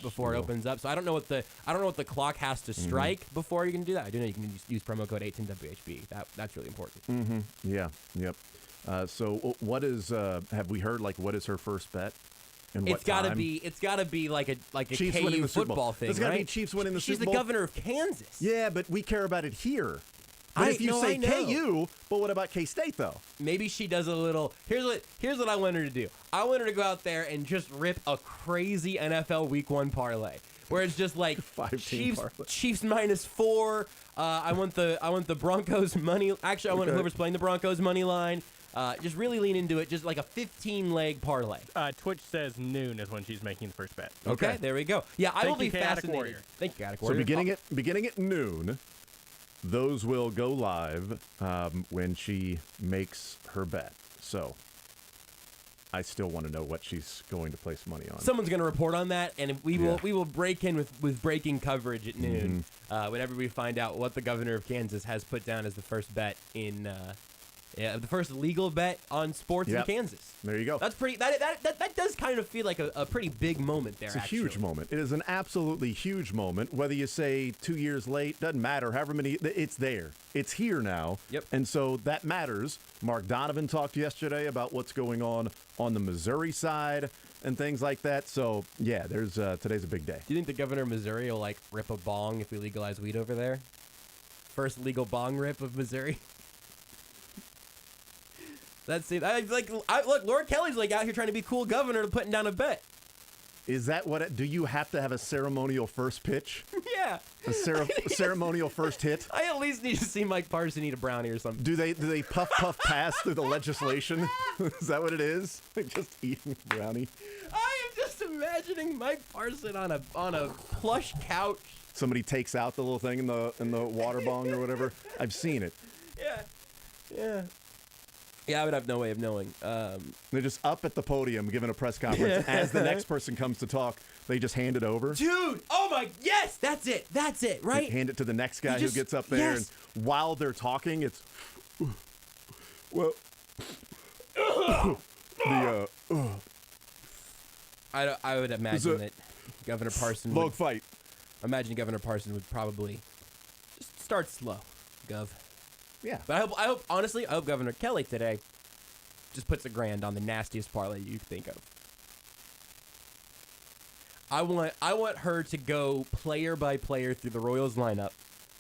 before it opens up. So I don't know what the clock has to strike before you can do that. I do know you can use promo code 18WHB. That's really important. Yeah. Yep. So what is? Have we heard what is her first bet? It's gotta be like a Chiefs KU football thing. It's gotta be Chiefs winning the Super Bowl. She's the governor of Kansas. Yeah, but we care about it here. But if you say KU, but what about K-State though? Maybe she does a little. Here's what I want her to do. I want her to go out there and just rip a crazy NFL Week 1 parlay, where it's just like Chiefs -4. I want the Broncos money. Actually, I want whoever's playing the Broncos money line. Just really lean into it, just like a 15-leg parlay. Twitch says noon is when she's making the first bet. Okay, there we go. Yeah, I will be fascinated. Thank you, Chaotic Warrior. So beginning at noon, those will go live when she makes her bet. So I still want to know what she's going to place money on. Someone's going to report on that, and we will break in with breaking coverage at noon whenever we find out what the governor of Kansas has put down as the first bet in. The first legal bet on sports in Kansas. There you go. That's pretty. That does kind of feel like a pretty big moment there. It's a huge moment. It is an absolutely huge moment. Whether you say 2 years late, doesn't matter. However many, it's there. It's here now. Yep. And so that matters. Mark Donovan talked yesterday about what's going on the Missouri side and things like that. So yeah, there's today's a big day. Do you think the governor of Missouri will rip a bong if we legalize weed over there? First legal bong rip of Missouri. That's it. Look, Laura Kelly's out here trying to be cool governor, putting down a bet. Is that what? Do you have to have a ceremonial first pitch? Yeah. A ceremonial first hit? I at least need to see Mike Parson eat a brownie or something. Do they puff pass through the legislation? Is that what it is? Just eating brownie. I am just imagining Mike Parson on a plush couch. Somebody takes out the little thing in the water bong or whatever. I've seen it. Yeah. Yeah, I would have no way of knowing. They're just up at the podium giving a press conference. As the next person comes to talk, they just hand it over. Dude! Oh my... Yes! That's it, right? They hand it to the next guy who gets up there, and while they're talking, it's... Well... I would imagine that Governor Parson... Log fight. Imagine Governor Parson would probably just start slow, Gov. Yeah. But honestly, I hope Governor Kelly today just puts $1,000 on the nastiest parlay you can think of. I want her to go player by player through the Royals lineup.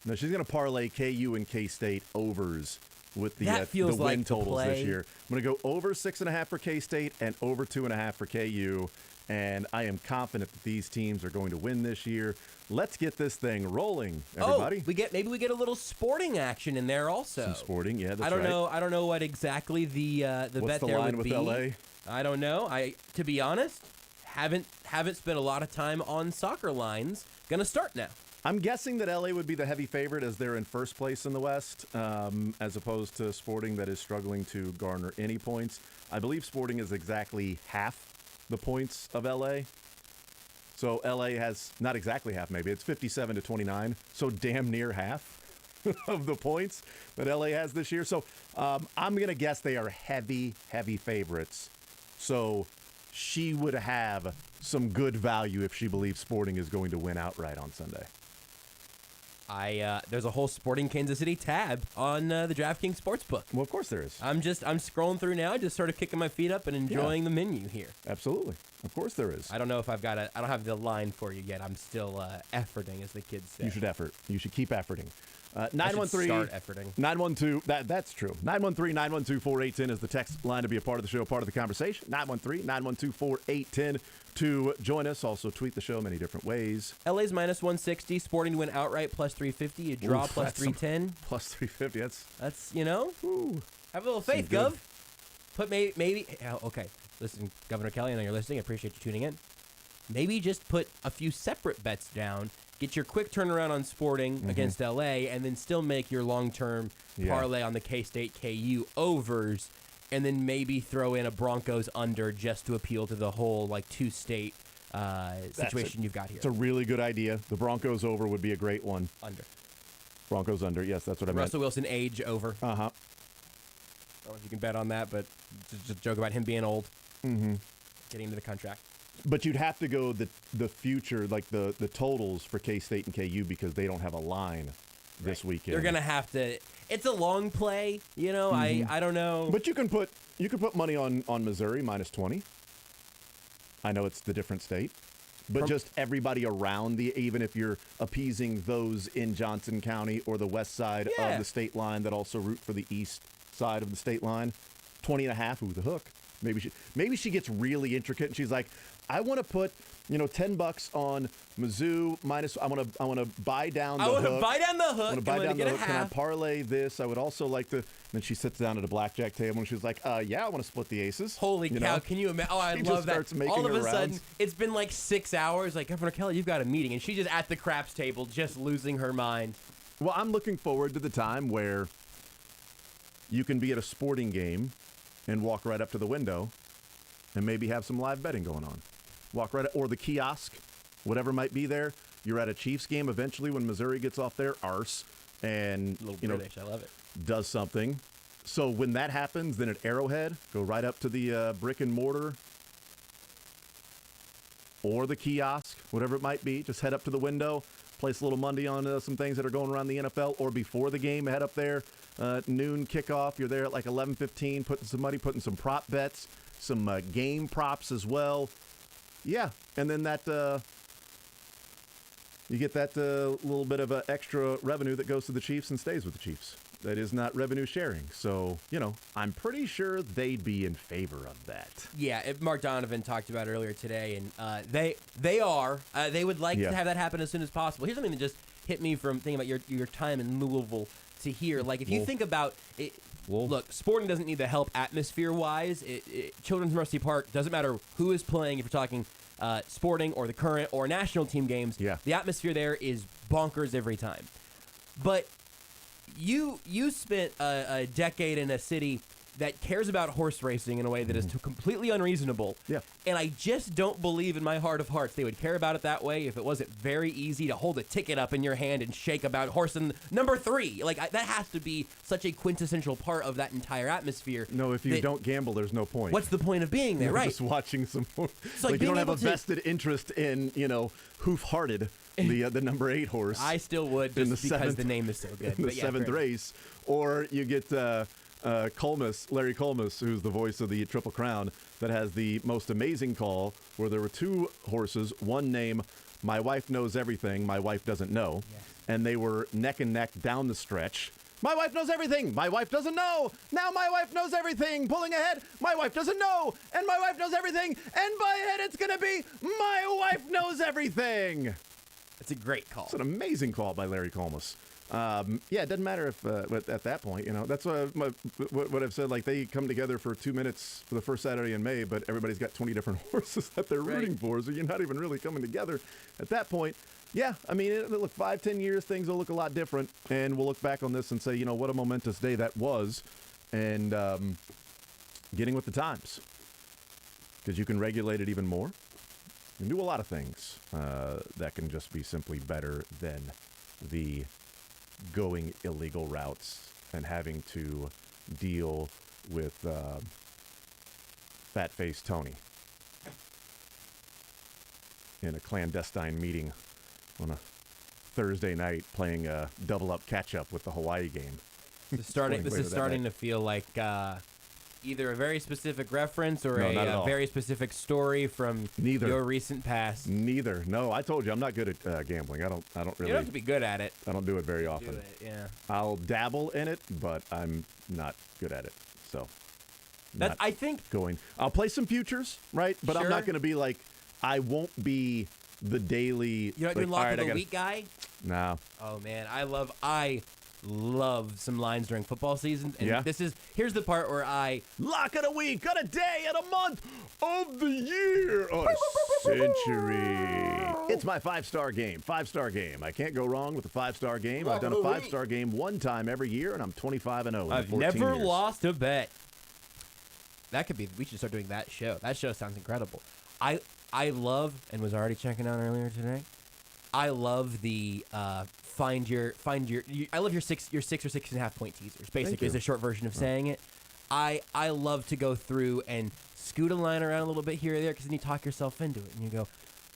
No, she's going to parlay KU and K-State overs with the feels win like totals this year. I'm going to go over 6.5 for K-State and over 2.5 for KU. And I am confident that these teams are going to win this year. Let's get this thing rolling, everybody. Maybe we get a little sporting action in there also. Some sporting, yeah, that's right. I don't know what exactly the bet there would be. What's the line with LA? I don't know. To be honest, haven't spent a lot of time on soccer lines. Gonna start now. I'm guessing that LA would be the heavy favorite as they're in first place in the West, as opposed to Sporting that is struggling to garner any points. I believe Sporting is exactly half the points of LA. So LA has not exactly half, maybe. It's 57-29, so damn near half of the points that LA has this year. So I'm going to guess they are heavy, heavy favorites. So she would have some good value if she believes Sporting is going to win outright on Sunday. There's a whole Sporting Kansas City tab on the DraftKings Sportsbook. Well, of course there is. I'm scrolling through now, just sort of kicking my feet up and enjoying the menu here. Absolutely. Of course there is. I don't know if I don't have the line for you yet. I'm still efforting, as the kids say. You should effort. You should keep efforting. 913 start efforting. 912. That's true. 913-912-4810 is the text line to be a part of the show, part of the conversation. 913-912-4810 to join us. Also tweet the show many different ways. LA's -160, Sporting to win outright +350, you draw +310. +350. That's Ooh. Have a little faith, Gov. Put maybe okay. Listen, Governor Kelly, I know you're listening. I appreciate you tuning in. Maybe just put a few separate bets down. Get your quick turnaround on Sporting against LA, and then still make your long-term parlay on the K-State KU overs, and then maybe throw in a Broncos under just to appeal to the whole two-state situation you've got here. It's a really good idea. The Broncos over would be a great one. Under. Broncos under. Yes, that's what I meant. Russell Wilson age over. Uh-huh. I don't know if you can bet on that, but just a joke about him being old. Mm-hmm. Getting into the contract. But you'd have to go the future, like the totals for K-State and KU because they don't have a line this weekend. You're gonna have to. It's a long play, you know. I don't know. But you can put money on Missouri -20. I know it's the different state, but just everybody around even if you're appeasing those in Johnson County or the west side of the state line that also root for the east side of the state line, 20.5. Ooh, the hook. Maybe she gets really intricate and she's like, I want to put $10 on Mizzou minus. I want to buy down the hook. I want to buy down the hook. I want to buy down the hook. Can I half. parlay this? I would also like to. Then she sits down at a blackjack table and she's like, yeah, I want to split the aces. Holy cow! Can you imagine? Oh, I love that. All of a sudden, it's been like 6 hours. Like, Governor Kelly, you've got a meeting, and she's just at the craps table, just losing her mind. Well, I'm looking forward to the time where you can be at a sporting game and walk right up to the window and maybe have some live betting going on. Walk right, or the kiosk, whatever might be there. You're at a Chiefs game eventually when Missouri gets off their arse and British, I love it. Does something. So when that happens, then at Arrowhead, go right up to the brick and mortar or the kiosk, whatever it might be. Just head up to the window, place a little money on some things that are going around the NFL, or before the game, head up there. Noon kickoff. You're there at like 11:15, putting some money, putting some prop bets, some game props as well. Yeah, and then that you get that little bit of extra revenue that goes to the Chiefs and stays with the Chiefs. That is not revenue sharing. So, I'm pretty sure they'd be in favor of that. Yeah, Mark Donovan talked about it earlier today, and they would like to have that happen as soon as possible. Here's something that just hit me from thinking about your time in Louisville to here. Like, if you think about it, look, sporting doesn't need the help atmosphere-wise. Children's Mercy Park, doesn't matter who is playing, if you're talking sporting or the current or national team games, the atmosphere there is bonkers every time. But you spent a decade in a city that cares about horse racing in a way that is completely unreasonable. Yeah. And I just don't believe in my heart of hearts they would care about it that way if it wasn't very easy to hold a ticket up in your hand and shake about horse in number 3. Like, that has to be such a quintessential part of that entire atmosphere. No, if you don't gamble, there's no point. What's the point of being there, right? Just watching some horse. Like you don't have a vested interest in, Hoof-Hearted, the number 8 horse. I still would, just because the name is so good. In the 7th race. Or you get Larry Colmus, who's the voice of the Triple Crown, that has the most amazing call where there were 2 horses, one name, My Wife Knows Everything, My Wife Doesn't Know, and they were neck and neck down the stretch. My wife knows everything. My wife doesn't know. Now my wife knows everything. Pulling ahead. My wife doesn't know. And my wife knows everything. And by head, it's going to be My Wife Knows Everything. It's a great call. It's an amazing call by Larry Colmus. It doesn't matter if at that point, that's what I've said. Like, they come together for 2 minutes for the first Saturday in May, but everybody's got 20 different horses that they're rooting for, so you're not even really coming together at that point. Yeah, I mean, look, 5-10 years, things will look a lot different, and we'll look back on this and say, what a momentous day that was, and getting with the times, because you can regulate it even more. You can do a lot of things that can just be simply better than the going illegal routes and having to deal with fat-faced Tony in a clandestine meeting on a Thursday night playing double-up catch-up with the Hawaii game. This is starting to feel like either a very specific reference or a very specific story from your recent past. Neither. No, I told you I'm not good at gambling. I don't really. You don't have to be good at it. I don't do it very often. Yeah. I'll dabble in it, but I'm not good at it. So. I think I'll play some futures, right? But I'm not going to be like. I won't be the daily. You're not doing lock of the week guy. No. Oh man, I love some lines during football season. And here's the part where lock of the week, on a day, on a month of the year, on a century. It's my 5-star game. 5-star game. I can't go wrong with a 5-star game. I've done a 5-star game one time every year, and I'm 25-0. I've never lost a bet. That could be. We should start doing that show. That show sounds incredible. I love, and was already checking out earlier today. I love the I love your 6 or 6.5 point teasers. Basically, is a short version of saying it. I love to go through and scoot a line around a little bit here or there because then you talk yourself into it and you go,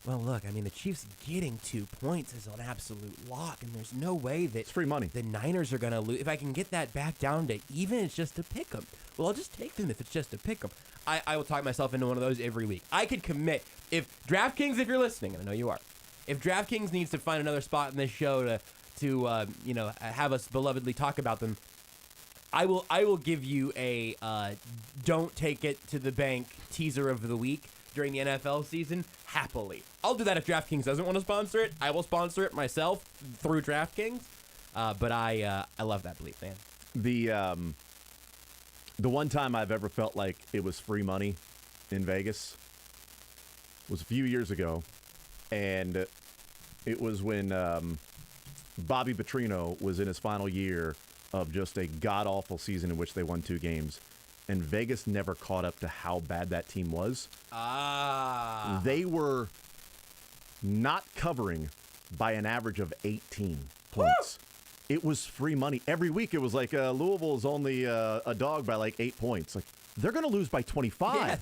well, look, I mean, the Chiefs getting 2 points is an absolute lock, and there's no way that It's free money. the Niners are going to lose. If I can get that back down to even, it's just a pick 'em. Well, I'll just take them if it's just a pick 'em. I will talk myself into one of those every week. I could commit. If DraftKings, if you're listening, and I know you are, if DraftKings needs to find another spot in this show to have us belovedly talk about them, I will give you a don't take it to the bank teaser of the week during the NFL season happily. I'll do that if DraftKings doesn't want to sponsor it. I will sponsor it myself through DraftKings. But I love that belief, man. The one time I've ever felt like it was free money in Vegas was a few years ago, and it was when Bobby Petrino was in his final year of just a god-awful season in which they won 2 games, and Vegas never caught up to how bad that team was. They were not covering by an average of 18 points. Woo! It was free money. Every week it was like Louisville is only a dog by like 8 points. Like they're going to lose by 25. Yeah,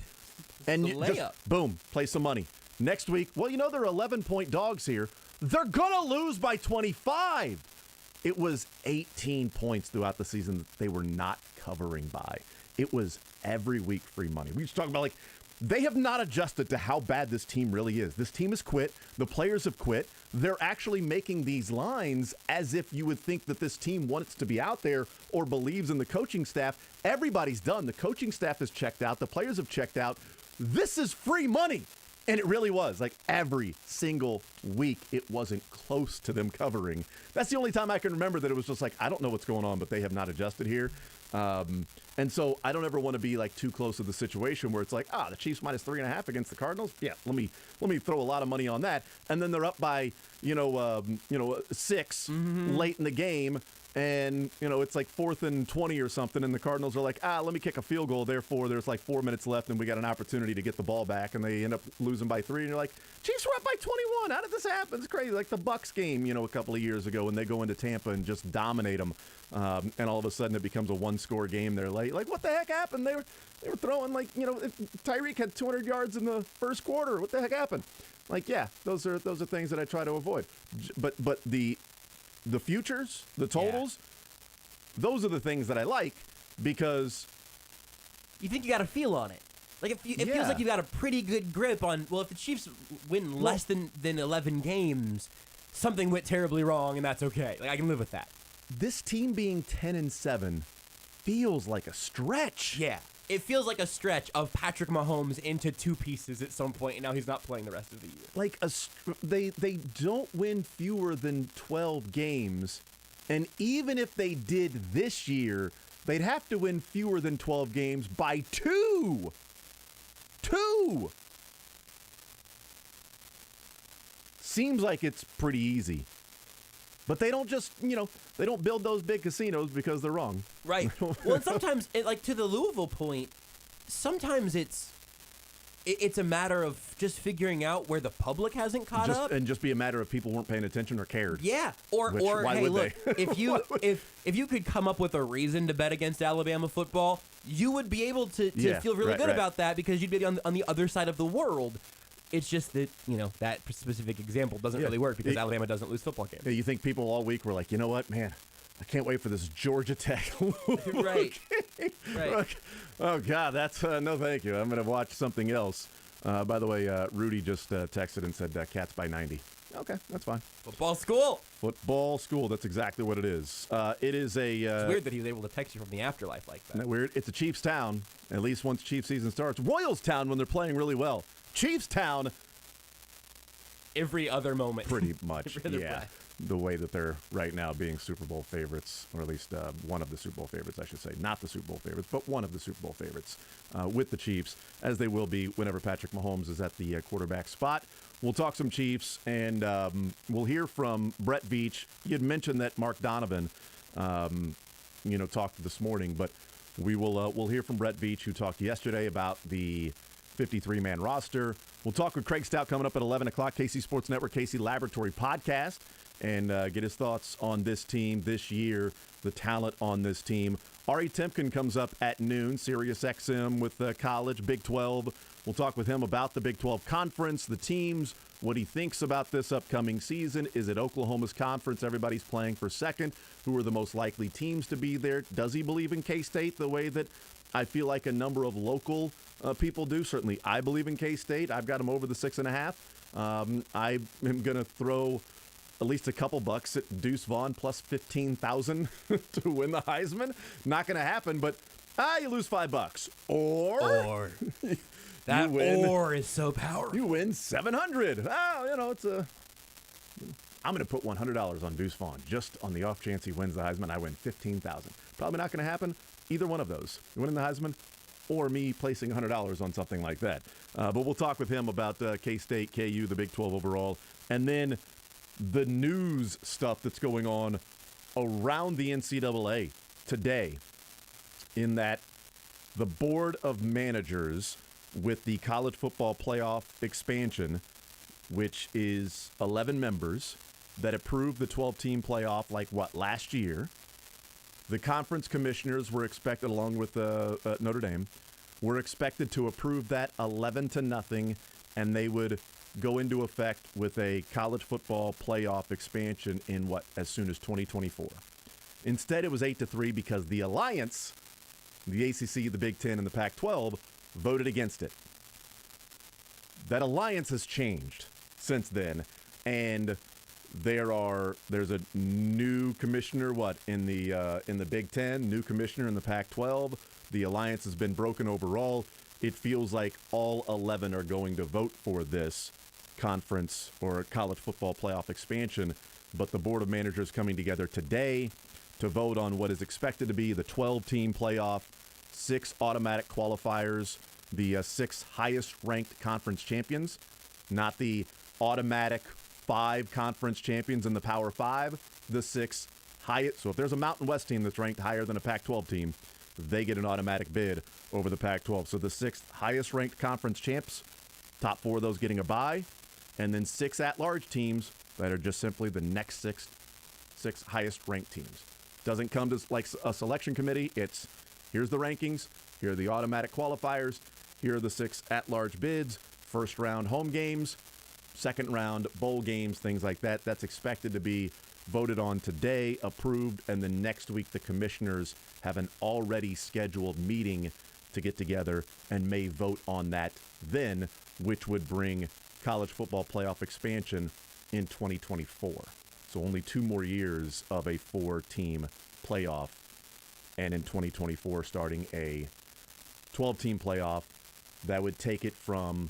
and the layup. just, boom, play some money. Next week, well, they're 11-point dogs here. They're going to lose by 25. It was 18 points throughout the season that they were not covering by. It was every week free money. We just talk about, like, they have not adjusted to how bad this team really is. This team has quit. The players have quit. They're actually making these lines as if you would think that this team wants to be out there or believes in the coaching staff. Everybody's done. The coaching staff has checked out. The players have checked out. This is free money. And it really was. Like every single week, it wasn't close to them covering. That's the only time I can remember that it was just like, I don't know what's going on, but they have not adjusted here. And so I don't ever want to be like too close to the situation where it's like, the Chiefs minus 3.5 against the Cardinals. Yeah, let me throw a lot of money on that. And then they're up by 6 late in the game, and it's like 4th and 20 or something, and the Cardinals are like, let me kick a field goal. Therefore, there's like 4 minutes left, and we got an opportunity to get the ball back, and they end up losing by 3. And you're like, Chiefs were up by 21. How did this happen? It's crazy. Like the Bucs game, a couple of years ago when they go into Tampa and just dominate them. And all of a sudden it becomes a 1-score game. They're like, what the heck happened? They were throwing Tyreek had 200 yards in the first quarter. What the heck happened? Like, yeah, those are things that I try to avoid. But the futures, the totals, those are the things that I like because you think you got a feel on it. Like it feels like you got a pretty good grip on. Well, if the Chiefs win less than 11 games, something went terribly wrong, and that's okay. Like I can live with that. This team being 10-7 feels like a stretch. Yeah, it feels like a stretch of Patrick Mahomes into 2 pieces at some point, and now he's not playing the rest of the year. Like they don't win fewer than 12 games, and even if they did this year, they'd have to win fewer than 12 games by 2. 2. Seems like it's pretty easy. But they don't just, they don't build those big casinos because they're wrong. Right. Well, and sometimes, like to the Louisville point, sometimes it's a matter of just figuring out where the public hasn't caught up, and just be a matter of people weren't paying attention or cared. Yeah. Or why hey, would look, they? if you could come up with a reason to bet against Alabama football, you would be able to feel really good about that because you'd be on the other side of the world. It's just that, that specific example doesn't really work because Alabama doesn't lose football games. Yeah, you think people all week were like, you know what, man, I can't wait for this Georgia Tech. Right. Oh, God, that's no thank you. I'm going to watch something else. By the way, Rudy just texted and said Cats by 90. Okay, that's fine. Football school. Football school. That's exactly what it is. It is a... it's weird that he was able to text you from the afterlife like that. Isn't that weird? It's a Chiefs town, at least once Chiefs season starts. Royals town when they're playing really well. Chiefs town every other moment. Pretty much, play. The way that they're right now being Super Bowl favorites, or at least one of the Super Bowl favorites, I should say. Not the Super Bowl favorites, but one of the Super Bowl favorites with the Chiefs, as they will be whenever Patrick Mahomes is at the quarterback spot. We'll talk some Chiefs, and we'll hear from Brett Veach. He had mentioned that Mark Donovan, talked this morning, but we'll hear from Brett Veach, who talked yesterday about the 53-man roster. We'll talk with Craig Stout coming up at 11 o'clock, KC Sports Network, KC Laboratory Podcast. and get his thoughts on this team this year, the talent on this team. Ari Temkin comes up at noon, Sirius XM with college, Big 12. We'll talk with him about the Big 12 conference, the teams, what he thinks about this upcoming season. Is it Oklahoma's conference? Everybody's playing for second. Who are the most likely teams to be there? Does he believe in K-State the way that I feel like a number of local people do? Certainly I believe in K-State. I've got them over the 6.5. I am going to throw at least a couple bucks at Deuce Vaughn plus 15,000 to win the Heisman. Not going to happen, but you lose $5. Or that win, or is so powerful. You win 700. It's a. I'm going to put $100 on Deuce Vaughn just on the off chance he wins the Heisman. I win 15,000. Probably not going to happen. Either one of those, winning the Heisman or me placing $100 on something like that. But we'll talk with him about K-State, KU, the Big 12 overall, and then the news stuff that's going on around the NCAA today, in that the Board of Managers with the college football playoff expansion, which is 11 members that approved the 12-team playoff last year. The conference commissioners were expected, along with Notre Dame, were expected to approve that 11-0, and they would go into effect with a college football playoff expansion in as soon as 2024. Instead, it was 8-3 because the Alliance, the ACC, the Big Ten, and the Pac-12 voted against it. That alliance has changed since then, and there's a new commissioner in the Big Ten, new commissioner in the Pac-12. The alliance has been broken overall. It feels like all 11 are going to vote for this conference or college football playoff expansion, but the Board of Managers coming together today to vote on what is expected to be the 12-team playoff, 6 automatic qualifiers, the 6 highest-ranked conference champions, not the automatic 5 conference champions in the Power 5, the 6 highest. So if there's a Mountain West team that's ranked higher than a Pac-12 team, they get an automatic bid over the Pac-12. So the 6 highest-ranked conference champs, top 4 of those getting a bye, and then 6 at-large teams that are just simply the next 6 highest-ranked teams. Doesn't come to like a selection committee. It's here's the rankings, here are the automatic qualifiers, here are the 6 at-large bids, first round home games, second round bowl games, things like that. That's expected to be voted on today, approved, and then next week the commissioners have an already scheduled meeting to get together and may vote on that then, which would bring college football playoff expansion in 2024. So only 2 more years of a 4-team playoff, and in 2024 starting a 12-team playoff that would take it from,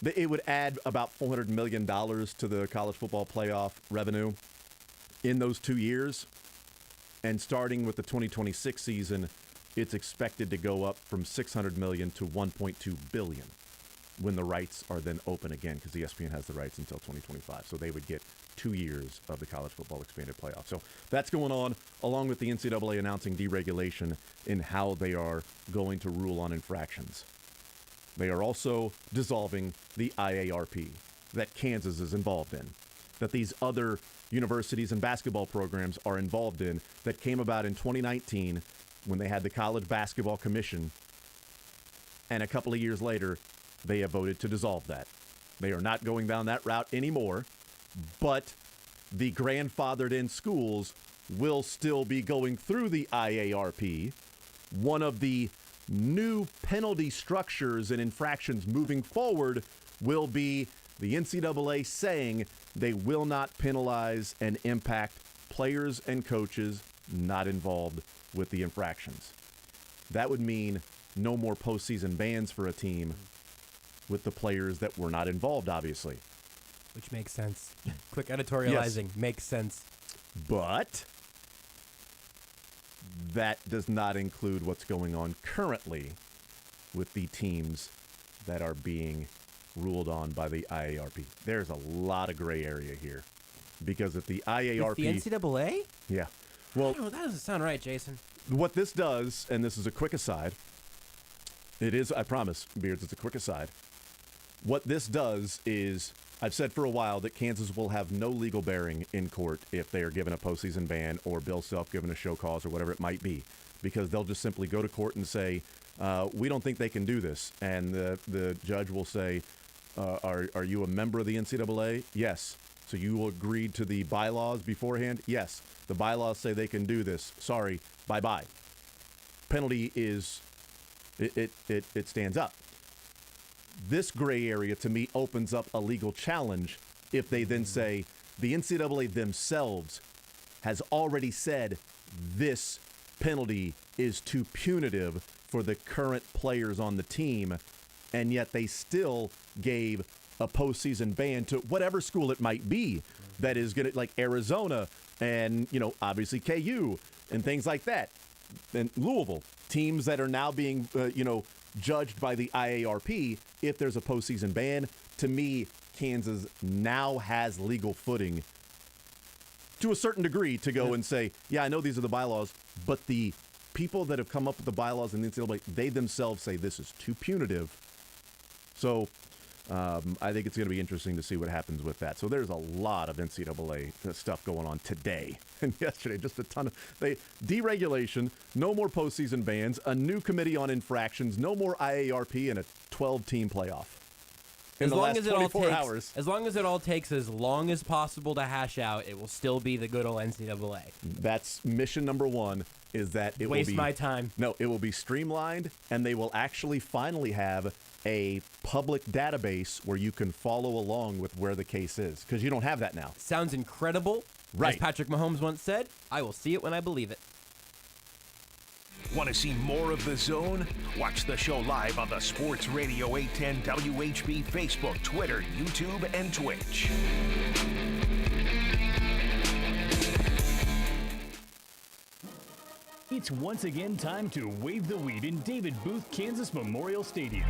it would add about $400 million to the college football playoff revenue in those 2 years. And starting with the 2026 season, it's expected to go up from $600 million to $1.2 billion when the rights are then open again, because ESPN has the rights until 2025. So they would get 2 years of the college football expanded playoff. So that's going on, along with the NCAA announcing deregulation in how they are going to rule on infractions. They are also dissolving the IARP that Kansas is involved in, that these other universities and basketball programs are involved in, that came about in 2019 when they had the College Basketball Commission, and a couple of years later, they have voted to dissolve that. They are not going down that route anymore, but the grandfathered in schools will still be going through the IARP. One of the new penalty structures and infractions moving forward will be the NCAA saying they will not penalize and impact players and coaches not involved with the infractions. That would mean no more postseason bans for a team with the players that were not involved, obviously. Which makes sense. Quick editorializing makes sense. But that does not include what's going on currently with the teams that are being ruled on by the IARP. There's a lot of gray area here. Because if the IARP... With the NCAA? Yeah. Well, that doesn't sound right, Jason. What this does, and this is a quick aside, it is, I promise, Beards, it's a quick aside. What this does is, I've said for a while that Kansas will have no legal bearing in court if they are given a postseason ban or Bill Self given a show cause or whatever it might be, because they'll just simply go to court and say, we don't think they can do this. And the judge will say, are you a member of the NCAA? Yes. So you agreed to the bylaws beforehand? Yes. The bylaws say they can do this. Sorry. Bye-bye. Penalty is, it stands up. This gray area, to me, opens up a legal challenge if they then say the NCAA themselves has already said this penalty is too punitive for the current players on the team, and yet they still gave a postseason ban to whatever school it might be that is going to, like Arizona and, obviously KU and things like that, and Louisville, teams that are now being, judged by the IARP if there's a postseason ban. To me, Kansas now has legal footing to a certain degree to go and say, yeah, I know these are the bylaws, but the people that have come up with the bylaws in the NCAA, they themselves say this is too punitive. So I think it's going to be interesting to see what happens with that. So there's a lot of NCAA stuff going on today and yesterday. Just a ton of deregulation, no more postseason bans, a new committee on infractions, no more IARP, and a 12-team playoff. In the last 24 hours. As long as it all takes as long as possible to hash out, it will still be the good old NCAA. That's mission number one, is that it will be... Waste my time. No, it will be streamlined, and they will actually finally have a public database where you can follow along with where the case is, because you don't have that now. Sounds incredible. Right. As Patrick Mahomes once said, I will see it when I believe it. Want to see more of The Zone? Watch the show live on the Sports Radio 810 WHB Facebook, Twitter, YouTube, and Twitch. It's once again time to wave the weed in David Booth, Kansas Memorial Stadium.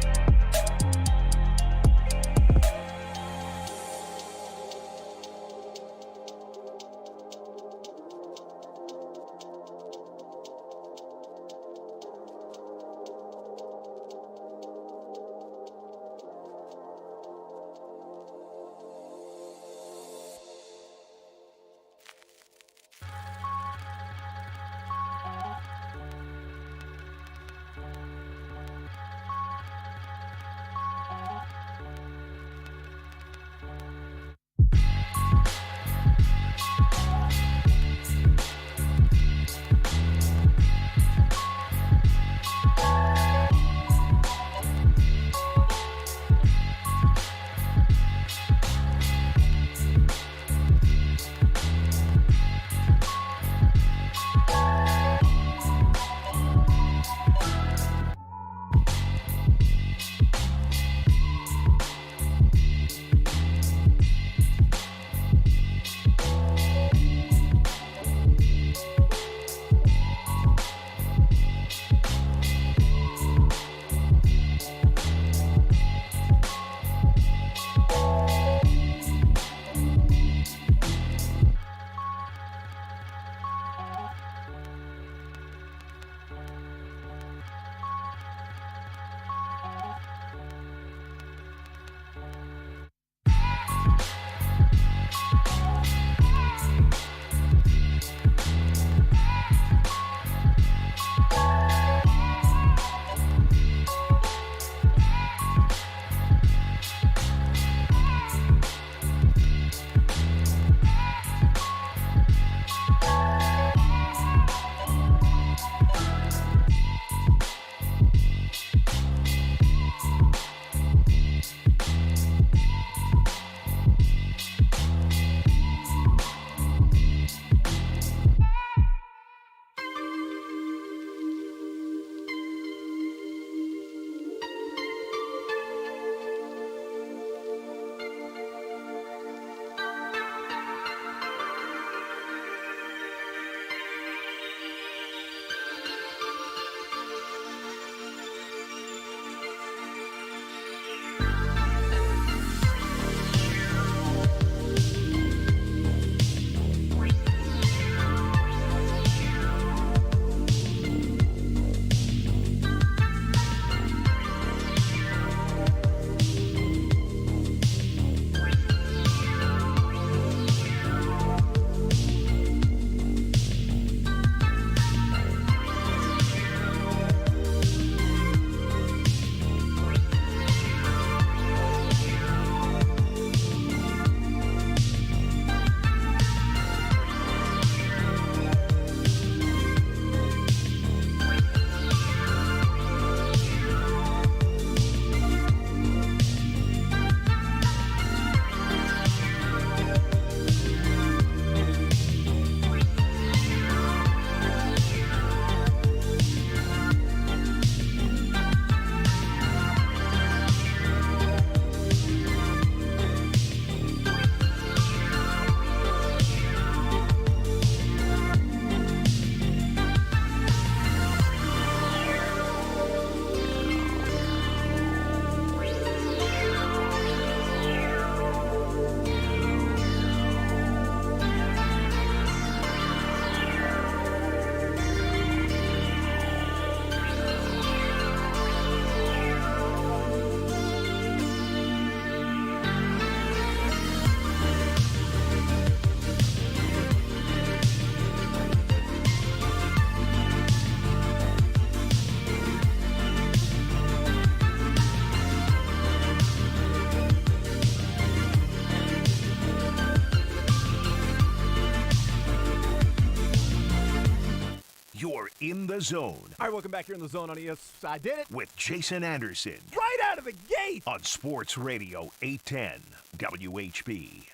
In the Zone All right, welcome back here in the zone on ES. I did it with Jason Anderson right out of the gate. on Sports Radio 810 WHB.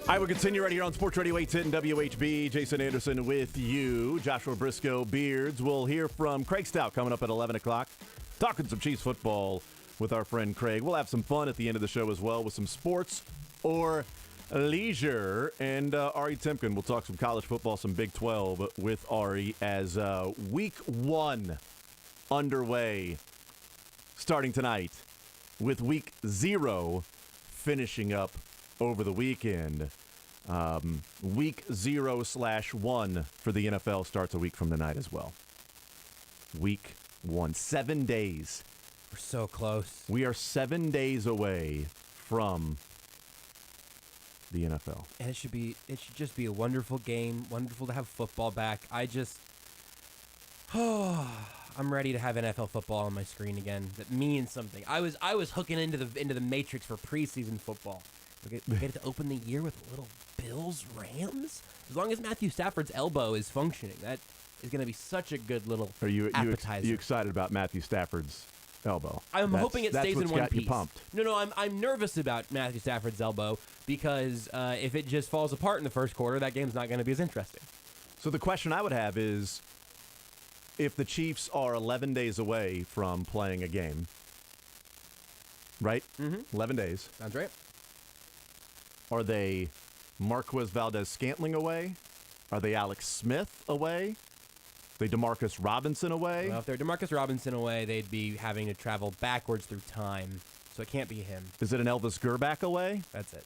All right, we'll continue right here on Sports Radio 810 WHB. Jason Anderson with you. Joshua Brisco, Beards. We'll hear from Craig Stout coming up at 11 o'clock. Talking some Chiefs football with our friend Craig. We'll have some fun at the end of the show as well with some sports or leisure. And Ari Temkin will talk some college football, some Big 12 with Ari as week 1 underway starting tonight with week 0 finishing up over the weekend. Week 0/1 for the NFL starts a week from tonight as well. Week 1. 7 days. We're so close. We are 7 days away from the NFL. And it should just be a wonderful game. Wonderful to have football back. I'm ready to have NFL football on my screen again. That means something. I was hooking into the Matrix for preseason football. We get to open the year with a little Bills-Rams. As long as Matthew Stafford's elbow is functioning, that is going to be such a good little appetizer. You excited about Matthew Stafford's elbow? I'm hoping it stays in one got piece. You pumped. No, I'm nervous about Matthew Stafford's elbow because if it just falls apart in the first quarter, that game's not going to be as interesting. So the question I would have is, if the Chiefs are 11 days away from playing a game, right? Mm-hmm. 11 days. Sounds right. Are they Marquez Valdez-Scantling away? Are they Alex Smith away? Are they DeMarcus Robinson away? Well, if they're DeMarcus Robinson away, they'd be having to travel backwards through time, so it can't be him. Is it an Elvis Gerback away? That's it.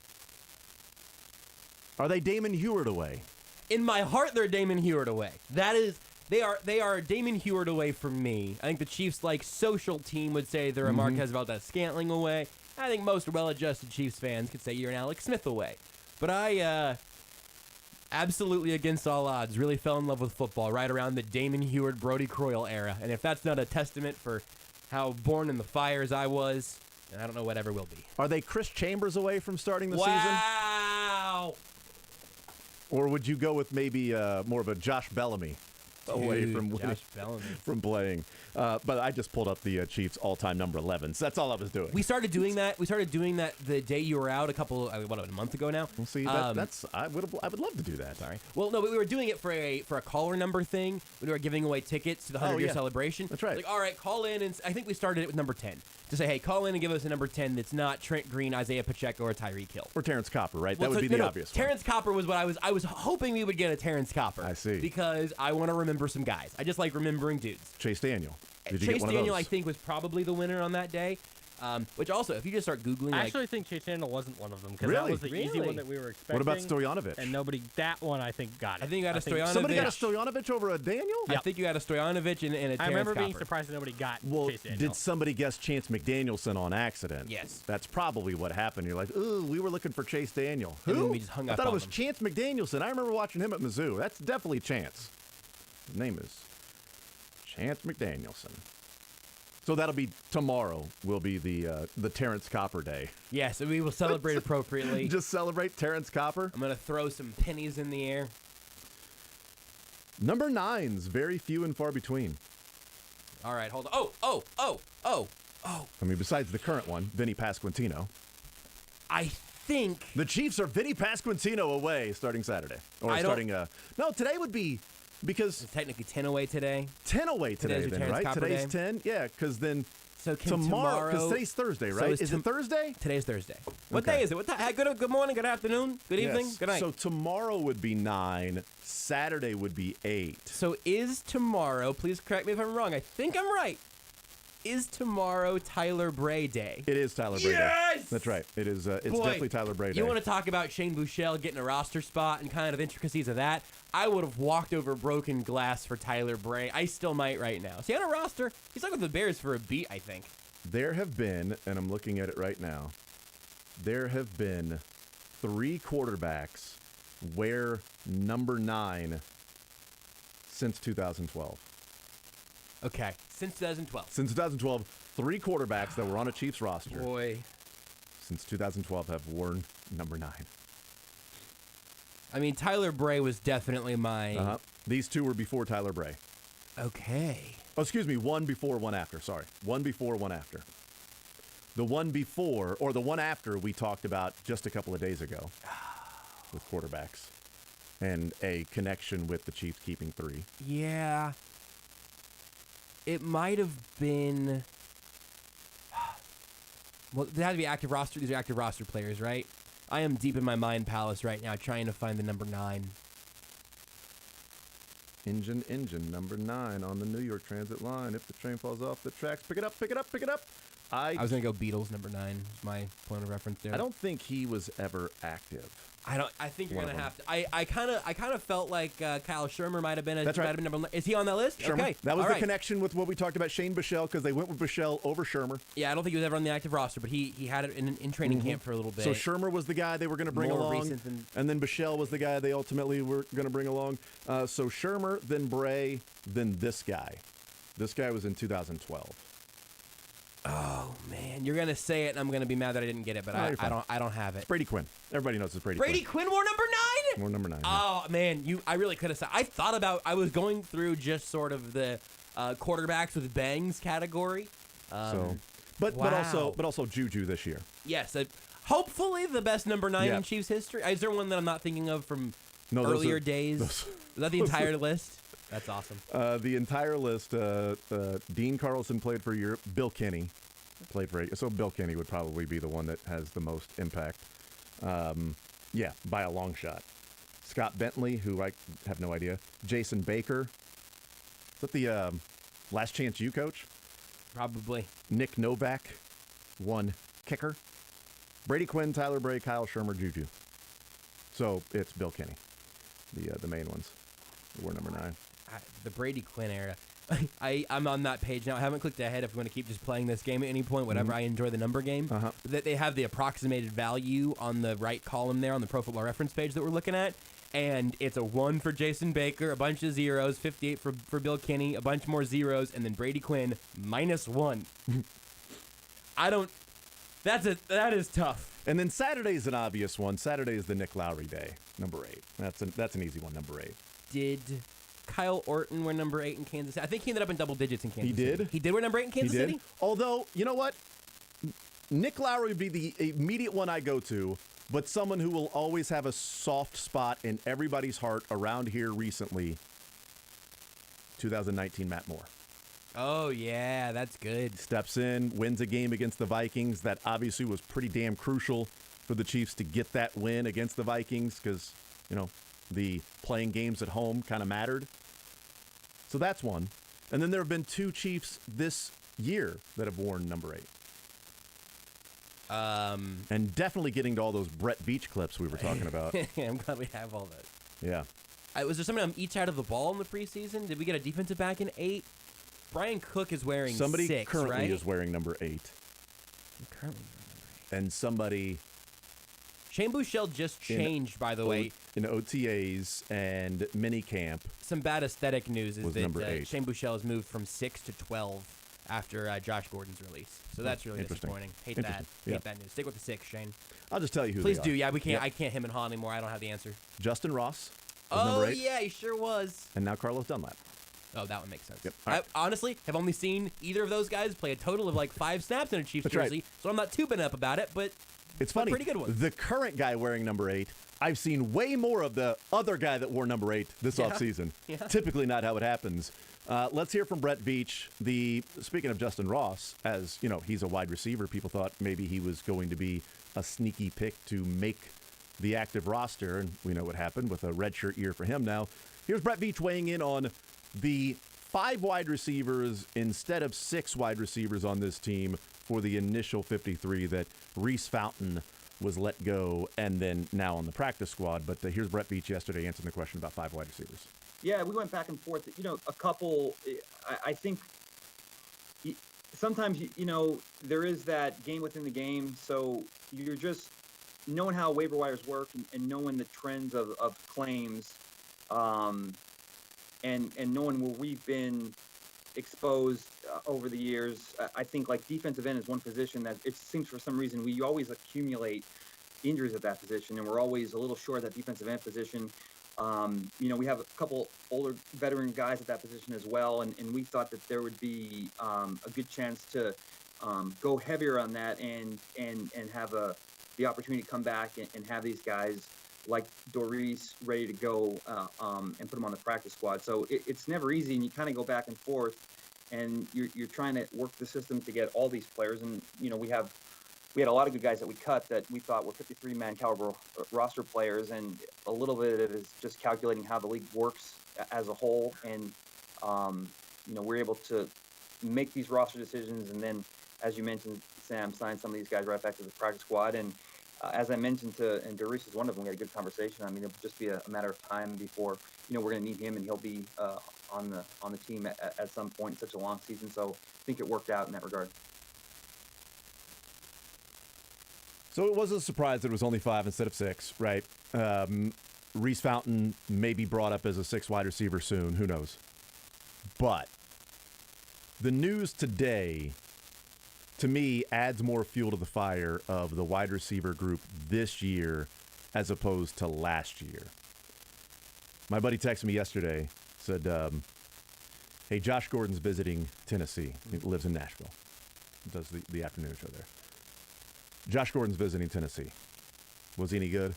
Are they Damon Heward away? In my heart, they're Damon Heward away. They are Damon Heward away from me. I think the Chiefs' social team would say they're a Marquez Valdez-Scantling away. I think most well-adjusted Chiefs fans could say you're an Alex Smith away. But I absolutely against all odds really fell in love with football right around the Damon Heward, Brody Croyle era. And if that's not a testament for how born in the fires I was, then I don't know what ever will be. Are they Chris Chambers away from starting the season? Wow! Or would you go with maybe more of a Josh Bellamy away from Josh Bellamy. from playing? But I just pulled up the Chiefs' all-time number 11. So that's all I was doing. We started doing that. the day you were out a month ago now. We'll see. I would love to do that. Sorry. Well, no, but we were doing it for a caller number thing. We were giving away tickets to the 100-year celebration. That's right. Like, all right, call in, and I think we started it with number 10 to say, hey, call in and give us a number 10 that's not Trent Green, Isaiah Pacheco, or Tyreek Hill. Or Terrence Copper, right? That would be the obvious one. Terrence Copper was what I was hoping we would get a Terrence Copper. I see. Because I want to remember some guys. I just like remembering dudes. Chase Daniel. Did you Chase get one Daniel, of those? I think, was probably the winner on that day. Which also, if you just start Googling, I actually think Chase Daniel wasn't one of them because Really? that was the easy Really? one that we were expecting. What about Stojanovic? And that one I think got it. I think you got a Stojanovic. Somebody got a Stojanovic over a Daniel? I think you got a Stojanovic and a Terrence I remember being Copper. surprised that nobody got Well, Chase Daniel. did somebody guess Chance McDanielson on accident? Yes. That's probably what happened. You're like, ooh, we were looking for Chase Daniel. And Who? then we just hung I up thought it on was him. Chance McDanielson. I remember watching him at Mizzou. That's definitely Chance. His name is Chance McDanielson. So that'll be tomorrow. Will be the Terrence Copper Day. Yes, and we will celebrate appropriately. Just celebrate Terrence Copper. I'm going to throw some pennies in the air. Number 9's very few and far between. All right, hold on. Oh. I mean, besides the current one, Vinny Pasquantino. I think The Chiefs are Vinny Pasquantino away starting Saturday. Or starting, no, today would be, because it's technically 10 away today. 10 away today, Today's your then, Terrence right? Copper Today's Day. 10? Yeah, because then So can tomorrow, because today's Thursday, right? is is it Thursday? Today's Thursday. What Okay. day is it? Good morning, good afternoon, good evening, Yes. good night. So tomorrow would be 9. Saturday would be 8. So is tomorrow, please correct me if I'm wrong, I think I'm right. Is tomorrow Tyler Bray Day? It is Tyler Bray Yes! Day. That's right. It is. It's Boy, definitely Tyler Bray Day. You want to talk about Shane Buechele getting a roster spot and kind of intricacies of that? I would have walked over broken glass for Tyler Bray. I still might right now. Is he on a roster? He's like with the Bears for a beat, I think. There have been, and I'm looking at it right now, there have been 3 quarterbacks wear number 9 since 2012. Okay, since 2012. Since 2012, 3 quarterbacks that were on a Chiefs roster Boy. since 2012 have worn number 9. I mean, Tyler Bray was definitely my... These 2 were before Tyler Bray. Okay. Oh, excuse me, 1 before, 1 after. Sorry. 1 before, 1 after. The one before, or the one after, we talked about just a couple of days ago with quarterbacks and a connection with the Chiefs keeping 3. Yeah. It might have been... Well, they had to be active roster. These are active roster players, right? I am deep in my mind palace right now trying to find the number 9. Engine, number 9 on the New York Transit line. If the train falls off the tracks, pick it up, pick it up, pick it up. I was going to go Beatles, number 9. Is my point of reference there. I don't think he was ever active. I think you're going to have to. I kind of felt like Kyle Shermer might have been That's right. might have been number 9. Is he on that list? Shermer. Okay. That was All the right. connection with what we talked about Shane Bichelle, because they went with Bichelle over Shermer. Yeah, I don't think he was ever on the active roster, but he had it in training camp for a little bit. So Shermer was the guy they were going to bring More along, recent than- and then Bichelle was the guy they ultimately were going to bring along. So Shermer, then Bray, then this guy. This guy was in 2012. Oh man, you're gonna say it, and I'm gonna be mad that I didn't get it, but No, you're fine. I don't have it. Brady Quinn. Everybody knows it's Brady Brady Quinn. Quinn wore number 9. We're number 9. Oh man, I really could have said. I thought about. I was going through just sort of the quarterbacks with bangs category. But wow. also Juju this year. Yes, hopefully the best number 9 Yeah. in Chiefs history. Is there one that I'm not thinking of from No, those earlier are- days? Is that the entire list? That's awesome. The entire list. Dean Carlson played for a year. Bill Kinney played for 8. So Bill Kinney would probably be the one that has the most impact. Yeah, by a long shot. Scott Bentley, who I have no idea. Jason Baker. Is that the Last Chance U coach? Probably. Nick Novak, one kicker. Brady Quinn, Tyler Bray, Kyle Shermer, Juju. So it's Bill Kinney, the main ones. We're number 9. The Brady Quinn era. I'm on that page now. I haven't clicked ahead if we're going to keep just playing this game at any point, whatever. I enjoy the number game. That they have the approximated value on the right column there on the Pro Football Reference page that we're looking at. And it's a 1 for Jason Baker, a bunch of zeros, 58 for Bill Kinney, a bunch more zeros, and then Brady Quinn, -1. That is tough. And then Saturday's an obvious one. Saturday is the Nick Lowry day, number 8. That's an easy one, number 8. Did Kyle Orton wear number 8 in Kansas City? I think he ended up in double digits in Kansas He City. did? He did wear number 8 in Kansas City? Although, you know what? Nick Lowry would be the immediate one I go to, but someone who will always have a soft spot in everybody's heart around here recently, 2019 Matt Moore. Oh, yeah, that's good. Steps in, wins a game against the Vikings. That obviously was pretty damn crucial for the Chiefs to get that win against the Vikings because, the playing games at home kind of mattered. So that's one. And then there have been 2 Chiefs this year that have worn number 8. And definitely getting to all those Brett Beach clips we were talking about. I'm glad we have all that. Yeah. Was there somebody on each side of the ball in the preseason? Did we get a defensive back in 8? Brian Cook is wearing Somebody 6, currently right? is wearing number 8. Currently wearing number 8. And somebody Shane Buechele just changed, by the way. in OTAs and minicamp. Some bad aesthetic news is Was that number 8. Shane Buechele has moved from 6 to 12 after Josh Gordon's release. So that's really Interesting. disappointing. Hate Interesting. that. Yeah. Hate that news. Stick with the 6, Shane. I'll just tell you who Please they do. are. Yeah, we can't. Yep. I can't him and Han anymore. I don't have the answer. Justin Ross was Oh number 8. yeah, he sure was. And now Carlos Dunlap. Oh, that one makes sense. Yep. All right. I honestly have only seen either of those guys play a total of like 5 snaps in a Chiefs That's right. jersey, so I'm not too bent up about it. But It's funny. pretty good ones. The current guy wearing number 8, I've seen way more of the other guy that wore number 8 this offseason. Yeah. Typically not how it happens. Let's hear from Brett Beach. Speaking of Justin Ross, as you know, he's a wide receiver. People thought maybe he was going to be a sneaky pick to make the active roster, and we know what happened with a redshirt year for him now. Here's Brett Beach weighing in on the 5 wide receivers instead of 6 wide receivers on this team for the initial 53 that Reese Fountain was let go and then now on the practice squad. But here's Brett Beach yesterday answering the question about 5 wide receivers. Yeah, we went back and forth. A couple, I think sometimes, there is that game within the game. So you're just knowing how waiver wires work and knowing the trends of claims, and knowing where we've been exposed over the years, I think like defensive end is one position that it seems for some reason we always accumulate injuries at that position, and we're always a little short at that defensive end position. We have a couple older veteran guys at that position as well, and we thought that there would be a good chance to go heavier on that and have the opportunity to come back and have these guys like Doris ready to go and put them on the practice squad. So it's never easy, and you kind of go back and forth, and you're trying to work the system to get all these players. And we had a lot of good guys that we cut that we thought were 53-man caliber roster players, and a little bit of it is just calculating how the league works as a whole. And we're able to make these roster decisions, and then, as you mentioned, Sam, sign some of these guys right back to the practice squad. And as I mentioned and Doris is one of them, we had a good conversation. I mean, it'll just be a matter of time before, we're going to need him, and he'll be on the team at some point in such a long season. So I think it worked out in that regard. So it was a surprise that it was only 5 instead of 6, right? Reese Fountain may be brought up as a 6 wide receiver soon. Who knows? But the news today, to me, adds more fuel to the fire of the wide receiver group this year as opposed to last year. My buddy texted me yesterday, said, hey, Josh Gordon's visiting Tennessee. He lives in Nashville. Does the afternoon show there. Josh Gordon's visiting Tennessee. Was he any good?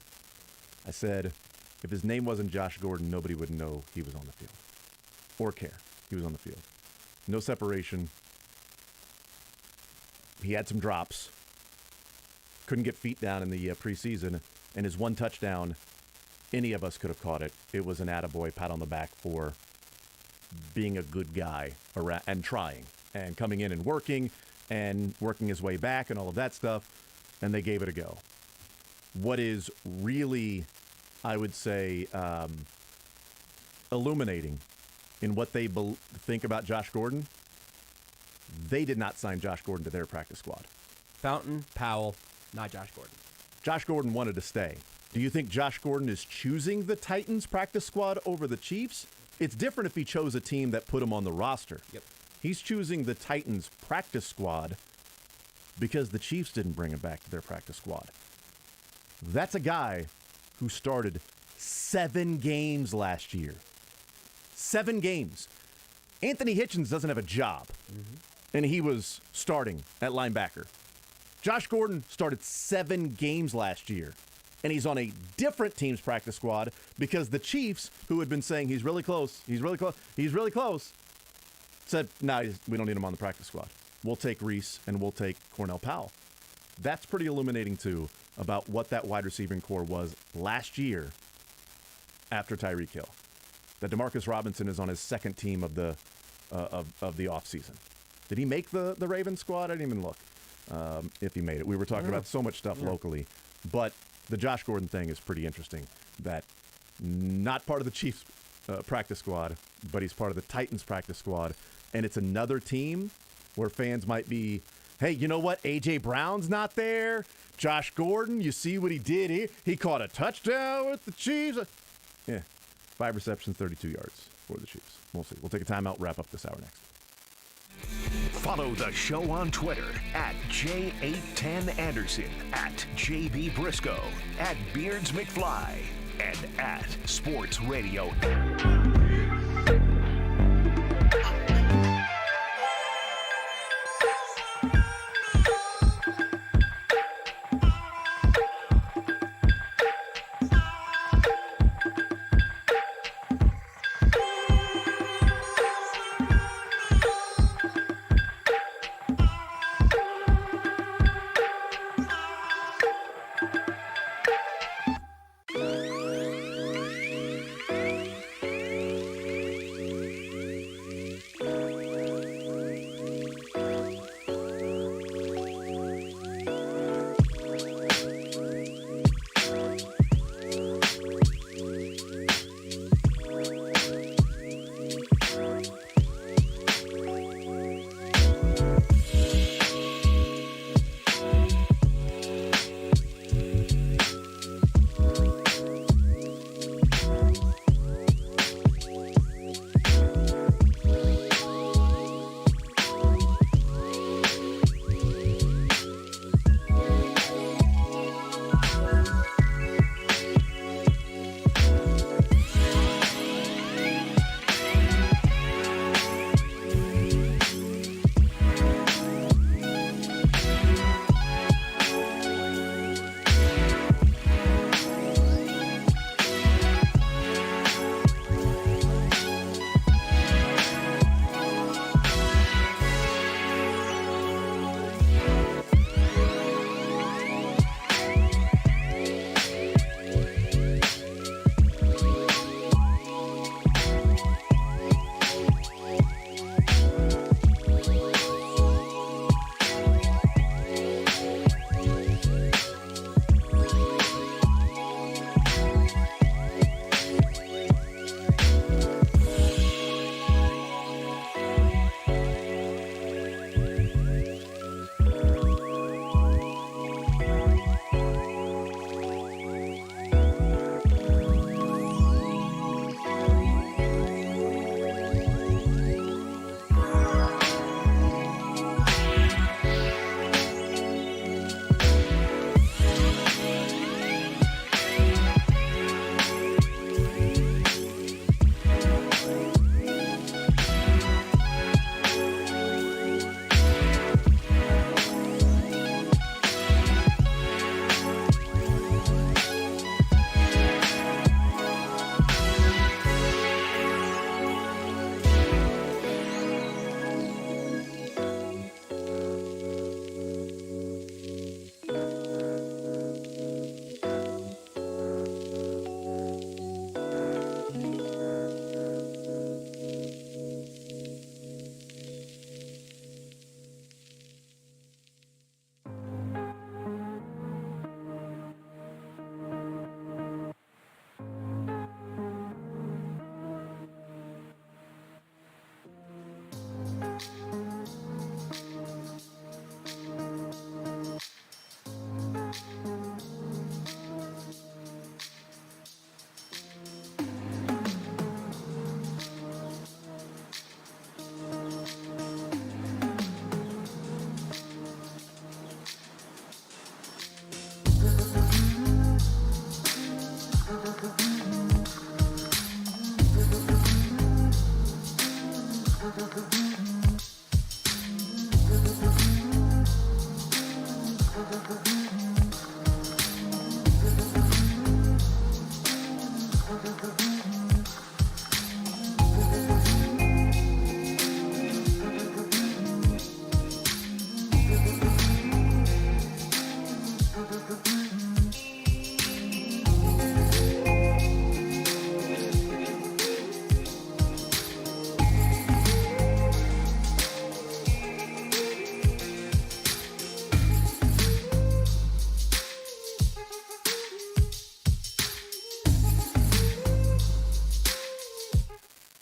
I said, if his name wasn't Josh Gordon, nobody would know he was on the field or care he was on the field. No separation. He had some drops. Couldn't get feet down in the preseason. And his one touchdown, any of us could have caught it. It was an attaboy pat on the back for being a good guy and trying and coming in and working his way back and all of that stuff. And they gave it a go. What is really, I would say, illuminating in what they think about Josh Gordon, they did not sign Josh Gordon to their practice squad. Fountain, Powell, not Josh Gordon. Josh Gordon wanted to stay. Do you think Josh Gordon is choosing the Titans practice squad over the Chiefs? It's different if he chose a team that put him on the roster. Yep. He's choosing the Titans practice squad because the Chiefs didn't bring him back to their practice squad. That's a guy who started 7 games last year. 7 games. Anthony Hitchens doesn't have a job, and he was starting at linebacker. Josh Gordon started 7 games last year, and he's on a different team's practice squad because the Chiefs, who had been saying he's really close, said, no, we don't need him on the practice squad. We'll take Reese and we'll take Cornell Powell. That's pretty illuminating, too, about what that wide receiving core was last year after Tyreek Hill. That DeMarcus Robinson is on his 2nd team of the offseason. Did he make the Ravens squad? I didn't even look if he made it. We were talking about so much stuff locally. But the Josh Gordon thing is pretty interesting. That not part of the Chiefs practice squad, but he's part of the Titans practice squad. And it's another team where fans might be, hey, you know what? A.J. Brown's not there. Josh Gordon, you see what he did here? He caught a touchdown with the Chiefs. Yeah, 5 receptions, 32 yards for the Chiefs. We'll see. We'll take a timeout, wrap up this hour next. Follow the show on Twitter at J810Anderson, at JB Brisco, at Beards McFly, and at Sports Radio.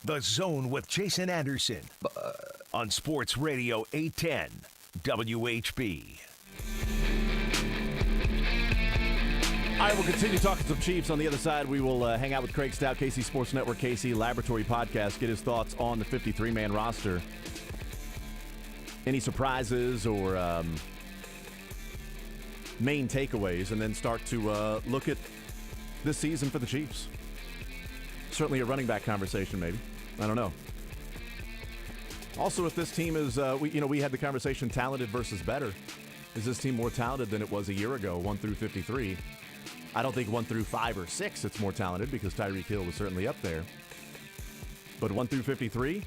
The Zone with Jason Anderson on Sports Radio 810 WHB. All right, we'll continue talking some Chiefs. On the other side, we will hang out with Craig Stout, KC Sports Network, KC Laboratory Podcast, get his thoughts on the 53-man roster. Any surprises or main takeaways, and then start to look at this season for the Chiefs. Certainly a running back conversation, maybe. I don't know. Also, if this team is, we had the conversation talented versus better. Is this team more talented than it was a year ago, 1 through 53? I don't think 1 through 5 or 6 it's more talented because Tyreek Hill was certainly up there. But 1 through 53,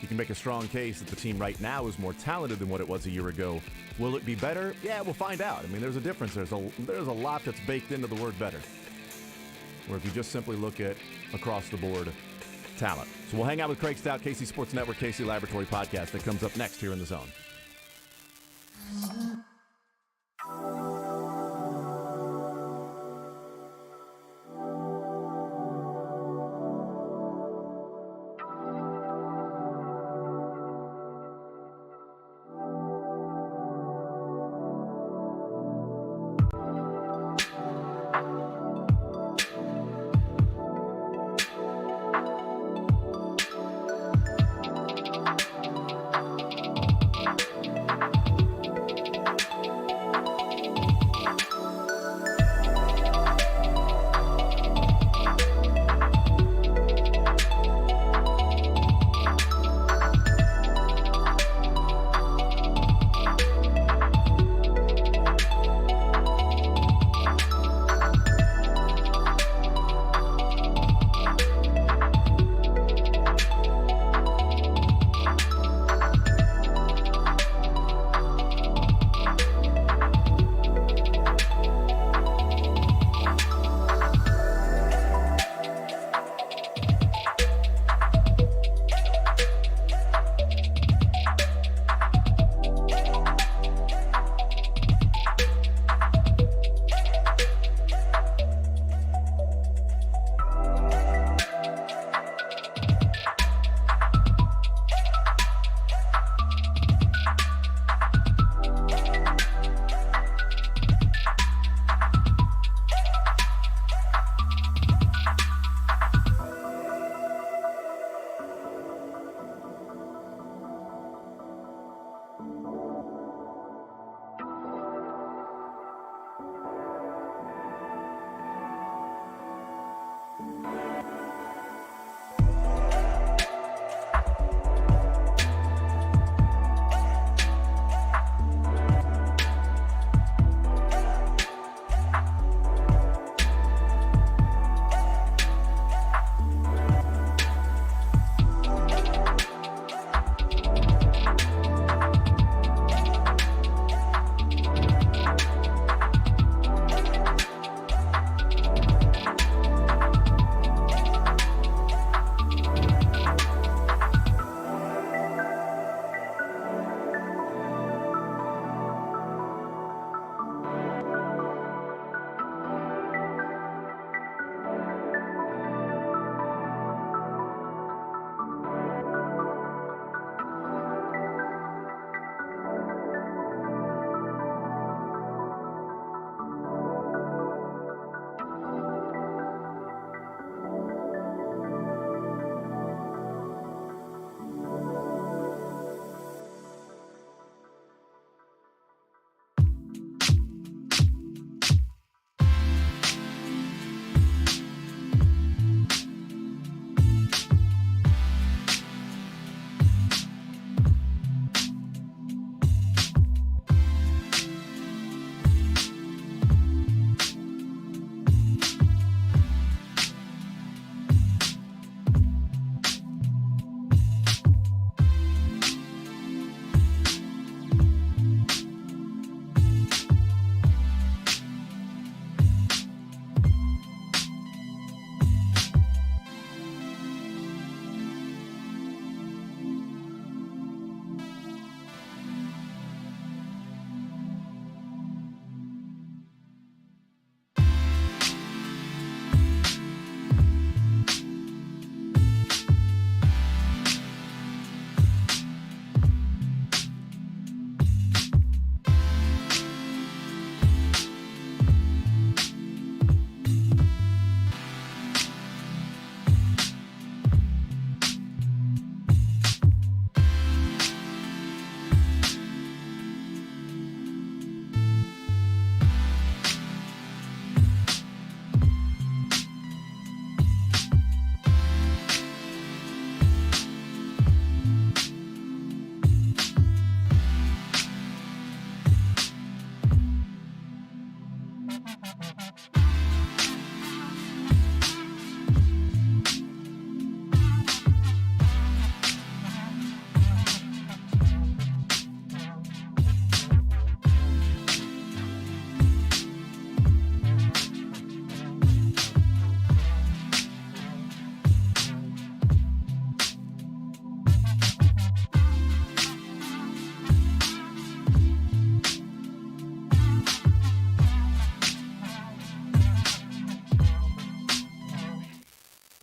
you can make a strong case that the team right now is more talented than what it was a year ago. Will it be better? Yeah, we'll find out. I mean, there's a difference. There's a lot that's baked into the word better. Or if you just simply look at across the board talent. So we'll hang out with Craig Stout, KC Sports Network, KC Laboratory Podcast that comes up next here in the Zone.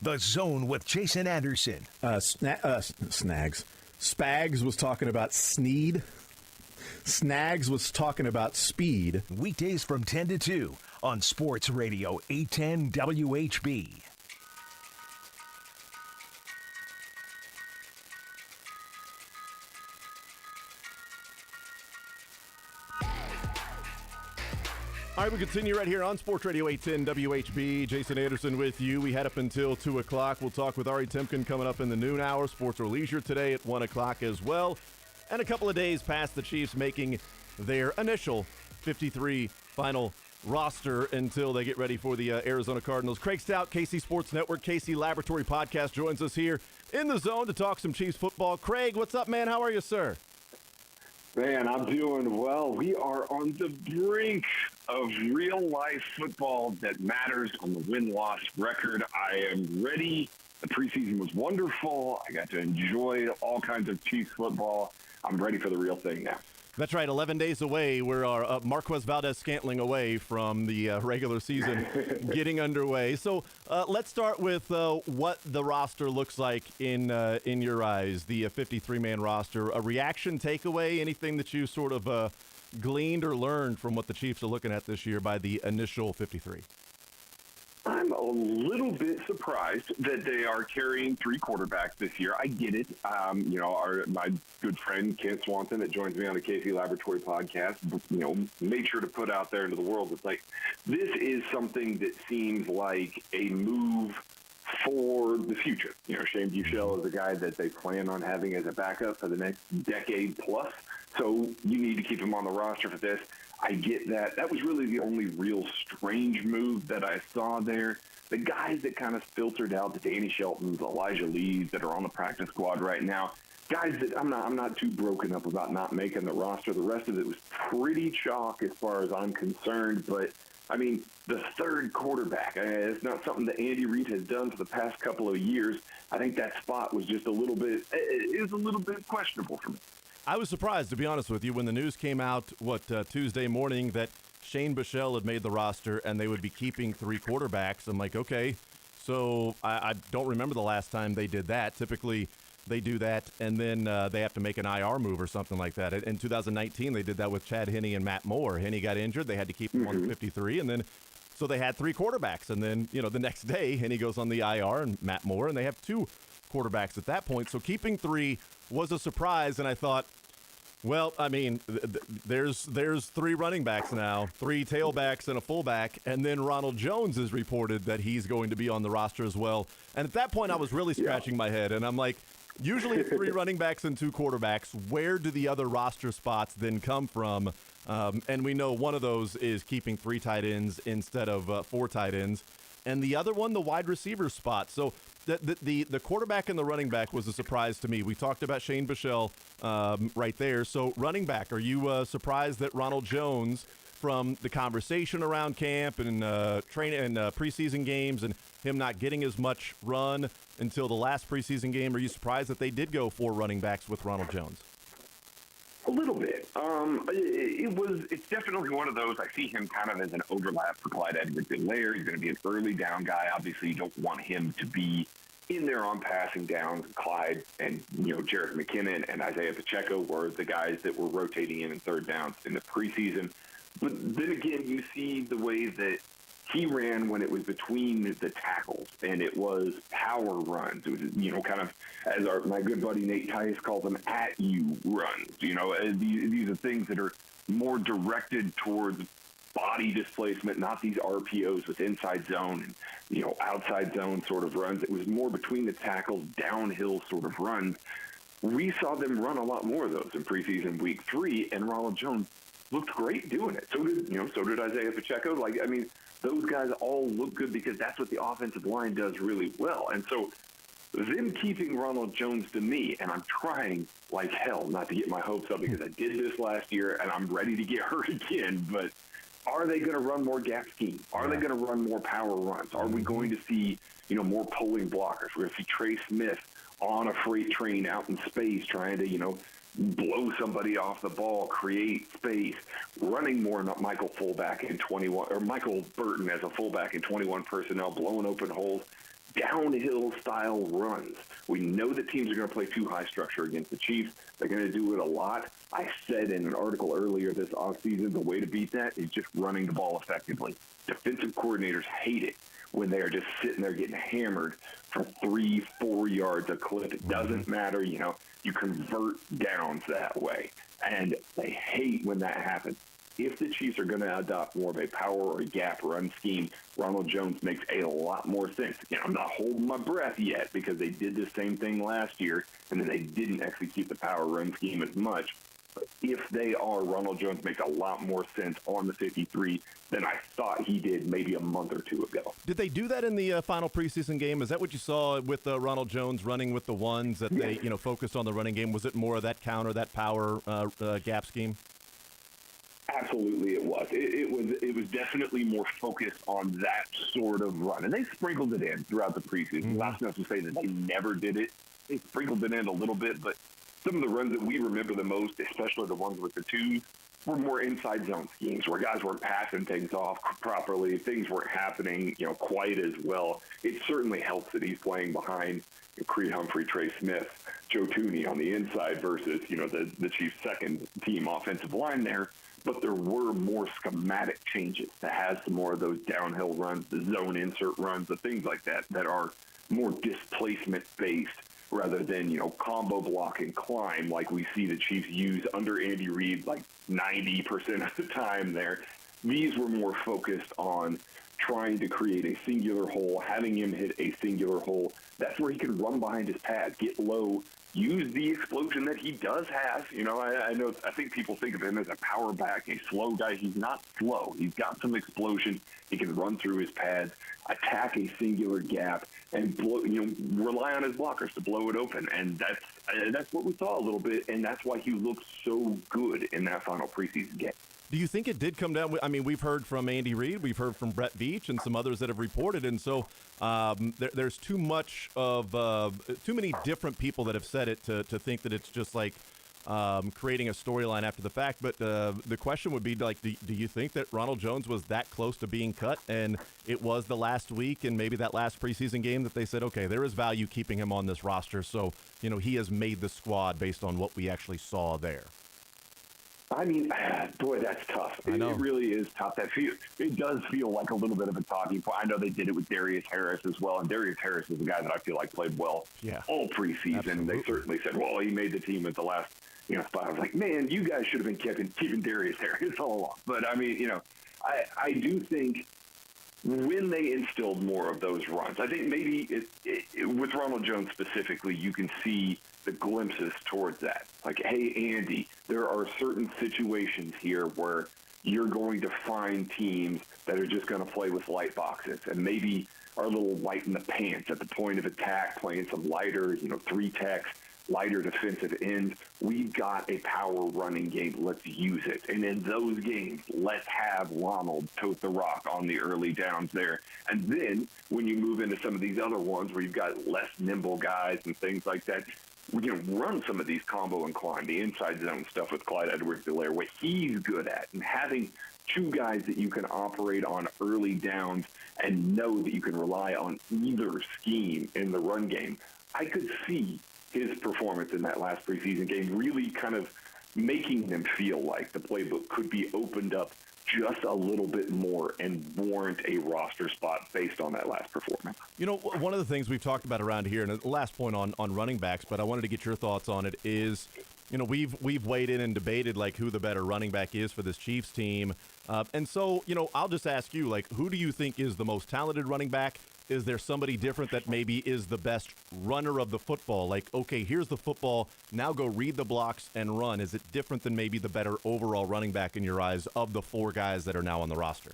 The Zone with Jason Anderson. Snags. Spags was talking about Sneed. Snags was talking about speed. Weekdays from 10 to 2 on Sports Radio 810 WHB. All right, we continue right here on Sports Radio 810 WHB. Jason Anderson with you. We head up until 2 o'clock. We'll talk with Ari Temkin coming up in the noon hour. Sports or Leisure today at 1 o'clock as well. And a couple of days past the Chiefs making their initial 53 final roster until they get ready for the Arizona Cardinals. Craig Stout, KC Sports Network, KC Laboratory Podcast joins us here in the Zone to talk some Chiefs football. Craig, what's up, man? How are you, sir? Man, I'm doing well. We are on the brink of real-life football that matters on the win-loss record. I am ready. The preseason was wonderful. I got to enjoy all kinds of Chiefs football. I'm ready for the real thing now. That's right, 11 days away. We're Marquez Valdez-Scantling away from the regular season getting underway. So let's start with what the roster looks like in your eyes, the 53-man roster. A reaction, takeaway, anything that you sort of gleaned or learned from what the Chiefs are looking at this year by the initial 53? I'm a little bit surprised that they are carrying 3 quarterbacks this year. I get it. My good friend Kent Swanson that joins me on the KC Laboratory Podcast, made sure to put out there into the world. It's like, this is something that seems like a move for the future. Shane Buechele is a guy that they plan on having as a backup for the next decade plus. So you need to keep him on the roster for this. I get that. That was really the only real strange move that I saw there. The guys that kind of filtered out, the Danny Sheltons, Elijah Lees that are on the practice squad right now, guys that I'm not too broken up about not making the roster. The rest of it was pretty chalk as far as I'm concerned. But, I mean, the third quarterback, it's not something that Andy Reid has done for the past couple of years. I think that spot was just it was a little bit questionable for me. I was surprised, to be honest with you, when the news came out, Tuesday morning, that Shane Buechele had made the roster and they would be keeping 3 quarterbacks. I'm like, okay, so I don't remember the last time they did that. Typically, they do that, and then they have to make an IR move or something like that. In 2019, they did that with Chad Henne and Matt Moore. Henne got injured. They had to keep him on the 53, and then so they had 3 quarterbacks. And then, the next day, Henne goes on the IR and Matt Moore, and they have 2 quarterbacks at that point. So keeping 3 was a surprise, and I thought, well, I mean, there's 3 running backs now, 3 tailbacks and a fullback, and then Ronald Jones is reported that he's going to be on the roster as well. And at that point, I was really scratching my head, and I'm like, usually 3 running backs and 2 quarterbacks, where do the other roster spots then come from? And we know one of those is keeping 3 tight ends instead of 4 tight ends, and the other one, the wide receiver spot. So the quarterback and the running back was a surprise to me. We talked about Shane Buechele right there. So running back, are you surprised that Ronald Jones, from the conversation around camp and training and preseason games and him not getting as much run until the last preseason game, are you surprised that they did go 4 running backs with Ronald Jones? A little bit. It's definitely one of those. I see him kind of as an overlap for Clyde Edwards-Helaire. He's going to be an early down guy. Obviously, you don't want him to be in there on passing downs. Clyde and, Jerick McKinnon and Isaiah Pacheco were the guys that were rotating in third downs in the preseason. But then again, you see the way that he ran when it was between the tackles, and it was power runs. It was, kind of, as my good buddy Nate Tice calls them, at-you runs. These are things that are more directed towards body displacement, not these RPOs with inside zone and, outside zone sort of runs. It was more between the tackles, downhill sort of runs. We saw them run a lot more of those in preseason week 3, and Ronald Jones looked great doing it. So did Isaiah Pacheco. Those guys all look good because that's what the offensive line does really well. And so them keeping Ronald Jones, to me, and I'm trying like hell not to get my hopes up because I did this last year and I'm ready to get hurt again, but are they going to run more gap scheme? Are they going to run more power runs? Are we going to see, more pulling blockers? We're going to see Trey Smith on a freight train out in space trying to, blow somebody off the ball, create space, running more, not Michael fullback in 21, or Michael Burton as a fullback in 21 personnel, blowing open holes. downhill style runs. We know that teams are going to play too high structure against the Chiefs. They're going to do it a lot. I said in an article earlier this offseason, the way to beat that is just running the ball effectively. Defensive coordinators hate it when they are just sitting there getting hammered for 3-4 yards a clip. It doesn't matter, you convert downs that way. And they hate when that happens. If the Chiefs are going to adopt more of a power or gap run scheme, Ronald Jones makes a lot more sense. I'm not holding my breath yet because they did the same thing last year, and then they didn't execute the power run scheme as much. But if they are, Ronald Jones makes a lot more sense on the 53 than I thought he did maybe a month or two ago. Did they do that in the final preseason game? Is that what you saw with Ronald Jones running with the ones that they focused on the running game? Was it more of that counter, that power gap scheme? Absolutely, it was. It was definitely more focused on that sort of run, and they sprinkled it in throughout the preseason. Not enough to say that they never did it. They sprinkled it in a little bit, but some of the runs that we remember the most, especially the ones with the twos, were more inside zone schemes where guys weren't passing things off properly. Things weren't happening, quite as well. It certainly helps that he's playing behind Creed Humphrey, Trey Smith, Joe Tooney on the inside versus, the Chiefs' second team offensive line there. But there were more schematic changes that has some more of those downhill runs, the zone insert runs, the things like that are more displacement-based rather than, combo block and climb like we see the Chiefs use under Andy Reid like 90% of the time there. These were more focused on trying to create a singular hole, having him hit a singular hole. That's where he can run behind his pads, get low, use the explosion that he does have. I think people think of him as a power back, a slow guy. He's not slow. He's got some explosion. He can run through his pads, attack a singular gap, and rely on his blockers to blow it open. And that's what we saw a little bit, and that's why he looked so good in that final preseason game. Do you think it did come down? I mean, we've heard from Andy Reid, we've heard from Brett Veach, and some others that have reported, and so there's too many different people that have said it to think that it's just like creating a storyline after the fact. But the question would be, like, do you think that Ronald Jones was that close to being cut, and it was the last week and maybe that last preseason game that they said, okay, there is value keeping him on this roster, so he has made the squad based on what we actually saw there? I mean, boy, that's tough. I know. It really is tough. It does feel like a little bit of a talking point. I know they did it with Darius Harris as well, and Darius Harris is a guy that I feel like played well all preseason. Absolutely. They certainly said, well, he made the team at the last spot. I was like, man, you guys should have been keeping Darius Harris all along. But, I mean, I do think when they instilled more of those runs, I think maybe with Ronald Jones specifically, you can see the glimpses towards that. Like, hey, Andy, there are certain situations here where you're going to find teams that are just going to play with light boxes and maybe are a little light in the pants at the point of attack, playing some lighter, three techs, lighter defensive ends. We've got a power running game. Let's use it. And in those games, let's have Ronald tote the rock on the early downs there. And then when you move into some of these other ones where you've got less nimble guys and things like that, we're going to run some of these combo and climb, the inside zone stuff with Clyde Edwards-Helaire, what he's good at. And having two guys that you can operate on early downs and know that you can rely on either scheme in the run game, I could see his performance in that last preseason game really kind of making them feel like the playbook could be opened up just a little bit more and warrant a roster spot based on that last performance. One of the things we've talked about around here, and the last point on running backs, but I wanted to get your thoughts on it, is, we've weighed in and debated, like, who the better running back is for this Chiefs team. And so, I'll just ask you, like, who do you think is the most talented running back? Is there somebody different that maybe is the best runner of the football? Like, okay, here's the football, now go read the blocks and run. Is it different than maybe the better overall running back in your eyes of the four guys that are now on the roster?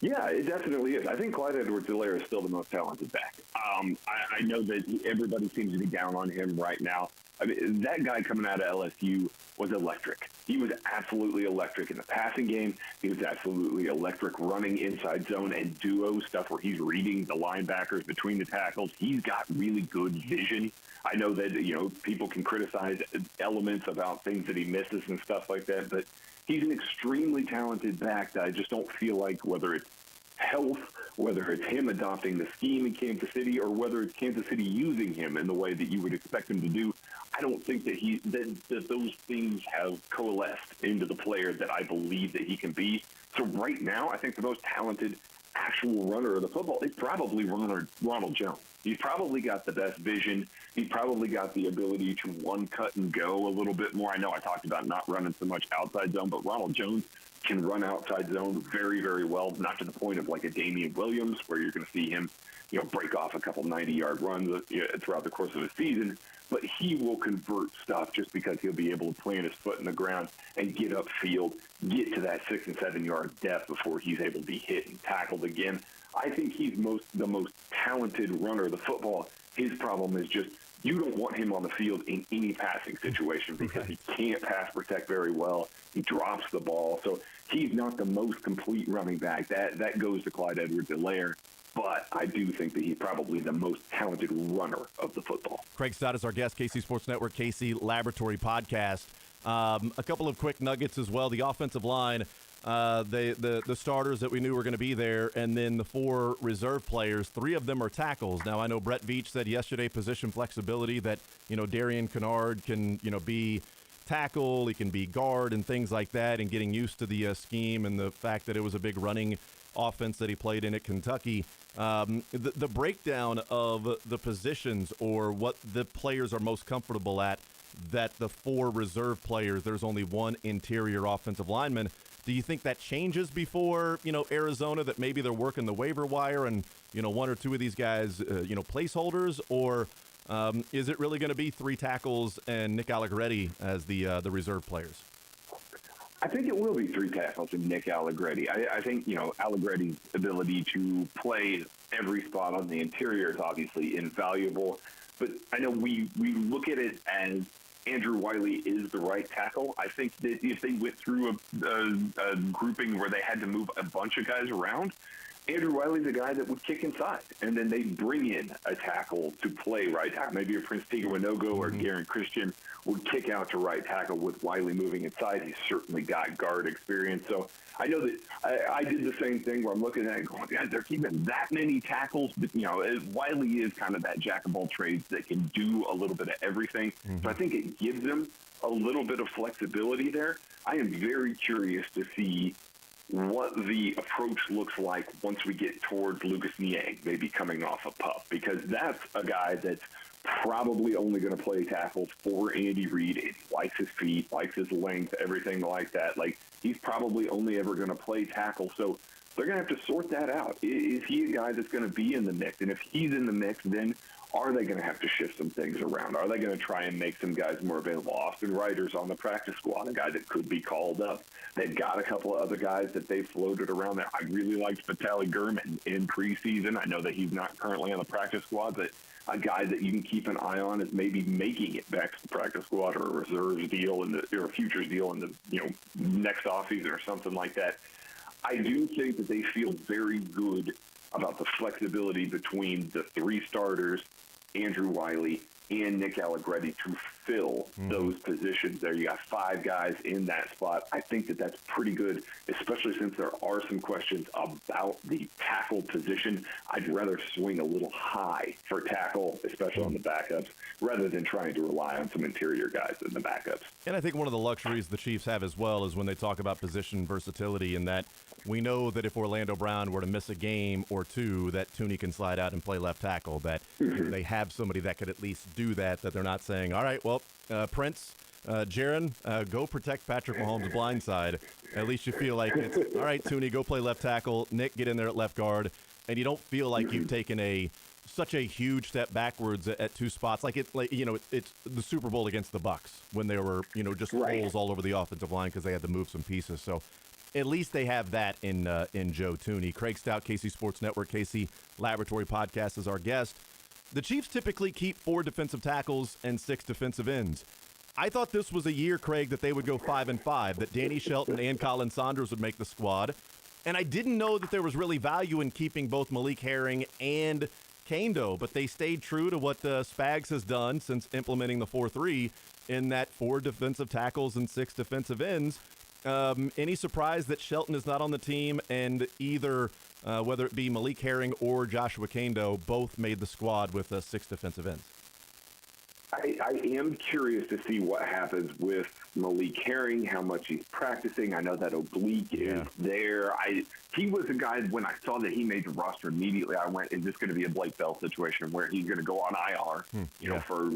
Yeah, it definitely is. I think Clyde Edwards-Helaire is still the most talented back. I know that everybody seems to be down on him right now. I mean, that guy coming out of LSU was electric. He was absolutely electric in the passing game. He was absolutely electric running inside zone and duo stuff where he's reading the linebackers between the tackles. He's got really good vision. I know that, people can criticize elements about things that he misses and stuff like that, but he's an extremely talented back that I just don't feel like, whether it's health, whether it's him adopting the scheme in Kansas City, or whether it's Kansas City using him in the way that you would expect him to do. I don't think that those things have coalesced into the player that I believe that he can be. So right now, I think the most talented actual runner of the football is probably Ronald Jones. He's probably got the best vision. He's probably got the ability to one cut and go a little bit more. I know I talked about not running so much outside zone, but Ronald Jones can run outside zone very, very well, not to the point of like a Damian Williams, where you're going to see him, break off a couple 90-yard runs throughout the course of a season. But he will convert stuff just because he'll be able to plant his foot in the ground and get upfield, get to that 6 and 7 yard depth before he's able to be hit and tackled again. I think he's the most talented runner of the football. His problem is just you don't want him on the field in any passing situation because he can't pass protect very well. He drops the ball. So he's not the most complete running back. That goes to Clyde Edwards-Helaire. But I do think that he's probably the most talented runner of the football. Craig Stout is our guest, KC Sports Network, KC Laboratory Podcast. A couple of quick nuggets as well. The offensive line, the starters that we knew were going to be there, and then the 4 reserve players, 3 of them are tackles. Now, I know Brett Veach said yesterday position flexibility that, Darian Kennard can, be tackle, he can be guard and things like that, and getting used to the scheme and the fact that it was a big running offense that he played in at Kentucky. The breakdown of the positions or what the players are most comfortable at, that the 4 reserve players, there's only 1 interior offensive lineman. Do you think that changes before, Arizona, that maybe they're working the waiver wire and, 1 or 2 of these guys, placeholders? Or is it really going to be 3 tackles and Nick Allegretti as the reserve players? I think it will be 3 tackles and Nick Allegretti. I think, Allegretti's ability to play every spot on the interior is obviously invaluable. But I know we look at it as Andrew Wiley is the right tackle. I think that if they went through a grouping where they had to move a bunch of guys around, Andrew Wiley's a guy that would kick inside, and then they bring in a tackle to play right tackle. Maybe a Prince Tigawanogo or Garen Christian would kick out to right tackle with Wiley moving inside. He's certainly got guard experience. So I know that I did the same thing where I'm looking at it going, God, they're keeping that many tackles. But, Wiley is kind of that jack of all trades that can do a little bit of everything. So I think it gives them a little bit of flexibility there. I am very curious to see what the approach looks like once we get towards Lucas Niang, maybe coming off a pup, because that's a guy that's probably only going to play tackles for Andy Reid. He likes his feet, likes his length, everything like that. Like, he's probably only ever going to play tackle. So they're going to have to sort that out. Is he a guy that's going to be in the mix? And if he's in the mix, then are they going to have to shift some things around? Are they going to try and make some guys more available? Austin Ryder's on the practice squad, a guy that could be called up. They've got a couple of other guys that they've floated around there. I really liked Vitaly Gurman in preseason. I know that he's not currently on the practice squad, but a guy that you can keep an eye on is maybe making it back to the practice squad or a reserves deal or a futures deal in the next offseason or something like that. I do think that they feel very good about the flexibility between the 3 starters, Andrew Wiley and Nick Allegretti, to fill those positions there. You got 5 guys in that spot. I think that that's pretty good, especially since there are some questions about the tackle position. I'd rather swing a little high for tackle, especially on the backups, rather than trying to rely on some interior guys in the backups. And I think one of the luxuries the Chiefs have as well is when they talk about position versatility, in that we know that if Orlando Brown were to miss a game or 2, that Tooney can slide out and play left tackle, that they have somebody that could at least do that they're not saying, all right, well, Prince, Jaron, go protect Patrick Mahomes' blind side. At least you feel like it's, all right, Tooney, go play left tackle. Nick, get in there at left guard. And you don't feel like you've taken such a huge step backwards at 2 spots. It's the Super Bowl against the Bucks when they were, just holes all over the offensive line because they had to move some pieces. So at least they have that in Joe Tooney. Craig Stout, KC Sports Network, KC Laboratory Podcast is our guest. The Chiefs typically keep 4 defensive tackles and 6 defensive ends. I thought this was a year, Craig, that they would go 5-5, that Danny Shelton and Colin Saunders would make the squad. And I didn't know that there was really value in keeping both Malik Herring and Kando, but they stayed true to what Spags has done since implementing the 4-3 in that 4 defensive tackles and 6 defensive ends. Any surprise that Shelton is not on the team, and either whether it be Malik Herring or Joshua Kando, both made the squad with 6 defensive ends. I am curious to see what happens with Malik Herring, how much he's practicing. I know that oblique is there. He was a guy, when I saw that he made the roster immediately, I went, is this going to be a Blake Bell situation where he's going to go on IR, for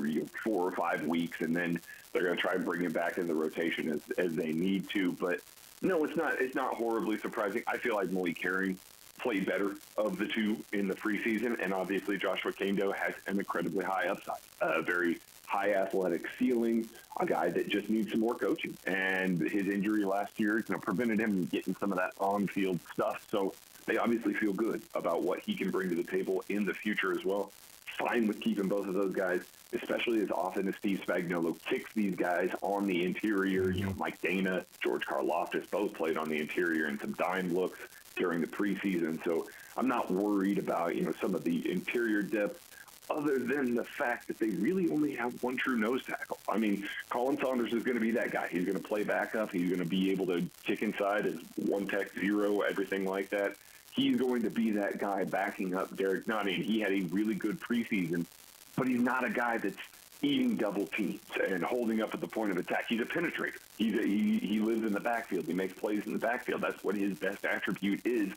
4 or 5 weeks, and then they're going to try and bring him back in the rotation as they need to. But no, it's not horribly surprising. I feel like Malik Herring played better of the two in the preseason, and obviously Joshua Kando has an incredibly high upside, a very high athletic ceiling, a guy that just needs some more coaching. And his injury last year, prevented him from getting some of that on-field stuff. So they obviously feel good about what he can bring to the table in the future as well. Fine with keeping both of those guys, especially as often as Steve Spagnuolo kicks these guys on the interior. Mike Dana, George Karlaftis both played on the interior in some dime looks during the preseason. So I'm not worried about, some of the interior depth, other than the fact that they really only have one true nose tackle. I mean, Colin Saunders is going to be that guy. He's going to play backup. He's going to be able to kick inside as one tech zero, everything like that. He's going to be that guy backing up Derek Nottie. And he had a really good preseason, but he's not a guy that's eating double teams and holding up at the point of attack. He's a penetrator. He lives in the backfield. He makes plays in the backfield. That's what his best attribute is.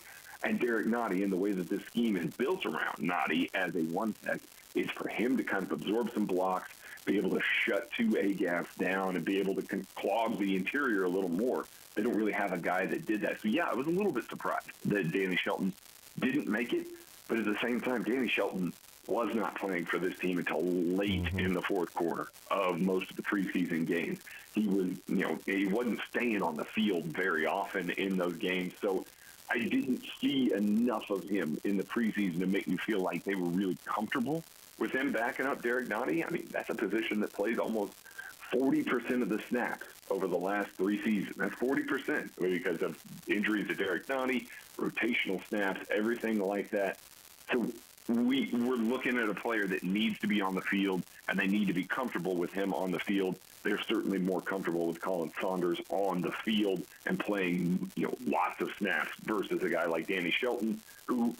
And Derek Nottie, in the way that this scheme is built around Nottie as a one-tech, is for him to kind of absorb some blocks, be able to shut 2 A-gaps down, and be able to clog the interior a little more. They don't really have a guy that did that. So, yeah, I was a little bit surprised that Danny Shelton didn't make it. But at the same time, Danny Shelton was not playing for this team until late in the fourth quarter of most of the preseason games. He was, he wasn't staying on the field very often in those games. So I didn't see enough of him in the preseason to make me feel like they were really comfortable with him backing up Derek Nottie. I mean, that's a position that plays almost 40% of the snaps over the last 3 seasons. That's 40% because of injuries to Derek Nottie, rotational snaps, everything like that. So we're looking at a player that needs to be on the field, and they need to be comfortable with him on the field. They're certainly more comfortable with Colin Saunders on the field and playing, lots of snaps versus a guy like Danny Shelton, who,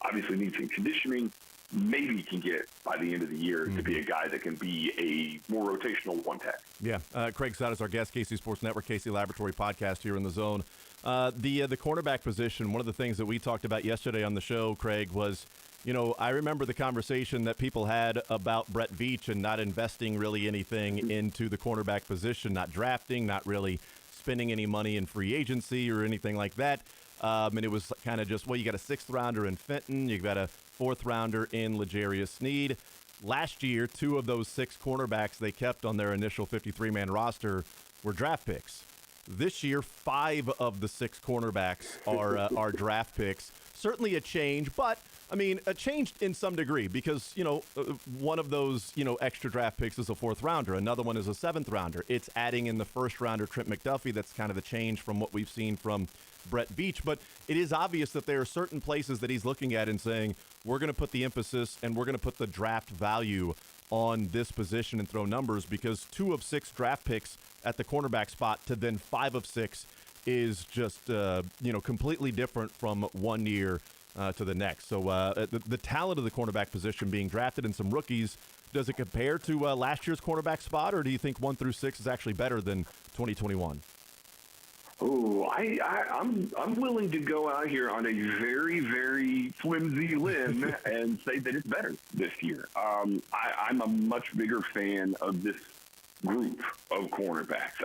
obviously needs some conditioning. Maybe can get by the end of the year to be a guy that can be a more rotational one-tech. Yeah, Craig Stout is our guest, KC Sports Network, KC Laboratory podcast here in the Zone. The cornerback position, one of the things that we talked about yesterday on the show, Craig, was, I remember the conversation that people had about Brett Veach and not investing really anything into the cornerback position, not drafting, not really spending any money in free agency or anything like that. And it was kind of just, you got a 6th rounder in Fenton, you got a 4th rounder in L'Jarius Sneed. Last year, 2 of those 6 cornerbacks they kept on their initial 53-man roster were draft picks. This year, 5 of the 6 cornerbacks are draft picks. Certainly a change, but I mean, a change in some degree because, one of those, extra draft picks is a 4th rounder. Another one is a 7th rounder. It's adding in the 1st rounder, Trent McDuffie. That's kind of the change from what we've seen from Brett Veach. But it is obvious that there are certain places that he's looking at and saying, we're going to put the emphasis and we're going to put the draft value on this position and throw numbers, because 2 of 6 draft picks at the cornerback spot to then 5 of 6 is just, completely different from one year to the next. So the talent of the cornerback position being drafted and some rookies, does it compare to last year's cornerback spot, or do you think 1 through 6 is actually better than 2021? Oh, I'm willing to go out here on a very, very flimsy limb and say that it's better this year. I'm a much bigger fan of this group of cornerbacks.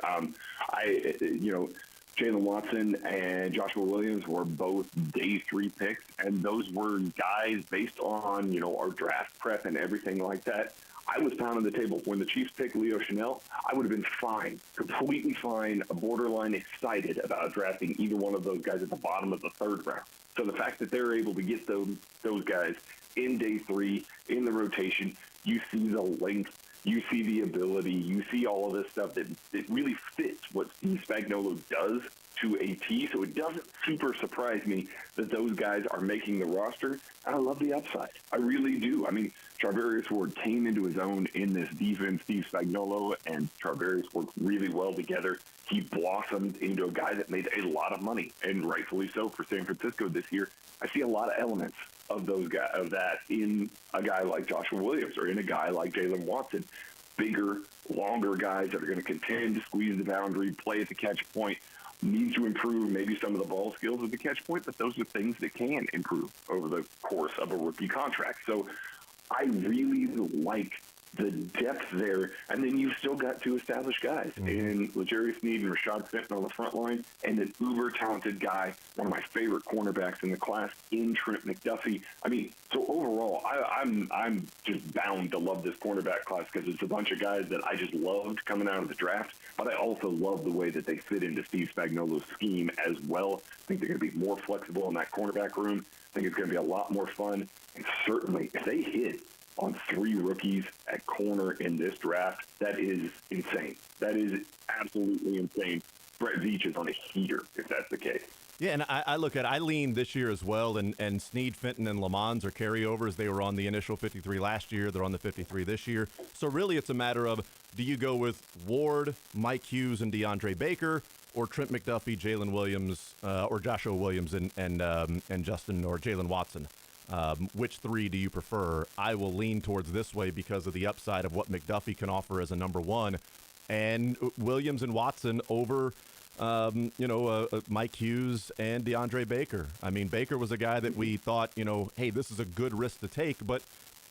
Jalen Watson and Joshua Williams were both day 3 picks, and those were guys based on, our draft prep and everything like that. I was pounding the table. When the Chiefs picked Leo Chanel, I would have been fine, completely fine, borderline excited about drafting either one of those guys at the bottom of the 3rd round. So the fact that they're able to get those guys in day 3, in the rotation, you see the length, You see the ability. You see all of this stuff that really fits what Steve Spagnuolo does to a T. So it doesn't super surprise me that those guys are making the roster. I love the upside. I really do. I mean, Charvarius Ward came into his own in this defense. Steve Spagnuolo and Charvarius worked really well together. He blossomed into a guy that made a lot of money, and rightfully so for San Francisco this year. I see a lot of elements of those guys, of that in a guy like Joshua Williams or in a guy like Jalen Watson. Bigger, longer guys that are going to contend to squeeze the boundary, play at the catch point, need to improve maybe some of the ball skills at the catch point, but those are things that can improve over the course of a rookie contract. So I really like the depth there, and then you've still got two established guys in L'Jarius Sneed and Rashad Fenton on the front line, and an uber-talented guy, one of my favorite cornerbacks in the class, in Trent McDuffie. I mean, so overall, I'm just bound to love this cornerback class because it's a bunch of guys that I just loved coming out of the draft, but I also love the way that they fit into Steve Spagnuolo's scheme as well. I think they're going to be more flexible in that cornerback room. I think it's going to be a lot more fun, and certainly if they hit on 3 rookies at corner in this draft, that is insane. That is absolutely insane. Brett Veach is on a heater if that's the case. Yeah, and I lean this year as well, and Sneed, Fenton, and Lamons are carryovers. They were on the initial 53 last year. They're on the 53 this year. So really it's a matter of, do you go with Ward, Mike Hughes, and DeAndre Baker, or Trent McDuffie, Jalen Williams, or Joshua Williams, and Justin or Jalen Watson? Which 3 do you prefer? I will lean towards this way because of the upside of what McDuffie can offer as a number 1, and Williams and Watson over, Mike Hughes and DeAndre Baker. I mean, Baker was a guy that we thought, hey, this is a good risk to take, but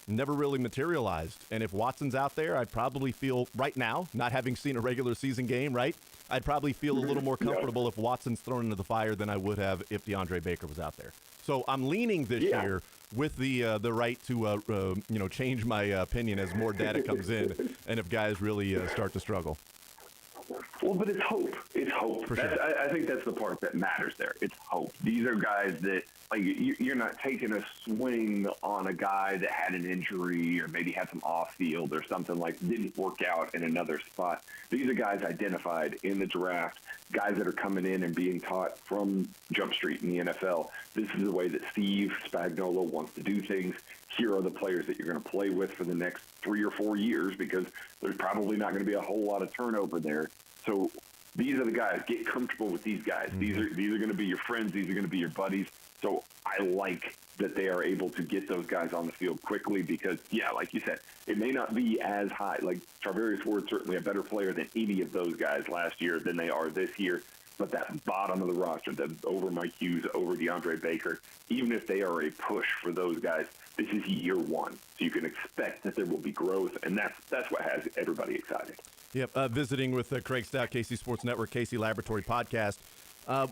never really materialized. And if Watson's out there, I'd probably feel right now, not having seen a regular season game, right? I'd probably feel a little more comfortable if Watson's thrown into the fire than I would have if DeAndre Baker was out there. So I'm leaning this year with the right to change my opinion as more data comes in and if guys really start to struggle. Well, but it's hope. It's hope. For sure. I think that's the part that matters there. It's hope. These are guys that, like, you're not taking a swing on a guy that had an injury or maybe had some off field or something like didn't work out in another spot. These are guys identified in the draft, guys that are coming in and being taught from Jump Street in the NFL. This is the way that Steve Spagnuolo wants to do things. Here are the players that you're going to play with for the next 3 or 4 years because there's probably not going to be a whole lot of turnover there. So these are the guys. Get comfortable with these guys. These are going to be your friends. These are going to be your buddies. So I like that they are able to get those guys on the field quickly because, yeah, like you said, it may not be as high. Like Charvarius Ward's certainly a better player than any of those guys last year than they are this year. But that bottom of the roster, that over Mike Hughes, over DeAndre Baker, even if they are a push for those guys, this is year 1. So you can expect that there will be growth, and that's what has everybody excited. Yep, visiting with Craig Stout, KC Sports Network, KC Laboratory Podcast.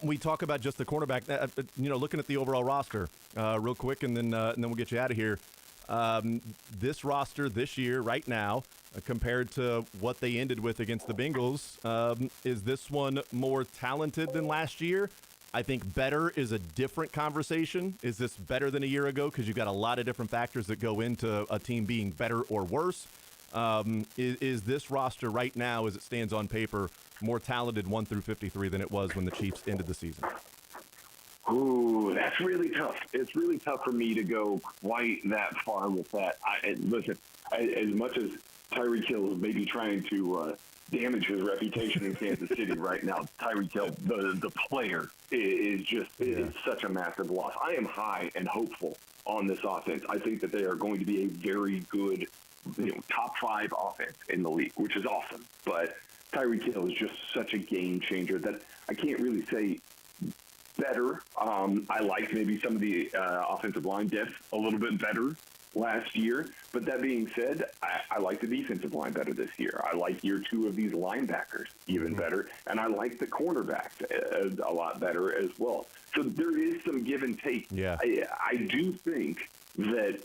We talk about just the cornerback, looking at the overall roster real quick, and then we'll get you out of here. This roster this year, right now, compared to what they ended with against the Bengals, is this one more talented than last year? I think better is a different conversation. Is this better than a year ago? Because you've got a lot of different factors that go into a team being better or worse. Is this roster right now, as it stands on paper, more talented 1 through 53 than it was when the Chiefs ended the season? Ooh, that's really tough. It's really tough for me to go quite that far with that. Listen, as much as Tyreek Hill is maybe trying to damage his reputation in Kansas City right now, Tyreek Hill, the player, is just is such a massive loss. I am high and hopeful on this offense. I think that they are going to be a very good, top 5 offense in the league, which is awesome. But Tyreek Hill is just such a game changer that I can't really say better. I like maybe some of the offensive line depth a little bit better last year. But that being said, I like the defensive line better this year. I like year 2 of these linebackers even better. And I like the cornerbacks a lot better as well. So there is some give and take. Yeah. I do think that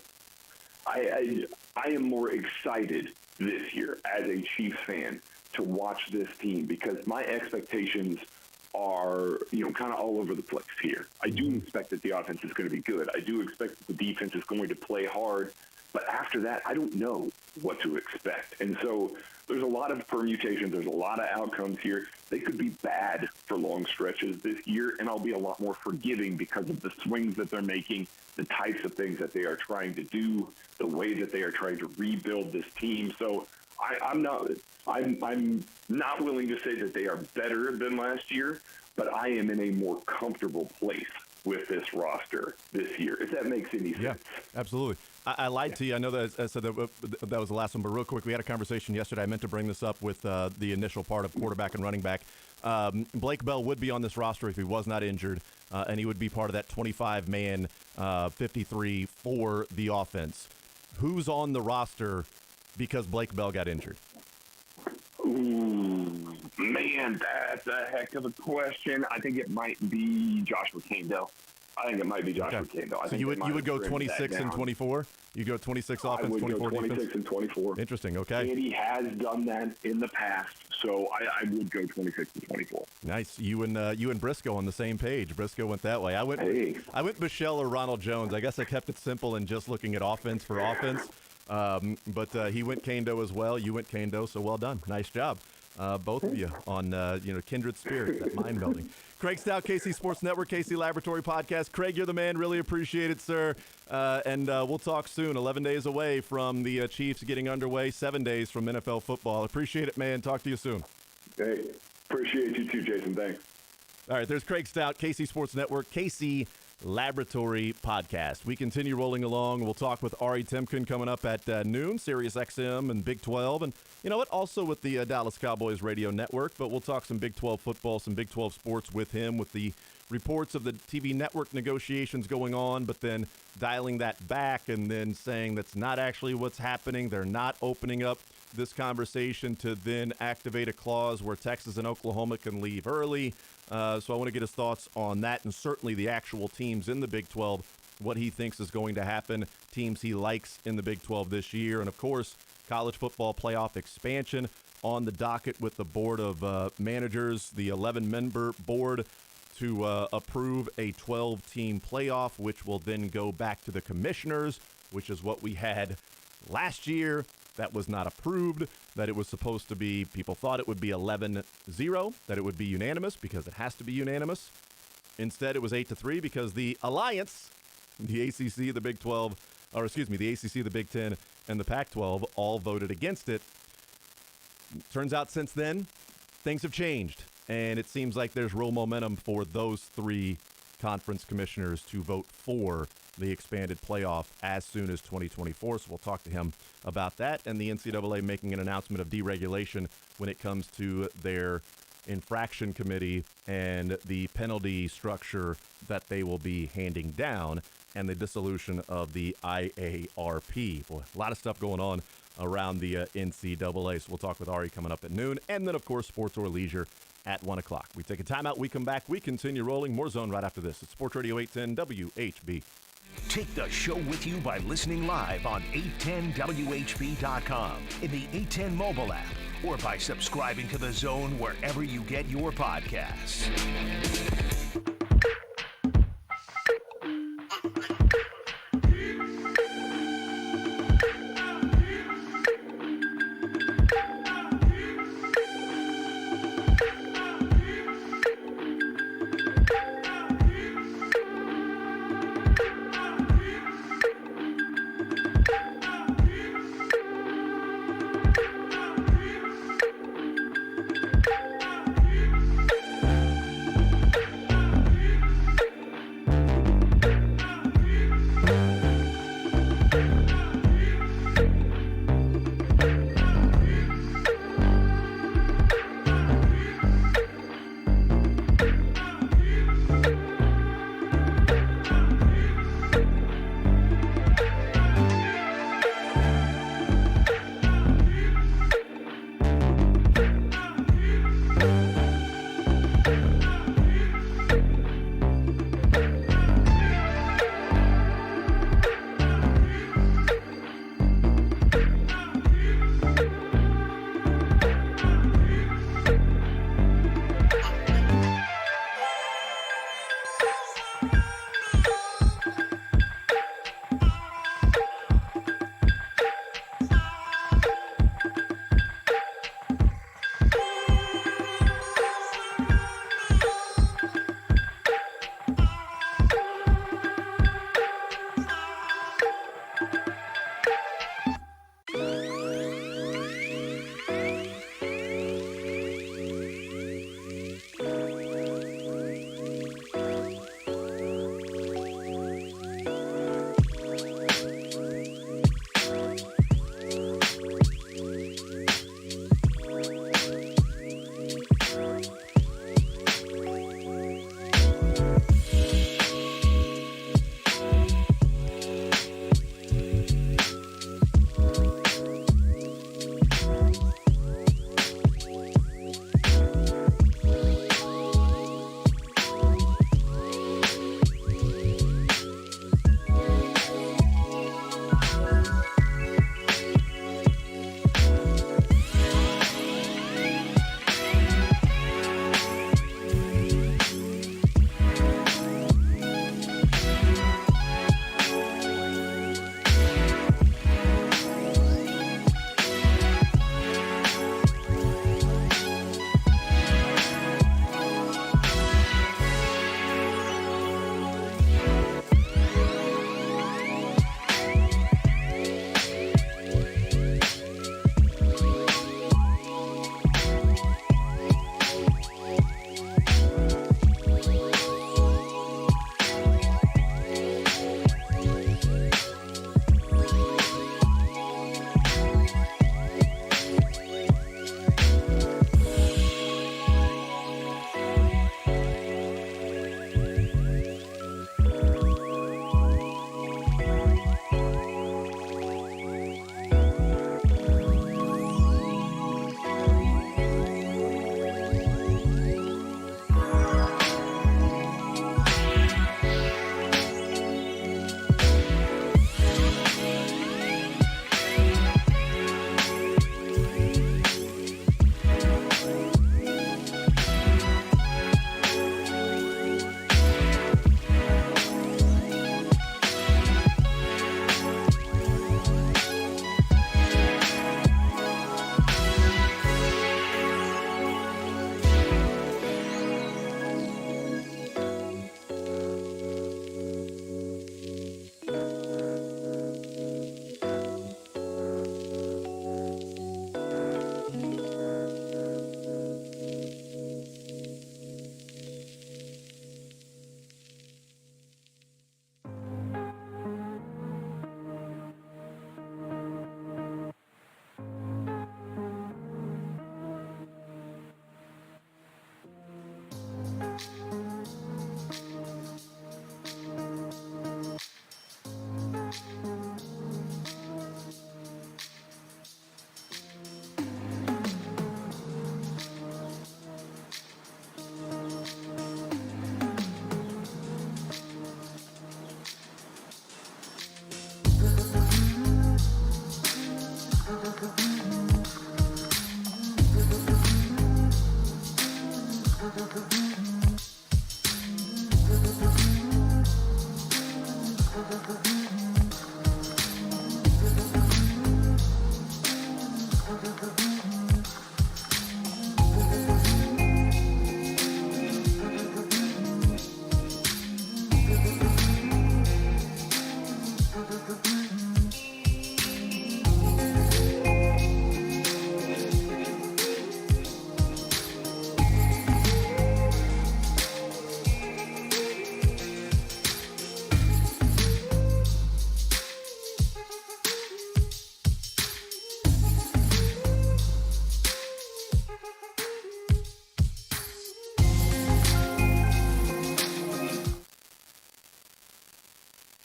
I am more excited this year as a Chiefs fan to watch this team because my expectations are, kind of all over the place here. I do expect that the offense is going to be good. I do expect that the defense is going to play hard. But after that, I don't know what to expect. And so there's a lot of permutations. There's a lot of outcomes here. They could be bad for long stretches this year, and I'll be a lot more forgiving because of the swings that they're making, the types of things that they are trying to do, the way that they are trying to rebuild this team. So I'm not willing to say that they are better than last year, but I am in a more comfortable place with this roster this year, if that makes any sense. Yeah, absolutely. I lied to you. I know that I said that was the last one, but real quick, we had a conversation yesterday. I meant to bring this up with the initial part of quarterback and running back. Blake Bell would be on this roster if he was not injured, and he would be part of that 25-man 53 for the offense. Who's on the roster because Blake Bell got injured? Ooh, man, that's a heck of a question. I think it might be Joshua Kando. So you would go 26 and 24? You go 26 offense, 24 defense? 26 and 24. Interesting, okay. And he has done that in the past, so I would go 26 and 24. Nice. You and Brisco on the same page. Brisco went that way. I went Michelle or Ronald Jones. I guess I kept it simple and just looking at offense for offense. But he went Kando as well. You went Kando, so well done. Nice job. Both of you on kindred spirits, that mind melding. Craig Stout, KC Sports Network, KC Laboratory Podcast. Craig, you're the man. Really appreciate it, sir. And we'll talk soon. 11 days away from the Chiefs getting underway. 7 days from NFL football. Appreciate it, man. Talk to you soon. Hey, appreciate you too, Jason. Thanks. All right, there's Craig Stout, KC Sports Network, KC Laboratory Podcast. We continue rolling along. We'll talk with Ari Temkin coming up at noon, Sirius XM and Big 12. And you know what? Also with the Dallas Cowboys Radio Network. But we'll talk some Big 12 football, some Big 12 sports with him, with the reports of the TV network negotiations going on, but then dialing that back and then saying that's not actually what's happening. They're not opening up this conversation to then activate a clause where Texas and Oklahoma can leave early. So I want to get his thoughts on that and certainly the actual teams in the Big 12, what he thinks is going to happen, teams he likes in the Big 12 this year. And, of course, college football playoff expansion on the docket with the board of managers, the 11-member board, to approve a 12-team playoff, which will then go back to the commissioners, which is what we had last year. That was not approved, that it was supposed to be, people thought it would be 11-0, that it would be unanimous because it has to be unanimous. Instead, it was 8-3 because the alliance, the ACC, the Big 12, or excuse me, the ACC, the Big 10, and the Pac-12 all voted against it. Turns out since then, things have changed, and it seems like there's real momentum for those three conference commissioners to vote for the expanded playoff as soon as 2024. So we'll talk to him about that, and the NCAA making an announcement of deregulation when it comes to their infraction committee and the penalty structure that they will be handing down, and the dissolution of the IARP. Boy, a lot of stuff going on around the NCAA. So we'll talk with Ari coming up at noon, and then, of course, Sports or Leisure at 1 o'clock. We take a timeout. We come back. We continue rolling. More Zone right after this. It's Sports Radio 810 WHB. Take the show with you by listening live on 810WHB.com, in the 810 mobile app, or by subscribing to The Zone wherever you get your podcasts.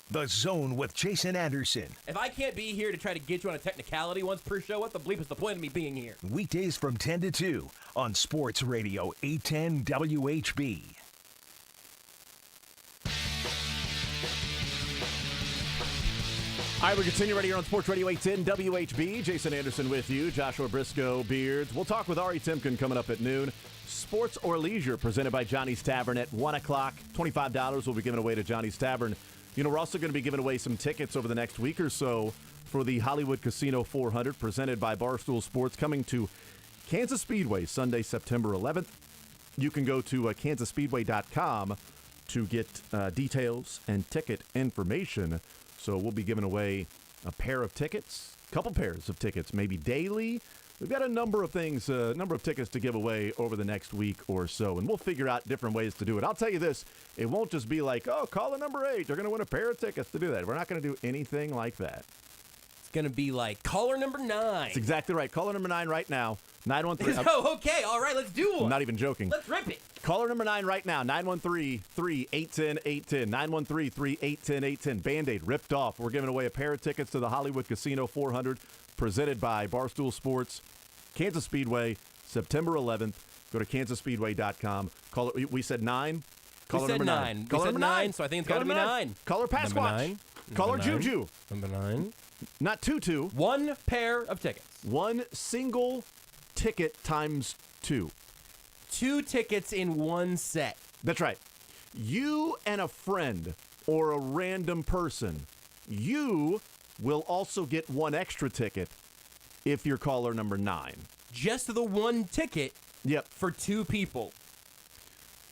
The Zone with Jason Anderson. If I can't be here to try to get you on a technicality once per show, what the bleep is the point of me being here? Weekdays from 10 to 2 on Sports Radio 810 WHB. All right, we continue right here on Sports Radio 810 WHB. Jason Anderson with you, Joshua Brisco, Beards. We'll talk with Ari Temkin coming up at noon. Sports or Leisure presented by Johnny's Tavern at 1 o'clock. $25 will be given away to Johnny's Tavern. You know, we're also going to be giving away some tickets over the next week or so for the Hollywood Casino 400 presented by Barstool Sports coming to Kansas Speedway Sunday, September 11th. You can go to kansasspeedway.com to get details and ticket information. So we'll be giving away a pair of tickets, a couple pairs of tickets, maybe daily. We've got a number of things, a number of tickets to give away over the next week or so, and we'll figure out different ways to do it. I'll tell you this, it won't just be like, oh, caller number 8, they're going to win a pair of tickets to do that. We're not going to do anything like that. It's going to be like caller number 9. That's exactly right. Caller number 9 right now, 913. Oh, okay, all right, let's do one. I'm not even joking. Let's rip it. Caller number 9 right now, 913-3-810-810, 913-3-810-810. Band-Aid ripped off. We're giving away a pair of tickets to the Hollywood Casino 400 presented by Barstool Sports, Kansas Speedway, September 11th. Go to kansasspeedway.com. Caller, we said 9. Caller number 9. Caller number 9, so I think it's got to be 9. Caller Pasquatch. Caller Juju. Number 9. Not 2. One pair of tickets. One single ticket times 2. 2 tickets in one set. That's right. You and a friend or a random person, you will also get one extra ticket if you're caller number 9. Just the one ticket Yep. for 2 people.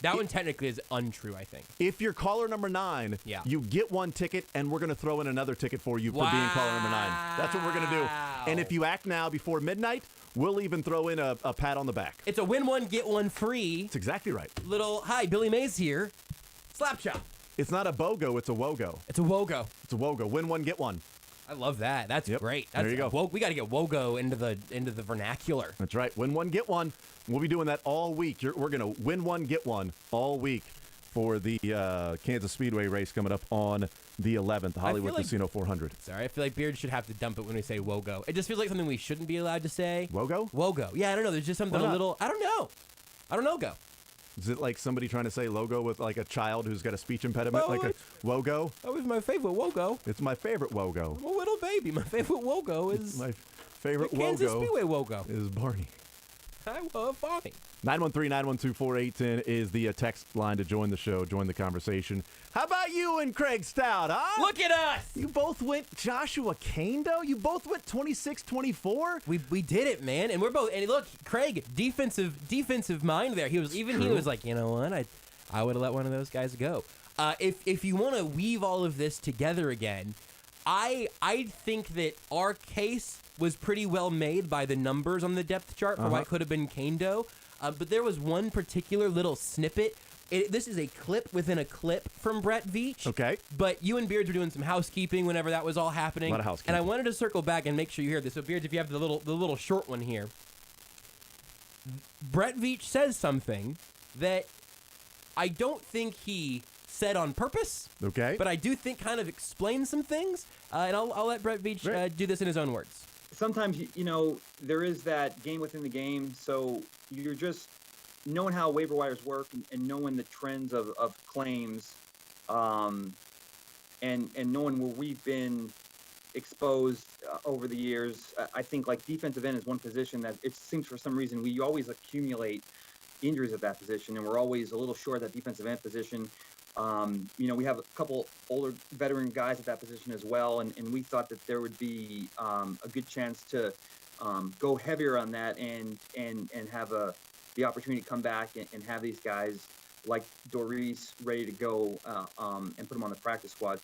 That one technically is untrue, I think. If you're caller number 9, Yeah. you get one ticket, and we're going to throw in another ticket for you for being caller number 9. That's what we're going to do. And if you act now before midnight, we'll even throw in a pat on the back. It's a win one, get one free. That's exactly right. Little, hi, Billy Mays here. Slap chop. It's not a BOGO, it's a WOGO. It's a WOGO. It's a WOGO. Win one, get one. I love that. That's great. There you go. We got to get WOGO into the vernacular. That's right. Win one, get one. We'll be doing that all week. We're going to win one, get one all week for the Kansas Speedway race coming up on the 11th, Hollywood Casino 400. Sorry, I feel like Beard should have to dump it when we say WOGO. It just feels like something we shouldn't be allowed to say. WOGO? WOGO. Yeah, I don't know. There's just something a little, I don't know. Go. Is it like somebody trying to say logo with like a child who's got a speech impediment, Well, like a WOGO? That was my favorite WOGO. It's my favorite WOGO. A little baby. My favorite WOGO is My favorite the Kansas WOGO Speedway WOGO. is Barney. I love Barney. 913-912-4810 is the text line to join the show, join the conversation. How about you and Craig Stout, huh? Look at us. You both went Joshua Kando? You both went 26-24? We did it, man. And we're both, and look, Craig, defensive mind there. He was like, you know what? I would have let one of those guys go. If you want to weave all of this together again, I think that our case was pretty well made by the numbers on the depth chart for why it could have been Kando. But there was one particular little snippet. This is a clip within a clip from Brett Veach. Okay. But you and Beards were doing some housekeeping whenever that was all happening. A lot of housekeeping. And I wanted to circle back and make sure you hear this. So Beards, if you have the little short one here. Brett Veach says something that I don't think he said on purpose. Okay. But I do think kind of explains some things. And I'll let Brett Veach do this in his own words. Sometimes, there is that game within the game. So you're just knowing how waiver wires work and knowing the trends of claims and knowing where we've been exposed over the years. I think like defensive end is one position that it seems for some reason we always accumulate injuries at that position, and we're always a little short at that defensive end position. We have a couple older veteran guys at that position as well, and we thought that there would be a good chance to go heavier on that and have the opportunity to come back and have these guys like Doris ready to go and put them on the practice squad.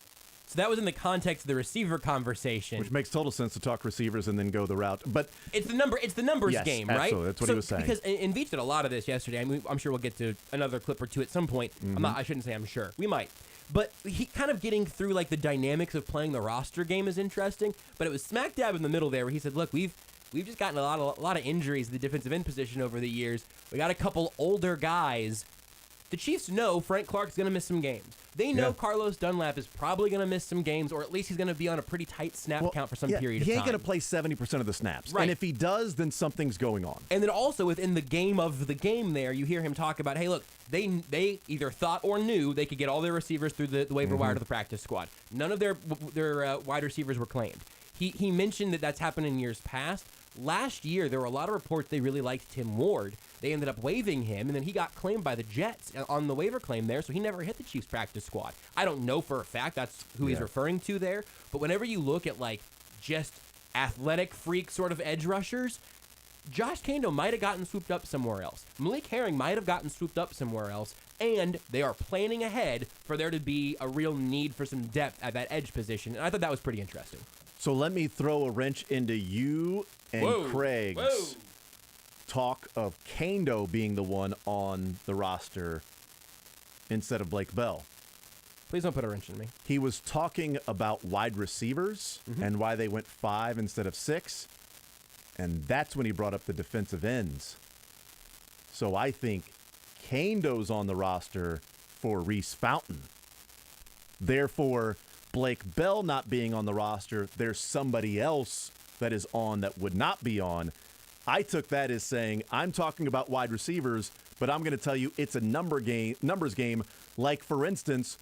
So that was in the context of the receiver conversation. Which makes total sense to talk receivers and then go the route. But it's the numbers yes, game, absolutely. right? That's what he was saying. Because and Veach did a lot of this yesterday. I mean, I'm sure we'll get to another clip or two at some point. I shouldn't say I'm sure. We might. But he kind of getting through like the dynamics of playing the roster game is interesting. But it was smack dab in the middle there where he said, look, we've just gotten a lot of injuries in the defensive end position over the years. We got a couple older guys. The Chiefs know Frank Clark's going to miss some games. They know Carlos Dunlap is probably going to miss some games, or at least he's going to be on a pretty tight snap count for some period of time. He ain't going to play 70% of the snaps. Right. And if he does, then something's going on. And then also within the game of the game there, you hear him talk about, hey, look, they either thought or knew they could get all their receivers through the waiver wire to the practice squad. None of their wide receivers were claimed. He mentioned that that's happened in years past. Last year, there were a lot of reports they really liked Tim Ward. They ended up waiving him, and then he got claimed by the Jets on the waiver claim there, so he never hit the Chiefs practice squad. I don't know for a fact that's who he's referring to there, but whenever you look at, like, just athletic freak sort of edge rushers, Josh Kando might have gotten swooped up somewhere else. Malik Herring might have gotten swooped up somewhere else, and they are planning ahead for there to be a real need for some depth at that edge position, and I thought that was pretty interesting. So let me throw a wrench into you and Craig's talk of Kando being the one on the roster instead of Blake Bell. Please don't put a wrench in me. He was talking about wide receivers and why they went 5 instead of 6, and that's when he brought up the defensive ends. So I think Kando's on the roster for Reese Fountain. Therefore, Blake Bell not being on the roster, there's somebody else that is on that would not be on. I took that as saying, I'm talking about wide receivers, but I'm going to tell you it's a numbers game. Like, for instance,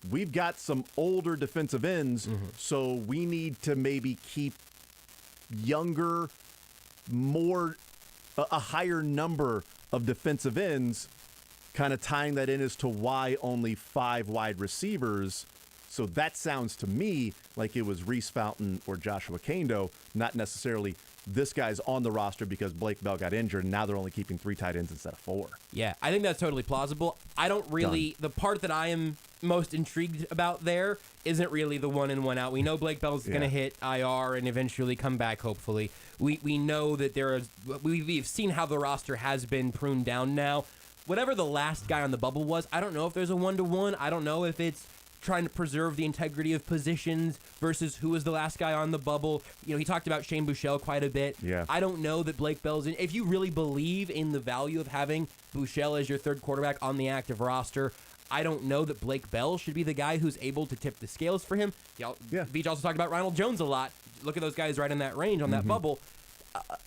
we've got some older defensive ends, so we need to maybe keep younger, a higher number of defensive ends, kind of tying that in as to why only 5 wide receivers. So that sounds to me like it was Reese Fountain or Joshua Kando, not necessarily this guy's on the roster because Blake Bell got injured, and now they're only keeping 3 tight ends instead of 4. Yeah, I think that's totally plausible. I don't really... The part that I am most intrigued about there isn't really the one in, one out. We know Blake Bell's going to hit IR and eventually come back, hopefully. We know that we've seen how the roster has been pruned down now. Whatever the last guy on the bubble was, I don't know if there's a 1-to-1. I don't know if it's trying to preserve the integrity of positions versus who was the last guy on the bubble. You know, he talked about Shane Buechele quite a bit. Yeah. I don't know that Blake Bell's in. If you really believe in the value of having Buechele as your third quarterback on the active roster, I don't know that Blake Bell should be the guy who's able to tip the scales for him. Beach also talked about Ronald Jones a lot. Look at those guys right in that range on that bubble.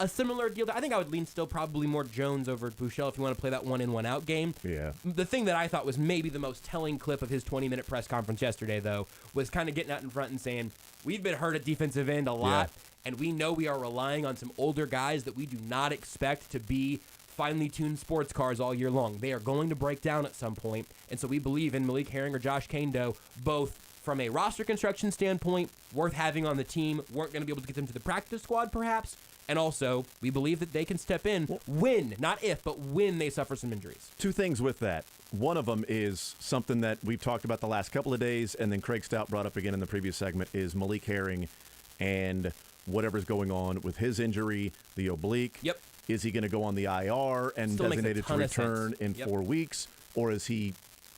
A similar deal. I think I would lean still probably more Jones over Buechele if you want to play that 1-in, 1-out game. Yeah. The thing that I thought was maybe the most telling clip of his 20-minute press conference yesterday, though, was kind of getting out in front and saying, we've been hurt at defensive end a lot, and we know we are relying on some older guys that we do not expect to be finely tuned sports cars all year long. They are going to break down at some point, and so we believe in Malik Herring or Josh Kando, both from a roster construction standpoint, worth having on the team, weren't going to be able to get them to the practice squad, perhaps. And also, we believe that they can step in when, not if, but when they suffer some injuries. 2 things with that. One of them is something that we've talked about the last couple of days, and then Craig Stout brought up again in the previous segment, is Malik Herring and whatever's going on with his injury, the oblique. Yep. Is he going to go on the IR and Still makes a designated to ton of return sense. in Yep. 4 weeks? Or is he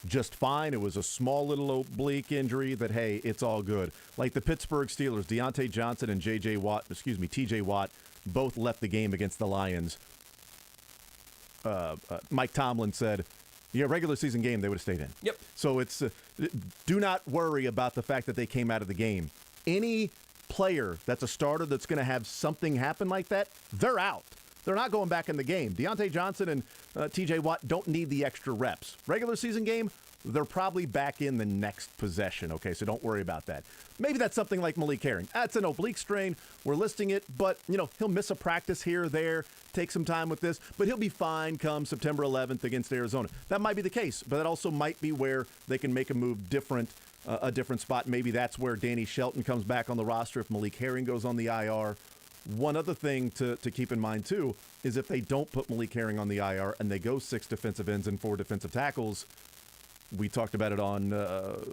just fine? It was a small little oblique injury that, hey, it's all good. Like the Pittsburgh Steelers, Deontay Johnson and TJ Watt, both left the game against the Lions. Mike Tomlin said, regular season game, they would have stayed in. Yep. So it's do not worry about the fact that they came out of the game. Any player that's a starter that's going to have something happen like that, they're out. They're not going back in the game. Deontay Johnson and TJ Watt don't need the extra reps. Regular season game, they're probably back in the next possession, okay? So don't worry about that. Maybe that's something like Malik Herring. That's an oblique strain. We're listing it, but, he'll miss a practice here or there, take some time with this, but he'll be fine come September 11th against Arizona. That might be the case, but that also might be where they can make a move different, a different spot. Maybe that's where Danny Shelton comes back on the roster if Malik Herring goes on the IR. One other thing to keep in mind, too, is if they don't put Malik Herring on the IR and they go 6 defensive ends and 4 defensive tackles, we talked about it on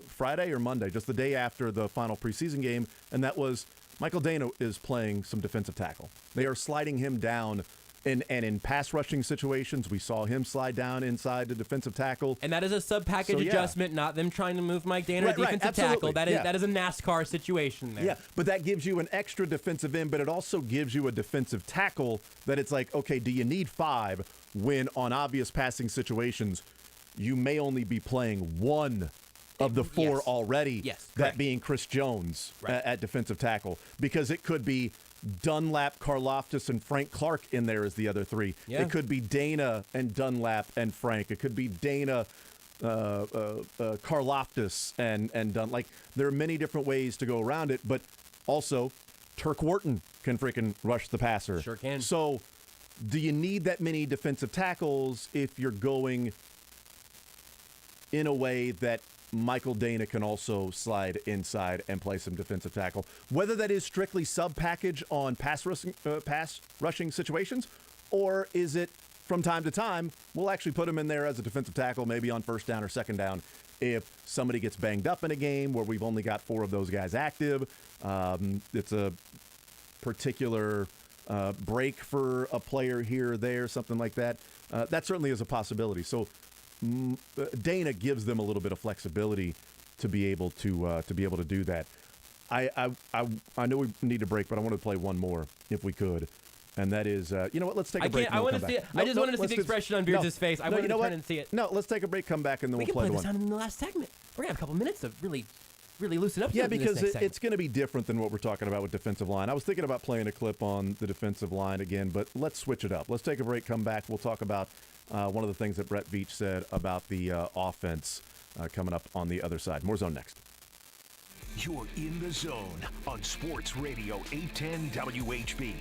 Friday or Monday, just the day after the final preseason game, and that was Michael Dana is playing some defensive tackle. They are sliding him down, and in pass rushing situations, we saw him slide down inside the defensive tackle. And that is a sub-package So, yeah. adjustment, not them trying to move Mike Dana Right, to right, defensive absolutely, tackle. yeah. That is a NASCAR situation there. Yeah, but that gives you an extra defensive end, but it also gives you a defensive tackle that it's like, okay, do you need 5 when on obvious passing situations you may only be playing one of the 4 Yes. already, Yes, that correct. being Chris Jones Right. at defensive tackle, because it could be Dunlap, Karlaftis, and Frank Clark in there as the other 3. Yeah. It could be Dana and Dunlap and Frank. It could be Dana, Karlaftis and Dunn. Like, there are many different ways to go around it, but also Turk Wharton can freaking rush the passer. Sure can. So do you need that many defensive tackles if you're going in a way that Michael Dana can also slide inside and play some defensive tackle? Whether that is strictly sub-package on pass rushing situations, or is it from time to time, we'll actually put him in there as a defensive tackle, maybe on first down or second down, if somebody gets banged up in a game where we've only got 4 of those guys active. It's a particular break for a player here or there, something like that. That certainly is a possibility. So Dana gives them a little bit of flexibility to be able to do that. I know we need a break, but I want to play one more if we could, and that is you know what? Let's take a break. I want to see it. I just wanted to see let's the do- expression on Beards' face. I wanted you know to what? turn and see it. No, let's take a break, come back, and then We we'll can play play the this one. out in the last segment. We're gonna have a couple minutes to really loosen up. Yeah, in this because next segment. it's going to be different than what we're talking about with defensive line. I was thinking about playing a clip on the defensive line again, but let's switch it up. Let's take a break, come back. We'll talk about one of the things that Brett Veach said about the offense coming up on the other side. More Zone next. You're in the zone on Sports Radio 810 WHB.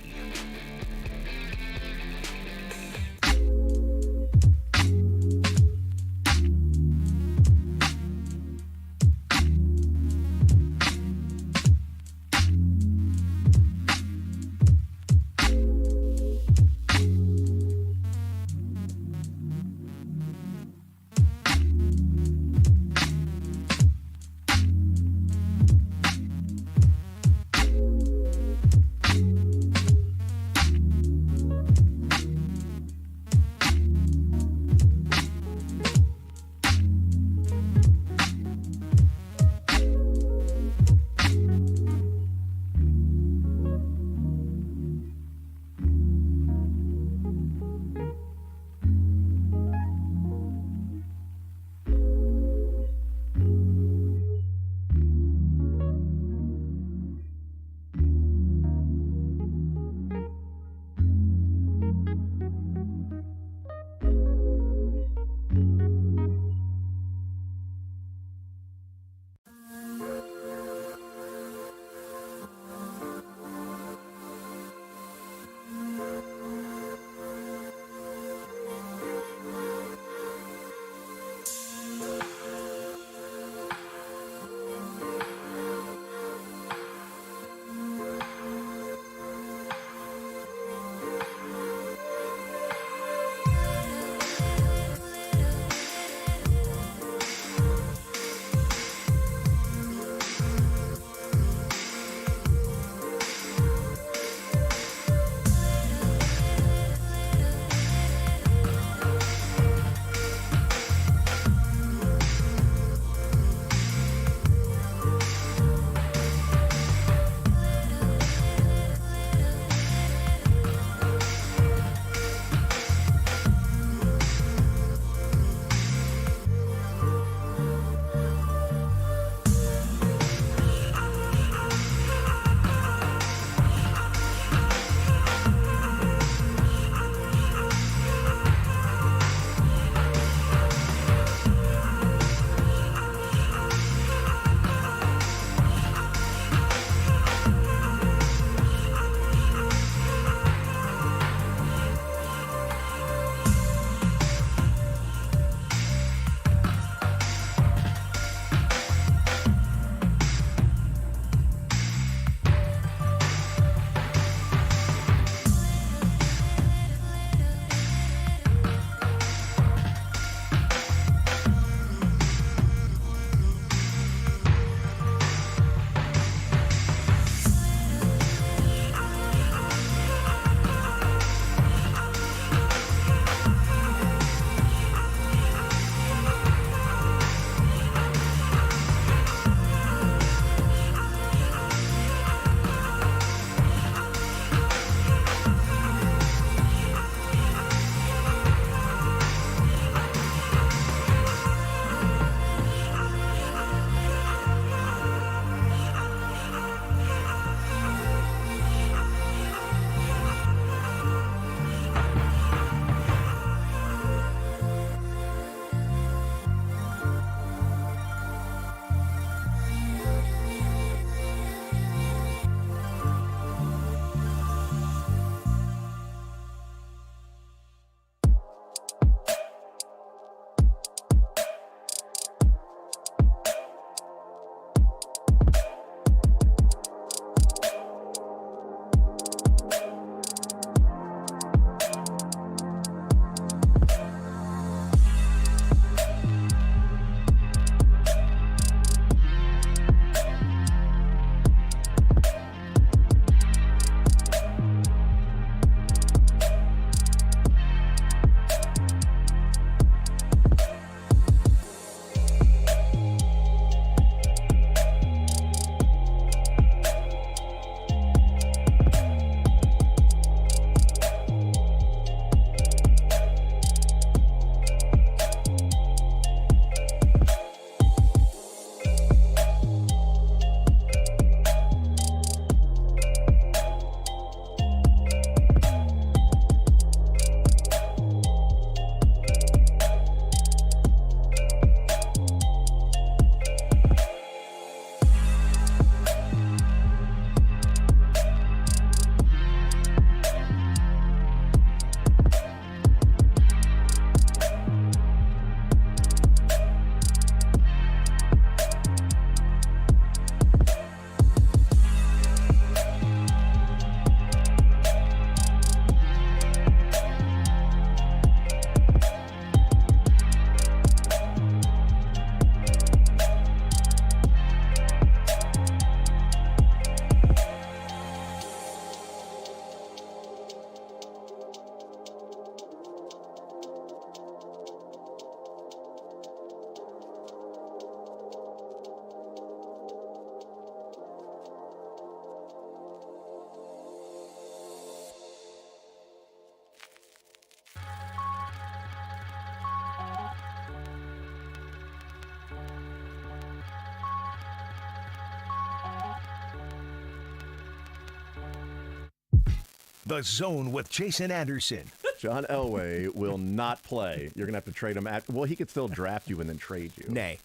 The Zone with Jason Anderson. John Elway will not play. You're going to have to trade him well, he could still draft you and then trade you. Nay.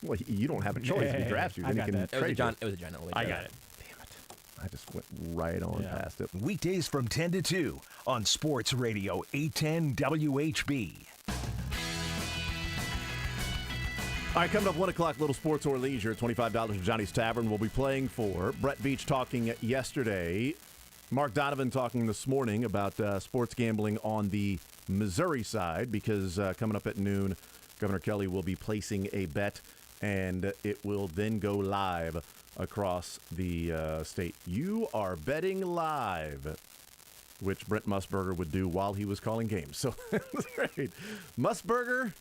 Well, you don't have a choice. If he drafts you, then he can It was a trade John. you. It was a John Elway. I got it. Damn it. I just went right on past it. Weekdays from 10 to 2 on Sports Radio 810 WHB. All right, coming up 1 o'clock, Little Sports or Leisure, $25 at Johnny's Tavern. We'll be playing for Brett Veach talking yesterday. Mark Donovan talking this morning about sports gambling on the Missouri side because coming up at noon, Governor Kelly will be placing a bet, and it will then go live across the state. You are betting live, which Brent Musburger would do while he was calling games. So that's great. Musburger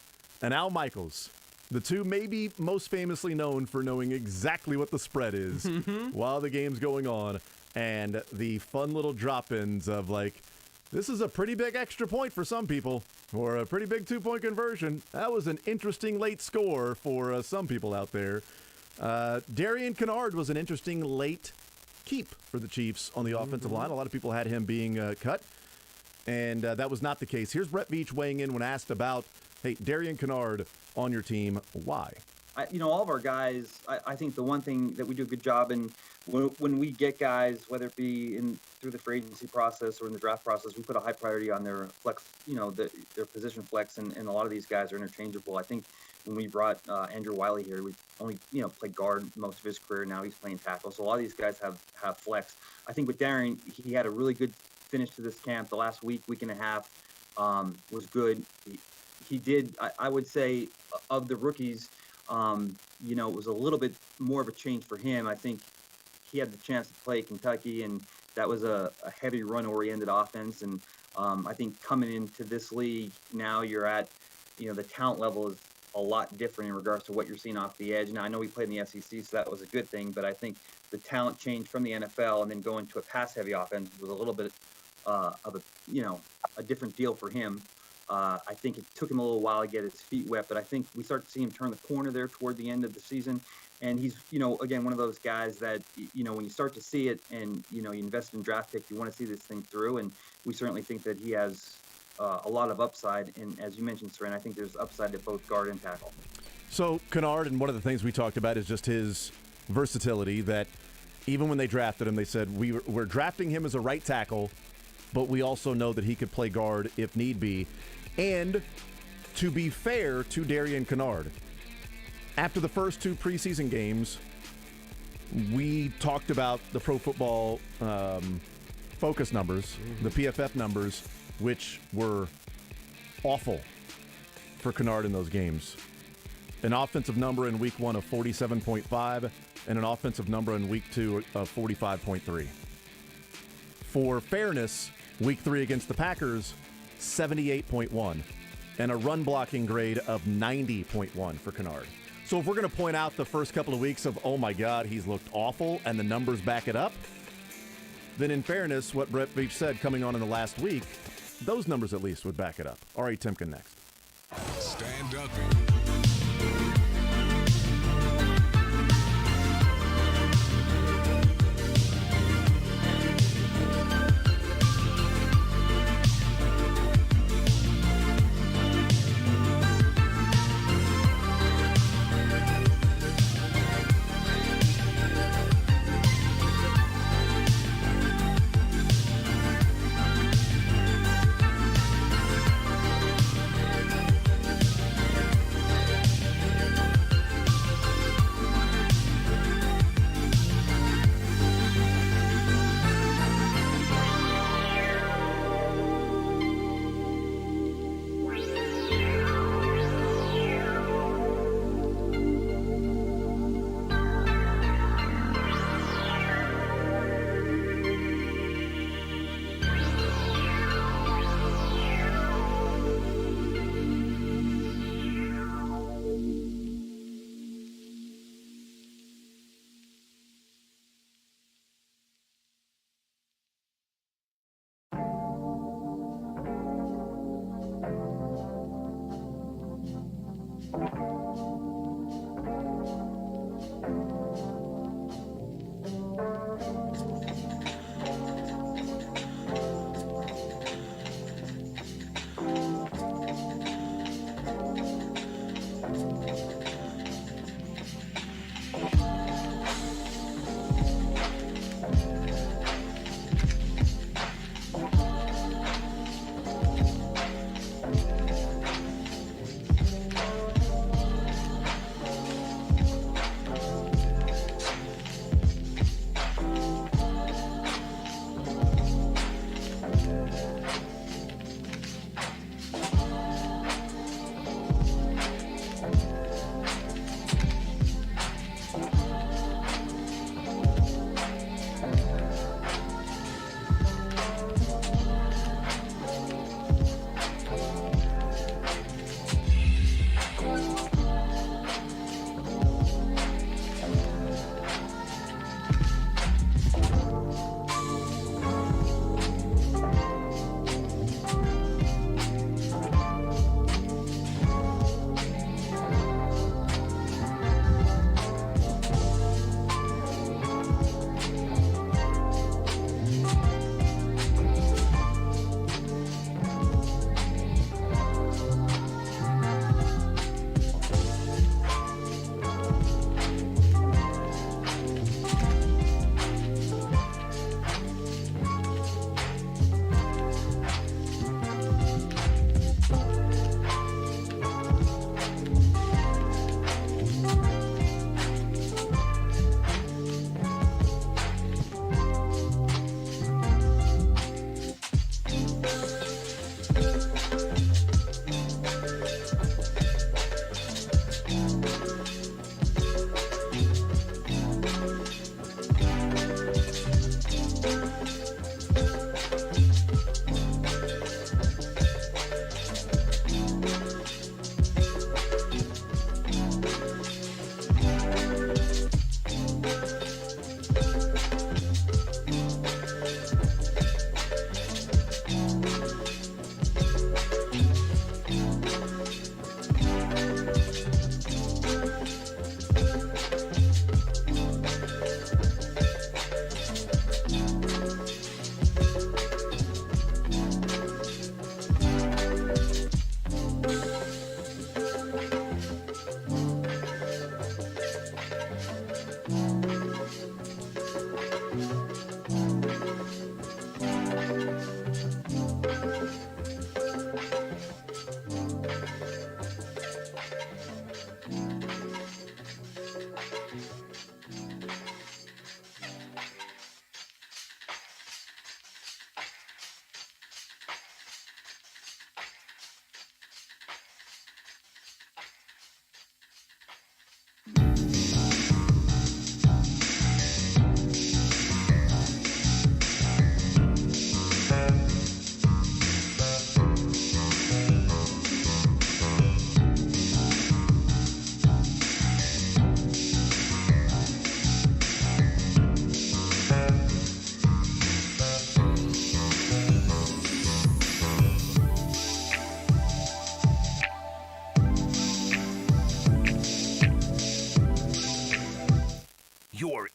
and Al Michaels. The two maybe most famously known for knowing exactly what the spread is while the game's going on, and the fun little drop-ins of like, this is a pretty big extra point for some people, or a pretty big two-point conversion. That was an interesting late score for some people out there. Darian Kennard was an interesting late keep for the Chiefs on the offensive line. A lot of people had him being cut, and that was not the case. Here's Brett Veach weighing in when asked about, hey, Darian Kennard on your team, why? All of our guys, I think the one thing that we do a good job in when we get guys, whether it be through the free agency process or in the draft process, we put a high priority on their flex, their position flex, and a lot of these guys are interchangeable. I think when we brought Andrew Wiley here, we only played guard most of his career. Now he's playing tackle, so a lot of these guys have flex. I think with Darian, he had a really good finish to this camp. The last week and a half was good. He did, I would say, of the rookies, it was a little bit more of a change for him. I think he had the chance to play Kentucky, and that was a heavy run-oriented offense. And I think coming into this league, now you're at, the talent level is a lot different in regards to what you're seeing off the edge. Now, I know we played in the SEC, so that was a good thing, but I think the talent change from the NFL and then going to a pass-heavy offense was a little bit of a different deal for him. I think it took him a little while to get his feet wet, but I think we start to see him turn the corner there toward the end of the season. And he's, again, one of those guys that, when you start to see it and, you invest in draft pick, you want to see this thing through. And we certainly think that he has a lot of upside. And as you mentioned, Saran, I think there's upside to both guard and tackle. So Kennard, and one of the things we talked about is just his versatility, that even when they drafted him, they said, we're drafting him as a right tackle, but we also know that he could play guard if need be. And to be fair to Darian Kennard, after the first two preseason games, we talked about the Pro Football Focus numbers, the PFF numbers, which were awful for Kennard in those games. An offensive number in week 1 of 47.5 and an offensive number in week 2 of 45.3. For fairness, week 3 against the Packers, 78.1, and a run blocking grade of 90.1 for Kennard. So if we're going to point out the first couple of weeks of, oh my God, he's looked awful, and the numbers back it up, then in fairness, what Brett Veach said coming on in the last week, those numbers at least would back it up. Ari Temkin next. Stand up.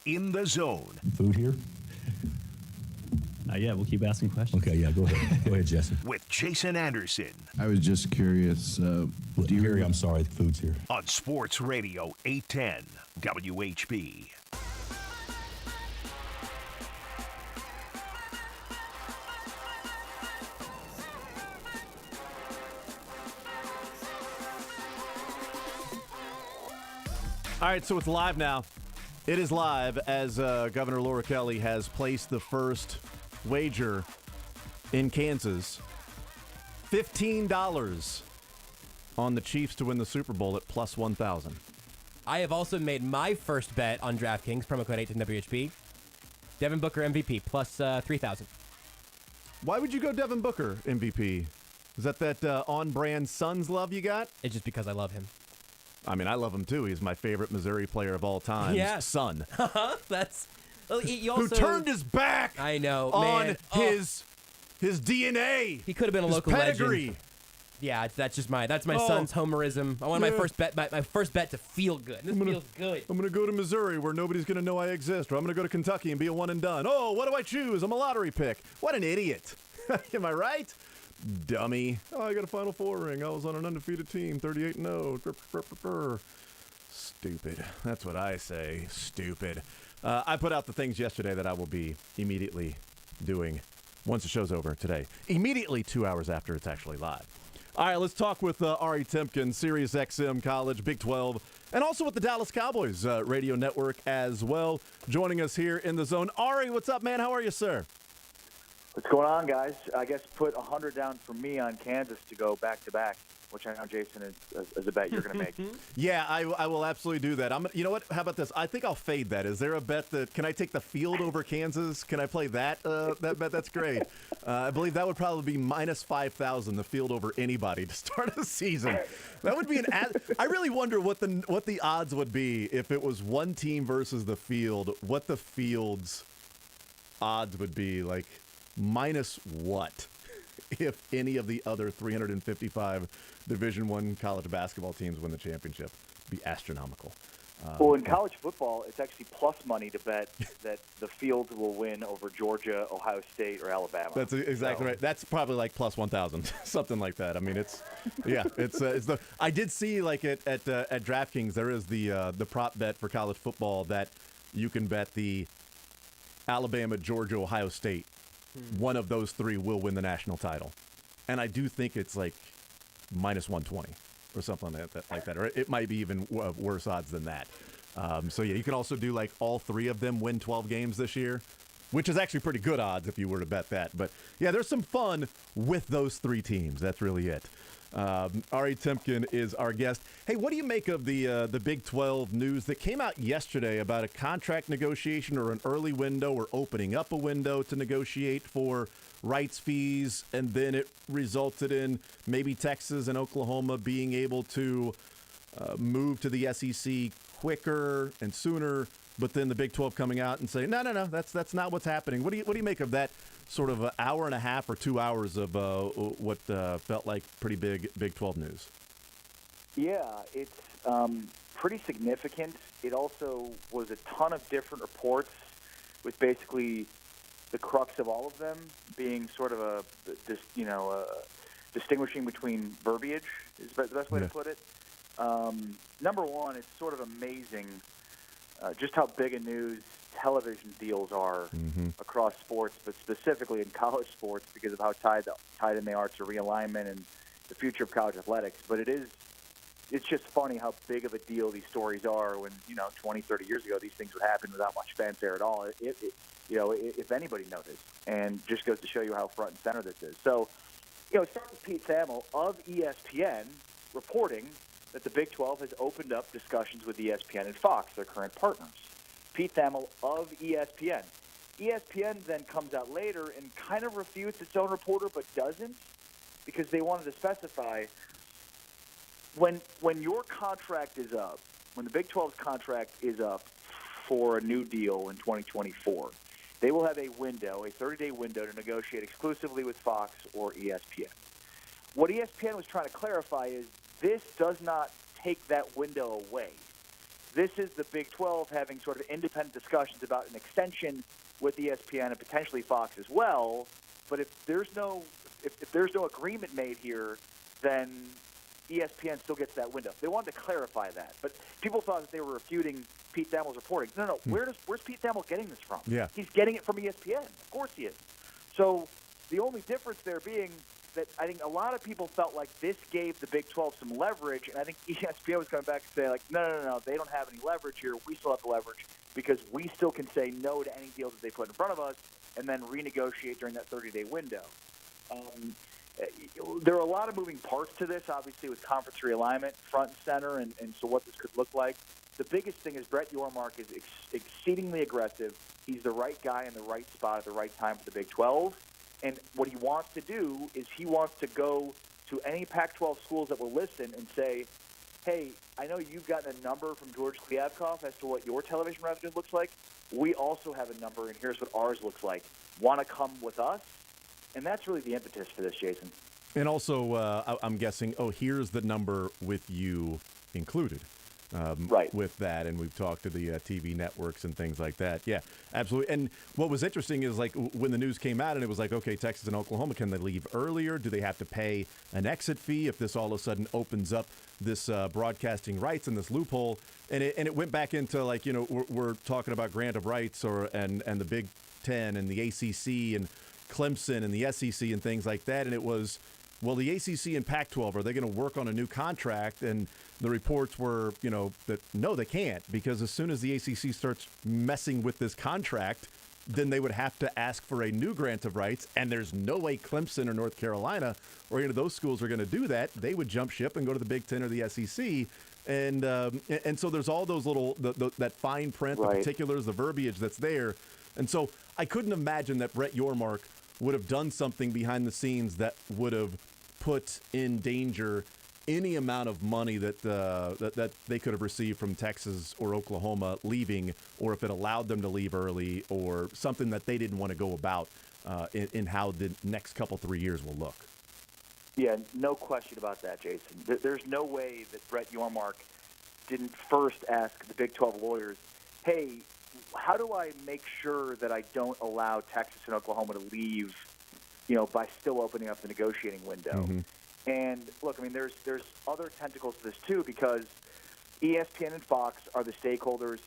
In the Zone. Food here? Yeah, we'll keep asking questions. Okay, yeah, go ahead. Go ahead, Jesse. With Jason Anderson I was just curious. Here, I'm sorry, the food's here. on Sports Radio 810 WHB. All right, so it's live now. It is live as Governor Laura Kelly has placed the first wager in Kansas. $15 on the Chiefs to win the Super Bowl at plus 1,000. I have also made my first bet on DraftKings, promo code 810WHB. Devin Booker MVP, plus 3,000. Why would you go Devin Booker MVP? Is that on-brand Suns love you got? It's just because I love him. I mean, I love him too. He's my favorite Missouri player of all time. Yeah. Son. That's... Well, you also, Who turned his back I know, on man. his DNA. He could have been a his local pedigree. legend. Yeah, that's just my son's homerism. I want my first bet to feel good. This feels good. I'm going to go to Missouri where nobody's going to know I exist, or I'm going to go to Kentucky and be a one and done. Oh, what do I choose? I'm a lottery pick. What an idiot. Am I right? Dummy. Oh, I got a Final Four ring. I was on an undefeated team, 38-0. Stupid. That's what I say. Stupid. I put out the things yesterday that I will be immediately doing once the show's over today. Immediately 2 hours after it's actually live. All right, let's talk with Ari Temkin, Sirius XM College, Big 12, and also with the Dallas Cowboys radio network as well. Joining us here in the zone. Ari, what's up, man? How are you, sir? What's going on, guys? I guess put 100 down for me on Kansas to go back-to-back, which I know, Jason, is a bet you're going to make. Yeah, I will absolutely do that. You know what? How about this? I think I'll fade that. Is there a bet that can I take the field over Kansas? Can I play that that bet? That's great. I believe that would probably be minus 5,000, the field over anybody to start a season. That would be an I really wonder what the odds would be if it was one team versus the field, what the field's odds would be, like minus what if any of the other 355 Division I college basketball teams win the championship. Be astronomical. Well, in college football, it's actually plus money to bet that the field will win over Georgia, Ohio State, or Alabama. That's exactly right. That's probably like plus 1,000, something like that. I mean, it's the. I did see like at DraftKings there is the prop bet for college football that you can bet the Alabama, Georgia, Ohio State. One of those three will win the national title, and I do think it's like minus 120 or something like that, or it might be even worse odds than that. So yeah, you can also do like all three of them win 12 games this year, which is actually pretty good odds if you were to bet that. But yeah, there's some fun with those three teams. That's really it. Ari Temkin is our guest. Hey, what do you make of the Big 12 news that came out yesterday about a contract negotiation or an early window or opening up a window to negotiate for rights fees, and then it resulted in maybe Texas and Oklahoma being able to move to the SEC quicker and sooner, but then the Big 12 coming out and saying, no, that's not what's happening. What do you make of that sort of an hour and a half or 2 hours of what felt like pretty big Big 12 news? Yeah, it's pretty significant. It also was a ton of different reports with basically the crux of all of them being sort of distinguishing between verbiage is the best way to put it. Number one, it's sort of amazing just how big a news television deals are across sports, but specifically in college sports because of how tied in they are to realignment and the future of college athletics. But it's just funny how big of a deal these stories are when, 20, 30 years ago, these things would happen without much fanfare at all, if anybody noticed, and just goes to show you how front and center this is. So, it starts with Pete Thamel of ESPN reporting that the Big 12 has opened up discussions with ESPN and Fox, their current partners. Pete Thamel of ESPN. ESPN then comes out later and kind of refutes its own reporter, but doesn't, because they wanted to specify when your contract is up, when the Big 12's contract is up for a new deal in 2024, they will have a window, a 30-day window to negotiate exclusively with Fox or ESPN. What ESPN was trying to clarify is this does not take that window away. This is the Big 12 having sort of independent discussions about an extension with ESPN and potentially Fox as well. But if there's no agreement made here, then ESPN still gets that window. They wanted to clarify that, but people thought that they were refuting Pete Thamel's reporting. No. Where's Pete Thamel getting this from? Yeah. He's getting it from ESPN. Of course he is. So the only difference there being that I think a lot of people felt like this gave the Big 12 some leverage, and I think ESPN was coming back and say, like, no, they don't have any leverage here. We still have the leverage because we still can say no to any deals that they put in front of us and then renegotiate during that 30-day window. There are a lot of moving parts to this, obviously, with conference realignment front and center, and so what this could look like. The biggest thing is Brett Yormark is exceedingly aggressive. He's the right guy in the right spot at the right time for the Big 12. And what he wants to do is he wants to go to any Pac-12 schools that will listen and say, hey, I know you've gotten a number from George Kliavkoff as to what your television revenue looks like. We also have a number, and here's what ours looks like. Want to come with us? And that's really the impetus for this, Jason. And also, I'm guessing, here's the number with you included. Right. With that, and we've talked to the TV networks and things like that. Yeah, absolutely. And what was interesting is, like, when the news came out and it was like, okay, Texas and Oklahoma, can they leave earlier? Do they have to pay an exit fee if this all of a sudden opens up this broadcasting rights and this loophole? And it went back into, like, we're talking about grant of rights and the Big Ten and the ACC and Clemson and the SEC and things like that. And it was, well, the ACC and Pac-12, are they going to work on a new contract? And the reports were, that no, they can't, because as soon as the ACC starts messing with this contract, then they would have to ask for a new grant of rights, and there's no way Clemson or North Carolina or those schools are going to do that. They would jump ship and go to the Big Ten or the SEC, and so there's all those little that fine print, right, the particulars, the verbiage that's there, and so I couldn't imagine that Brett Yormark would have done something behind the scenes that would have put in danger any amount of money that they could have received from Texas or Oklahoma leaving, or if it allowed them to leave early, or something that they didn't want to go about in how the next 3 years will look. Yeah, no question about that, Jason. There's no way that Brett Yormark didn't first ask the Big 12 lawyers, hey, how do I make sure that I don't allow Texas and Oklahoma to leave, by still opening up the negotiating window? Mm-hmm. And look, I mean, there's other tentacles to this too, because ESPN and Fox are the stakeholders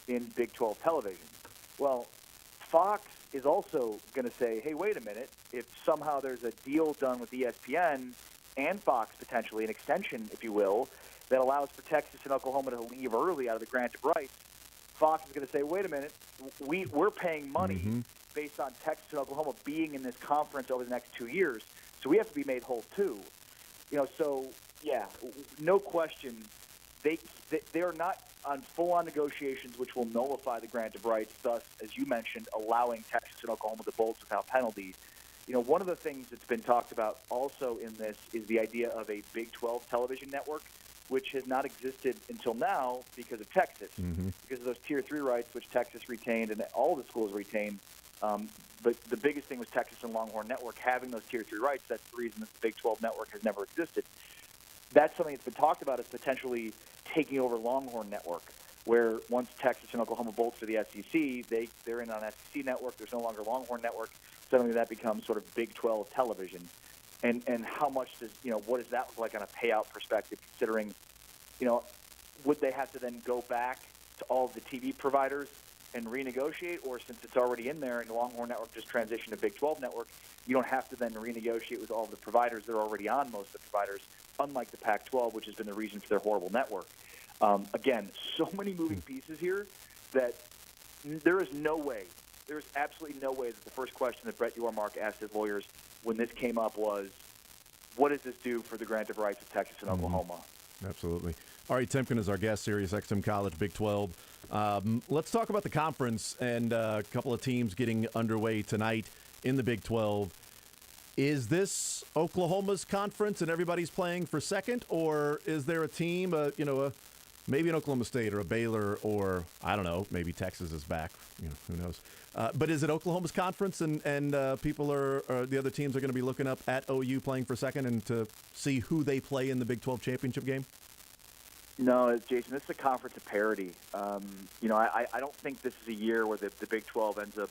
in Big 12 television. Well, Fox is also going to say, hey, wait a minute, if somehow there's a deal done with ESPN and Fox, potentially an extension, if you will, that allows for Texas and Oklahoma to leave early out of the grant of rights, Fox is going to say, wait a minute, we're paying money mm-hmm. based on Texas and Oklahoma being in this conference over the next 2 years, so we have to be made whole too. So, yeah, no question, they are not on full-on negotiations which will nullify the grant of rights, thus, as you mentioned, allowing Texas and Oklahoma to bolt without penalty. One of the things that's been talked about also in this is the idea of a Big 12 television network, which has not existed until now because of Texas, mm-hmm. because of those Tier 3 rights, which Texas retained and all the schools retained. But the biggest thing was Texas and Longhorn Network having those Tier 3 rights. That's the reason that the Big 12 network has never existed. That's something that's been talked about as potentially taking over Longhorn Network, where once Texas and Oklahoma bolt for the SEC, they're in on SEC Network. There's no longer Longhorn Network. Suddenly that becomes sort of Big 12 television. And how much does, what does that look like on a payout perspective, considering, would they have to then go back to all of the TV providers and renegotiate, or since it's already in there and the Longhorn Network just transitioned to Big 12 Network, you don't have to then renegotiate with all of the providers that are already on most of the providers, unlike the Pac-12, which has been the reason for their horrible network. Again, so many moving pieces here that there is absolutely no way that the first question that Brett Yormark asked his lawyers when this came up was, what does this do for the grant of rights of Texas and Oklahoma? Absolutely. Ari Temkin is our guest, Sirius XM College, Big 12. Let's talk about the conference and a couple of teams getting underway tonight in the Big 12. Is this Oklahoma's conference and everybody's playing for second, or is there a team, maybe an Oklahoma State or a Baylor, or I don't know, maybe Texas is back, who knows. But is it Oklahoma's conference and people the other teams are going to be looking up at OU playing for second and to see who they play in the Big 12 championship game? No, Jason, this is a conference of parity. I don't think this is a year where the Big 12 ends up,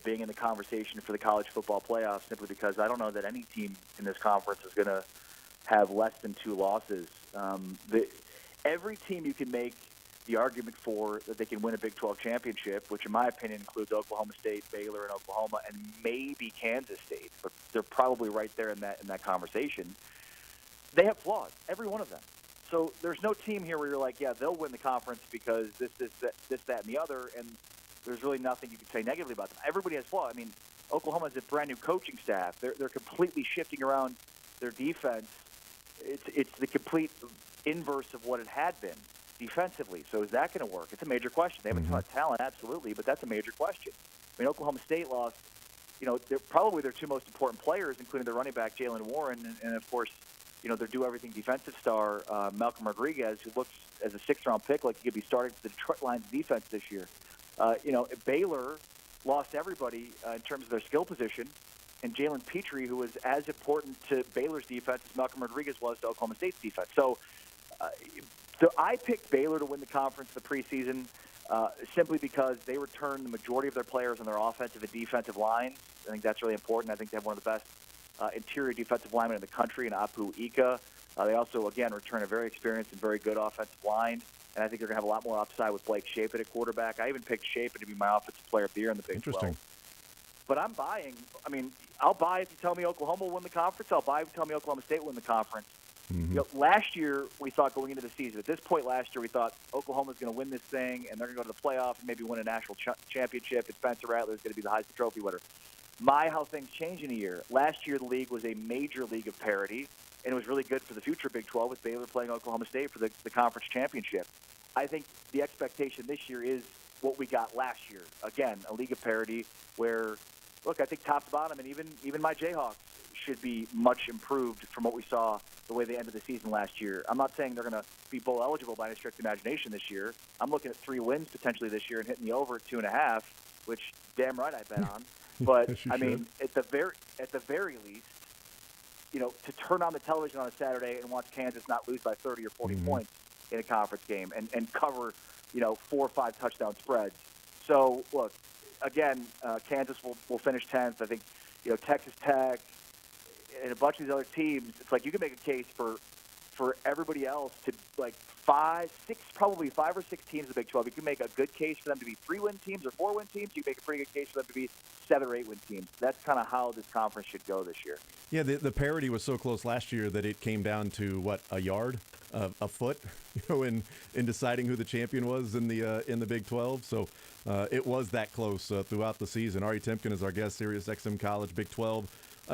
being in the conversation for the college football playoffs, simply because I don't know that any team in this conference is going to have less than 2 losses. Every team you can make the argument for that they can win a Big 12 championship, which in my opinion includes Oklahoma State, Baylor, and Oklahoma, and maybe Kansas State, but they're probably right there in that conversation. They have flaws, every one of them. So there's no team here where you're like, yeah, they'll win the conference because this, that, and the other, and there's really nothing you can say negatively about them. Everybody has flaws. I mean, Oklahoma has a brand new coaching staff. They're completely shifting around their defense. It's the complete inverse of what it had been defensively. So is that going to work? It's a major question. They have a ton of talent, absolutely, but that's a major question. I mean, Oklahoma State lost, they're probably their 2 most important players, including their running back, Jalen Warren, and of course, their do-everything defensive star, Malcolm Rodriguez, who looks as a 6th-round pick like he could be starting for the Detroit Lions defense this year. Baylor lost everybody in terms of their skill position, and Jalen Petrie, who was as important to Baylor's defense as Malcolm Rodriguez was to Oklahoma State's defense. So I picked Baylor to win the conference in the preseason simply because they returned the majority of their players on their offensive and defensive lines. I think that's really important. I think they have one of the best interior defensive linemen in the country in Apu Ika. They also, again, return a very experienced and very good offensive line. And I think they're going to have a lot more upside with Blake Shapen at quarterback. I even picked Shapen to be my offensive player of the year in the Big 12. But I'm buying. I mean, I'll buy if you tell me Oklahoma will win the conference. I'll buy if you tell me Oklahoma State will win the conference. Last year, we thought going into the season, at this point last year, we thought Oklahoma's going to win this thing, and they're going to go to the playoff and maybe win a national championship, and Spencer Rattler's going to be the Heisman Trophy winner. How things change in a year. Last year, the league was a major league of parity, and it was really good for the future Big 12 with Baylor playing Oklahoma State for the conference championship. I think the expectation this year is what we got last year. Again, a league of parity where, look, I think top to bottom, and even my Jayhawks should be much improved from what we saw the way they ended the season last year. I'm not saying they're going to be bowl eligible by any strict imagination this year. I'm looking at 3 wins potentially this year and hitting the over at 2.5, which damn right I bet on. But I mean, at the very least, to turn on the television on a Saturday and watch Kansas not lose by 30 or 40 points in a conference game and cover, 4 or 5 touchdown spreads. So look, again, Kansas will finish 10th. I think, Texas Tech and a bunch of these other teams. It's like you can make a case for everybody else to like 5 or 6 teams in the Big 12. You can make a good case for them to be 3-win teams or 4-win teams. You can make a pretty good case for them to be 7 or 8-win temes. That's kind of how this conference should go this year. Yeah, the parity was so close last year that it came down to a yard, a foot, in deciding who the champion was in the Big 12. So it was that close throughout the season. Ari Temkin is our guest, Sirius XM College Big 12.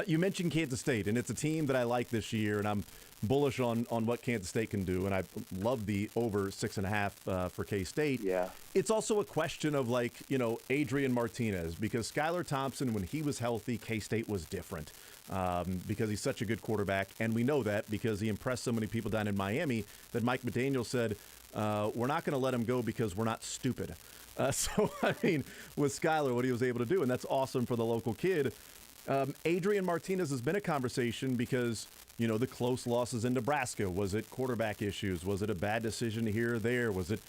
You mentioned Kansas State, and it's a team that I like this year, and I'm bullish on what Kansas State can do, and I love the over 6.5 for K-State. Yeah. It's also a question of, Adrian Martinez, because Skylar Thompson, when he was healthy, K-State was different because he's such a good quarterback, and we know that because he impressed so many people down in Miami that Mike McDaniel said, we're not going to let him go because we're not stupid. So, I mean, with Skylar, what he was able to do, and that's awesome for the local kid. Adrian Martinez has been a conversation because, the close losses in Nebraska. Was it quarterback issues? Was it a bad decision here or there? Was it,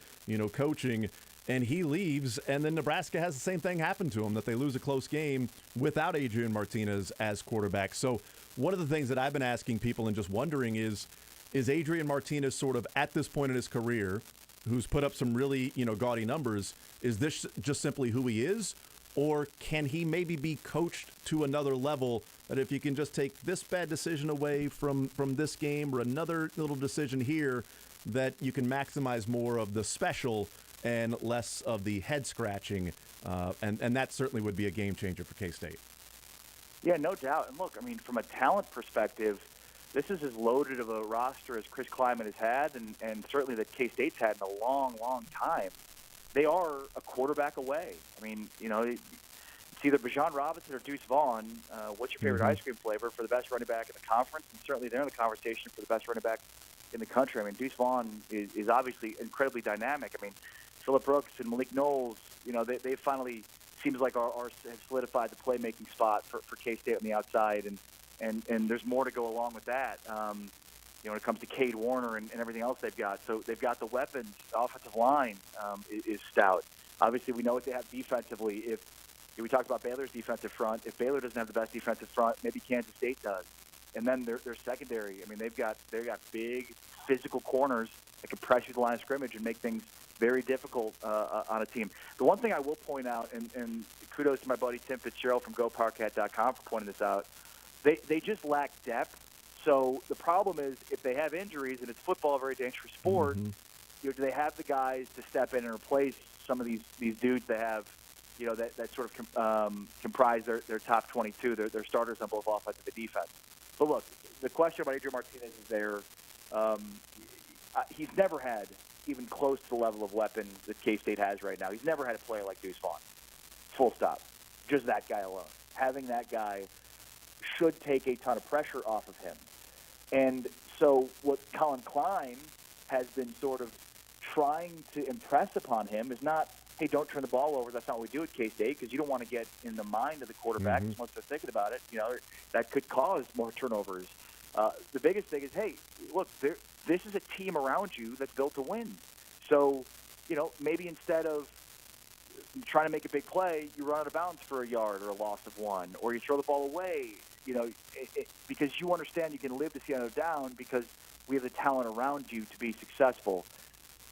coaching? And he leaves, and then Nebraska has the same thing happen to him, that they lose a close game without Adrian Martinez as quarterback. So one of the things that I've been asking people and just wondering is Adrian Martinez sort of at this point in his career, who's put up some really, gaudy numbers, is this just simply who he is? Or can he maybe be coached to another level that if you can just take this bad decision away from this game or another little decision here, that you can maximize more of the special and less of the head scratching? And that certainly would be a game changer for K-State. Yeah, no doubt. And look, I mean, from a talent perspective, this is as loaded of a roster as Chris Kleiman has had and certainly that K-State's had in a long, long time. They are a quarterback away. I mean, it's either Bijan Robinson or Deuce Vaughn. What's your favorite ice cream flavor for the best running back in the conference? And certainly they're in the conversation for the best running back in the country. I mean, Deuce Vaughn is obviously incredibly dynamic. I mean, Phillip Brooks and Malik Knowles, they finally seems like have solidified the playmaking spot for K-State on the outside, and there's more to go along with that. when it comes to Cade Warner and everything else they've got. So they've got the weapons. The offensive line is stout. Obviously, we know what they have defensively. If we talked about Baylor's defensive front, if Baylor doesn't have the best defensive front, maybe Kansas State does. And then their secondary. I mean, they've got big physical corners that can pressure the line of scrimmage and make things very difficult on a team. The one thing I will point out, and kudos to my buddy Tim Fitzgerald from GoPowerCat.com for pointing this out, they just lack depth. So the problem is if they have injuries, and it's football, a very dangerous sport, do they have the guys to step in and replace some of these dudes they have, that sort of comprise their top 22, their starters on both offense and defense. But look, the question about Adrian Martinez is there. He's never had even close to the level of weapon that K-State has right now. He's never had a player like Deuce Vaughn. Full stop. Just that guy alone. Having that guy should take a ton of pressure off of him. And so what Colin Klein has been sort of trying to impress upon him is not, hey, don't turn the ball over. That's not what we do at K-State, because you don't want to get in the mind of the quarterback. Once they're thinking about it, that could cause more turnovers. The biggest thing is, hey, look, this is a team around you that's built to win. So, maybe instead of trying to make a big play, you run out of bounds for a yard or a loss of one, or you throw the ball away, because you understand you can live to see another down because we have the talent around you to be successful.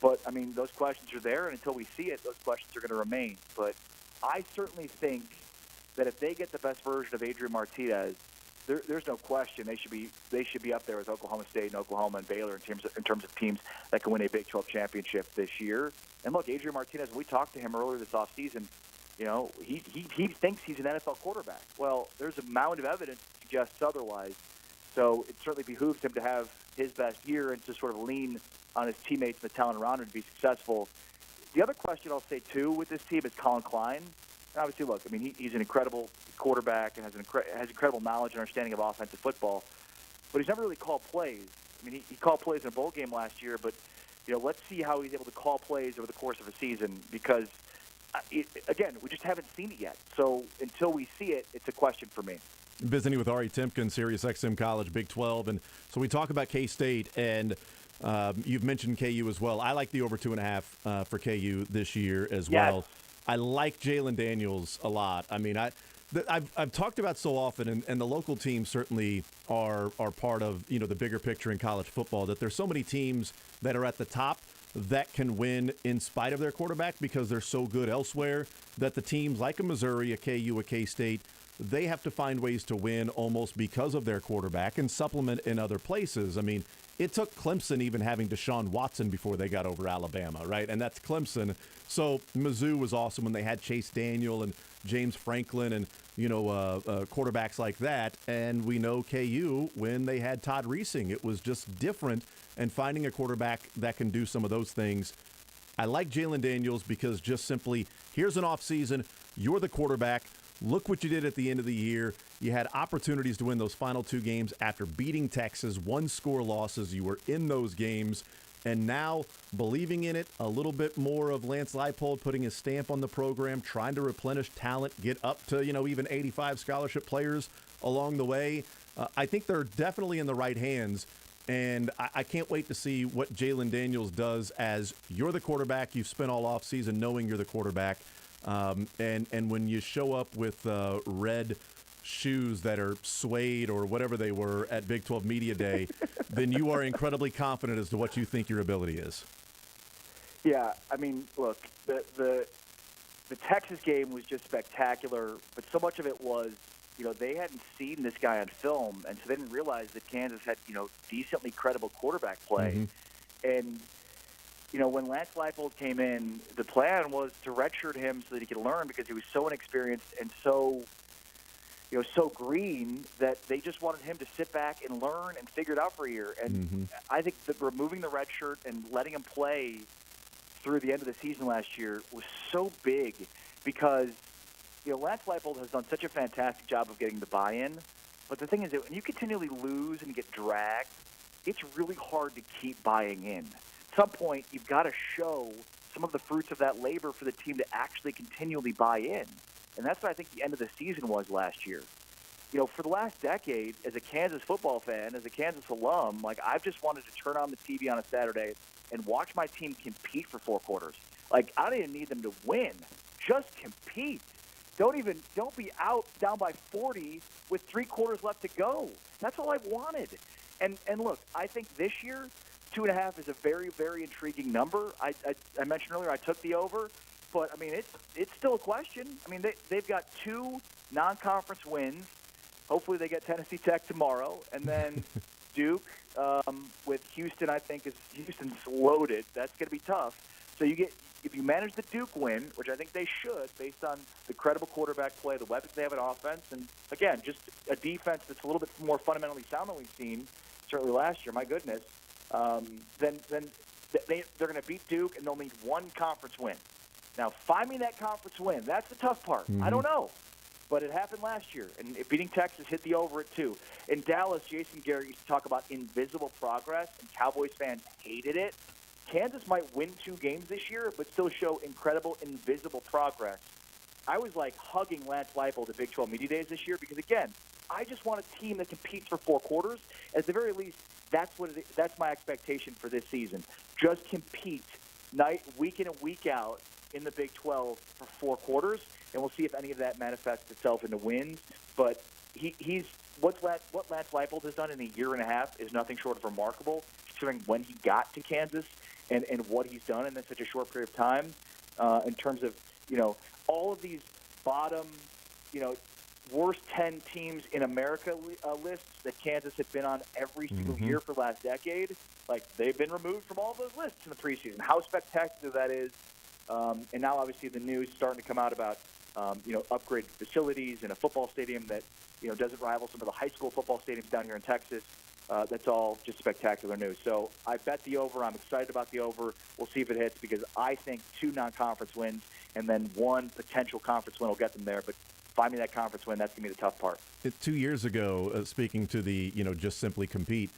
But, I mean, those questions are there, and until we see it, those questions are going to remain. But I certainly think that if they get the best version of Adrian Martinez, there's no question they should be up there with Oklahoma State and Oklahoma and Baylor in terms of teams that can win a Big 12 championship this year. And look, Adrian Martinez, when we talked to him earlier this offseason, he thinks he's an NFL quarterback. Well, there's a mound of evidence that suggests otherwise. So it certainly behooves him to have his best year and to sort of lean on his teammates and the talent around him to be successful. The other question I'll say, too, with this team is Colin Klein. And obviously, look, I mean, he's an incredible quarterback and has incredible knowledge and understanding of offensive football, but he's never really called plays. I mean, he called plays in a bowl game last year, but, let's see how he's able to call plays over the course of a season because, again, we just haven't seen it yet. So until we see it, it's a question for me. Visiting with Ari Temkin, Sirius XM College, Big 12. And so we talk about K-State, and you've mentioned KU as well. I like the over 2.5 for KU this year as well. I like Jalen Daniels a lot. I mean, I've talked about so often, and the local teams certainly are part of the bigger picture in college football, that there's so many teams that are at the top that can win in spite of their quarterback because they're so good elsewhere, that the teams like a Missouri, a KU, a K-State, they have to find ways to win almost because of their quarterback and supplement in other places. I mean, it took Clemson even having Deshaun Watson before they got over Alabama, right? And that's Clemson. So Mizzou was awesome when they had Chase Daniel and James Franklin and, quarterbacks like that. And we know KU when they had Todd Reesing. It was just different, and finding a quarterback that can do some of those things. I like Jalen Daniels because just simply, here's an offseason, you're the quarterback. Look what you did at the end of the year. You had opportunities to win those final two games after beating Texas, 1-score losses. You were in those games. And now, believing in it, a little bit more of Lance Leipold putting his stamp on the program, trying to replenish talent, get up to, even 85 scholarship players along the way. I think they're definitely in the right hands. And I can't wait to see what Jalen Daniels does as you're the quarterback. You've spent all offseason knowing you're the quarterback. And when you show up with red shoes that are suede or whatever they were at Big 12 Media Day, then you are incredibly confident as to what you think your ability is. Yeah, I mean, look, the Texas game was just spectacular, but so much of it was, they hadn't seen this guy on film, and so they didn't realize that Kansas had, decently credible quarterback play. And when Lance Leipold came in, the plan was to redshirt him so that he could learn because he was so inexperienced and so green that they just wanted him to sit back and learn and figure it out for a year. And I think that removing the red shirt and letting him play through the end of the season last year was so big because, Lance Leipold has done such a fantastic job of getting the buy-in. But the thing is that when you continually lose and get dragged, it's really hard to keep buying in. At some point, you've got to show some of the fruits of that labor for the team to actually continually buy in. And that's what I think the end of the season was last year. for the last decade, as a Kansas football fan, as a Kansas alum, like I've just wanted to turn on the TV on a Saturday and watch my team compete for 4 quarters. Like I don't even need them to win, just compete. Don't be down by 40 with 3 quarters left to go. That's all I've wanted. And look, I think this year 2.5 is a very, very intriguing number. I mentioned earlier I took the over, but I mean it's still a question. I mean they've got 2 non-conference wins. Hopefully they get Tennessee Tech tomorrow, and then Duke with Houston. I think Houston's loaded. That's going to be tough. So if you manage the Duke win, which I think they should, based on the credible quarterback play, the weapons they have in offense, and again, just a defense that's a little bit more fundamentally sound than we've seen certainly last year. My goodness, then they're going to beat Duke, and they'll need 1 conference win. Now, find me that conference win. That's the tough part. Mm-hmm. I don't know. But it happened last year, and beating Texas hit the over at 2. In Dallas, Jason Garrett used to talk about invisible progress, and Cowboys fans hated it. Kansas might win 2 games this year, but still show incredible invisible progress. I was like hugging Lance Leipold at Big 12 Media Days this year because, again, I just want a team that competes for 4 quarters. At the very least, that's my expectation for this season. Just compete week in and week out in the Big 12 for 4 quarters. And we'll see if any of that manifests itself into wins. But what Lance Leipold has done in a year and a half is nothing short of remarkable, considering when he got to Kansas and what he's done in such a short period of time. In terms of all of these bottom worst 10 teams in America lists that Kansas had been on every single year for the last decade, like they've been removed from all those lists in the preseason. How spectacular that is! And now obviously the news starting to come out about upgraded facilities and a football stadium that, doesn't rival some of the high school football stadiums down here in Texas. That's all just spectacular news. So I bet the over. I'm excited about the over. We'll see if it hits because I think 2 non-conference wins and then 1 potential conference win will get them there. But find me that conference win. That's going to be the tough part. 2 years ago, speaking to the, just simply compete,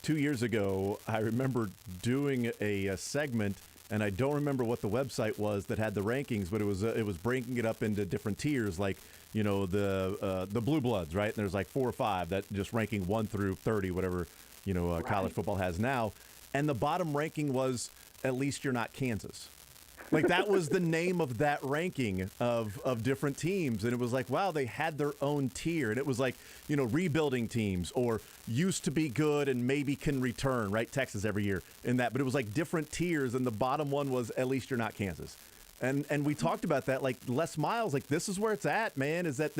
2 years ago, I remember doing a segment, and I don't remember what the website was that had the rankings, but it was breaking it up into different tiers, like the Blue Bloods, right? And there's like 4 or 5 that just ranking 1 through 30, whatever Right. college football has now, and the bottom ranking was At Least You're Not Kansas. Like that was the name of that ranking of different teams, and it was like, wow, they had their own tier, and it was like rebuilding teams or used to be good and maybe can return, right? Texas every year in that, but it was like different tiers, and the bottom one was At Least You're Not Kansas. And we talked about that, like Les Miles, like this is where it's at, man. Is that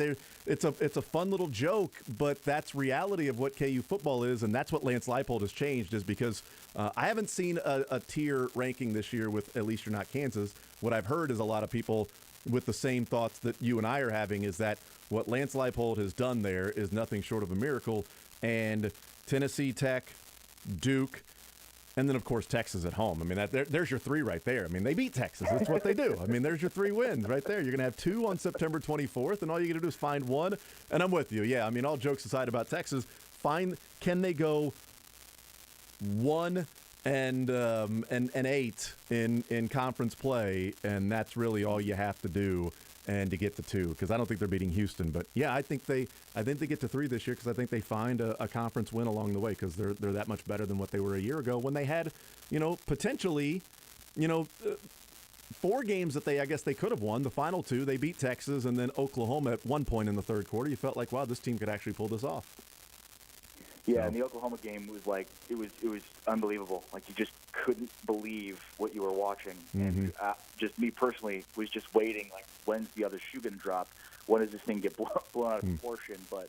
it's a fun little joke, but that's reality of what KU football is, and that's what Lance Leipold has changed. Is because I haven't seen a tier ranking this year with At Least You're Not Kansas. What I've heard is a lot of people with the same thoughts that you and I are having is that what Lance Leipold has done there is nothing short of a miracle, and Tennessee Tech, Duke. And then, of course, Texas at home. I mean, there's your 3 right there. I mean, they beat Texas. That's what they do. I mean, there's your 3 wins right there. You're going to have 2 on September 24th, and all you got to do is find 1. And I'm with you. Yeah, I mean, all jokes aside about Texas, can they go 1 and 8 in conference play, and that's really all you have to do and to get to 2, because I don't think they're beating Houston. But yeah, I think they get to 3 this year because I think they find a conference win along the way because they're that much better than what they were a year ago when they had, potentially, 4 games that I guess they could have won. The final 2, they beat Texas and then Oklahoma at one point in the third quarter. You felt like, wow, this team could actually pull this off. Yeah, and the Oklahoma game was like it was unbelievable. Like you just couldn't believe what you were watching. And just me personally was just waiting. Like, when's the other shoe going to drop? When does this thing get blown out of proportion? But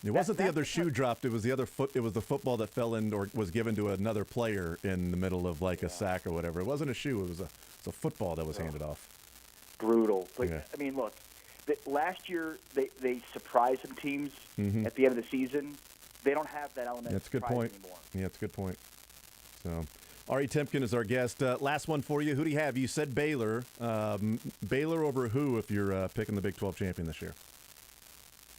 it wasn't the other shoe dropped. It was the other foot. It was the football that fell in or was given to another player in the middle of like a sack or whatever. It wasn't a shoe. It was a football that was handed off. Brutal. Like, I mean, look, last year they surprised some teams at the end of the season. They don't have that element of surprise anymore. Yeah, that's a good point. So, Ari Temkin is our guest. Last one for you. Who do you have? You said Baylor. Baylor over who if you're picking the Big 12 champion this year?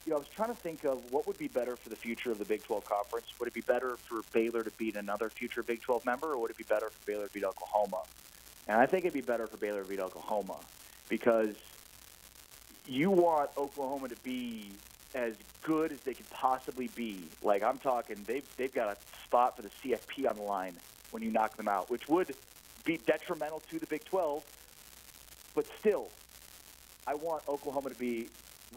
I was trying to think of what would be better for the future of the Big 12 Conference. Would it be better for Baylor to beat another future Big 12 member, or would it be better for Baylor to beat Oklahoma? And I think it'd be better for Baylor to beat Oklahoma because you want Oklahoma to be as good as they could possibly be. Like, I'm talking, they've got a spot for the CFP on the line when you knock them out, which would be detrimental to the Big 12. But still, I want Oklahoma to be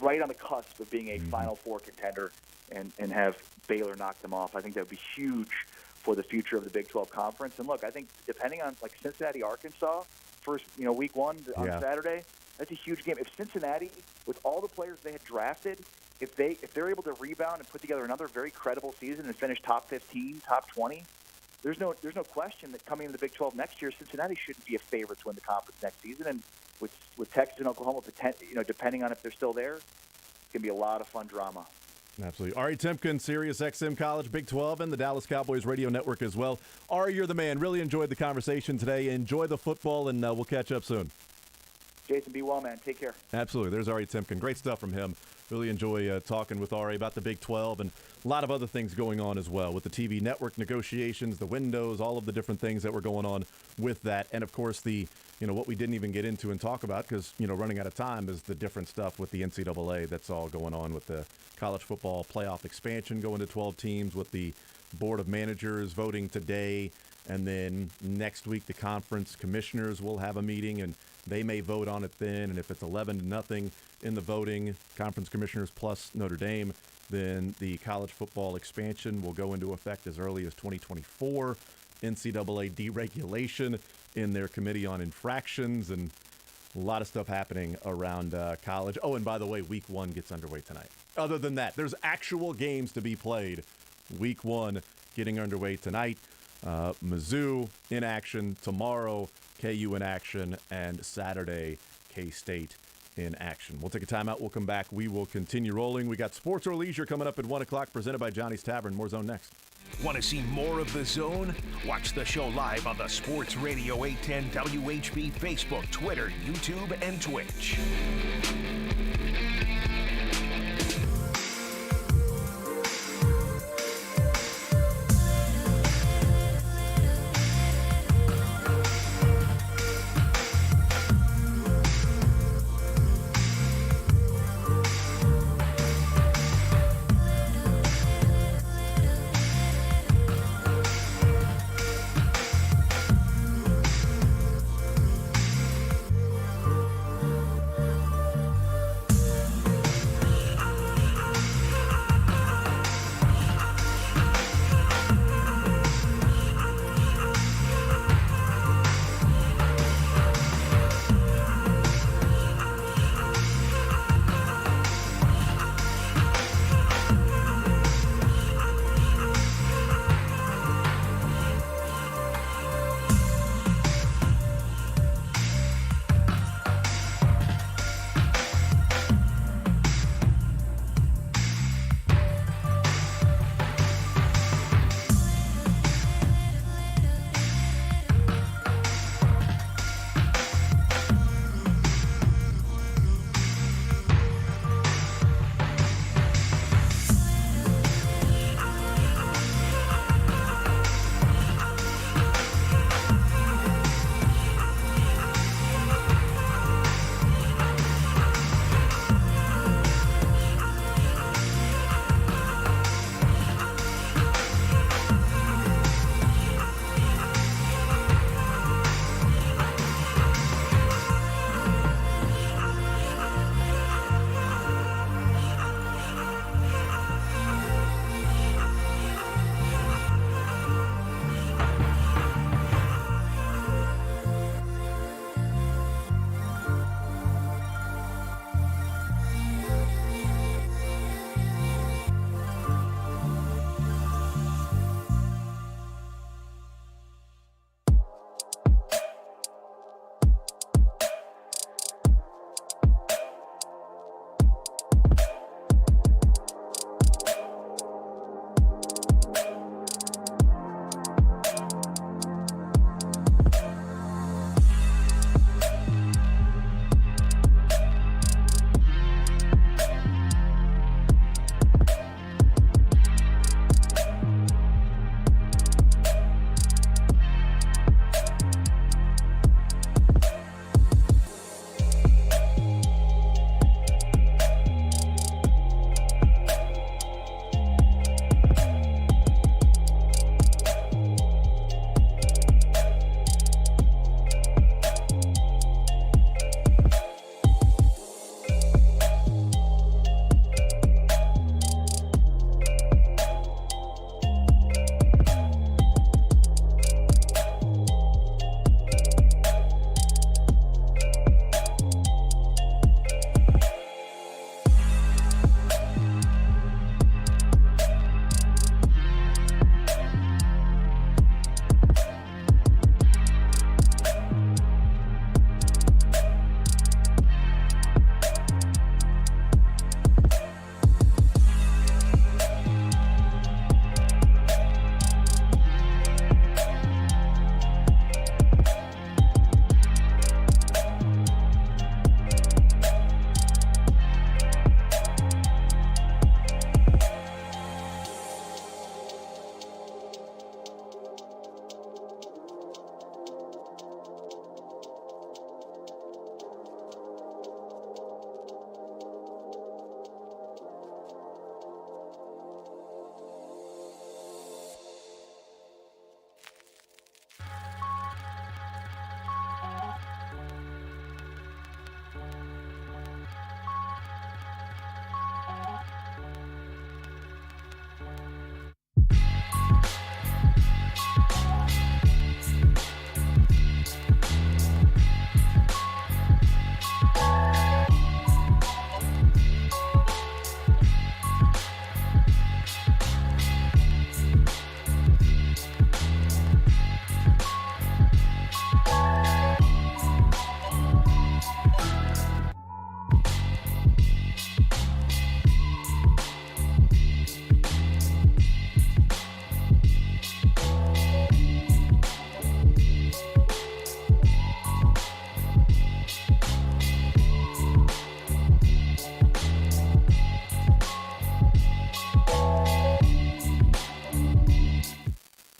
right on the cusp of being a Final Four contender and have Baylor knock them off. I think that would be huge for the future of the Big 12 Conference. And look, I think depending on, like, Cincinnati, Arkansas, first, week one on Saturday, that's a huge game. If Cincinnati, with all the players they had drafted, if they're able to rebound and put together another very credible season and finish top 15, top 20, there's no question that coming into the Big 12 next year, Cincinnati shouldn't be a favorite to win the conference next season. And with Texas and Oklahoma, depending on if they're still there, it's going to be a lot of fun drama. Absolutely. Ari Temkin, Sirius XM College, Big 12, and the Dallas Cowboys Radio Network as well. Ari, you're the man. Really enjoyed the conversation today. Enjoy the football, and we'll catch up soon. Jason, be well, man. Take care. Absolutely. There's Ari Temkin. Great stuff from him. Really enjoy talking with Ari about the Big 12 and a lot of other things going on as well with the TV network negotiations, the windows, all of the different things that were going on with that. And, of course, what we didn't even get into and talk about because, running out of time is the different stuff with the NCAA that's all going on with the college football playoff expansion going to 12 teams with the Board of Managers voting today. And then next week, the conference commissioners will have a meeting, and they may vote on it then. And if it's 11-0 in the voting, conference commissioners plus Notre Dame, then the college football expansion will go into effect as early as 2024. NCAA deregulation in their committee on infractions, and a lot of stuff happening around college. Oh, and by the way, week one gets underway tonight. Other than that, there's actual games to be played. Week one getting underway tonight. Mizzou in action tomorrow, KU in action, and Saturday, K-State in action. We'll take a timeout. We'll come back. We will continue rolling. We got Sports or Leisure coming up at 1 o'clock, presented by Johnny's Tavern. More Zone next. Want to see more of The Zone? Watch the show live on the Sports Radio 810 WHB Facebook, Twitter, YouTube, and Twitch.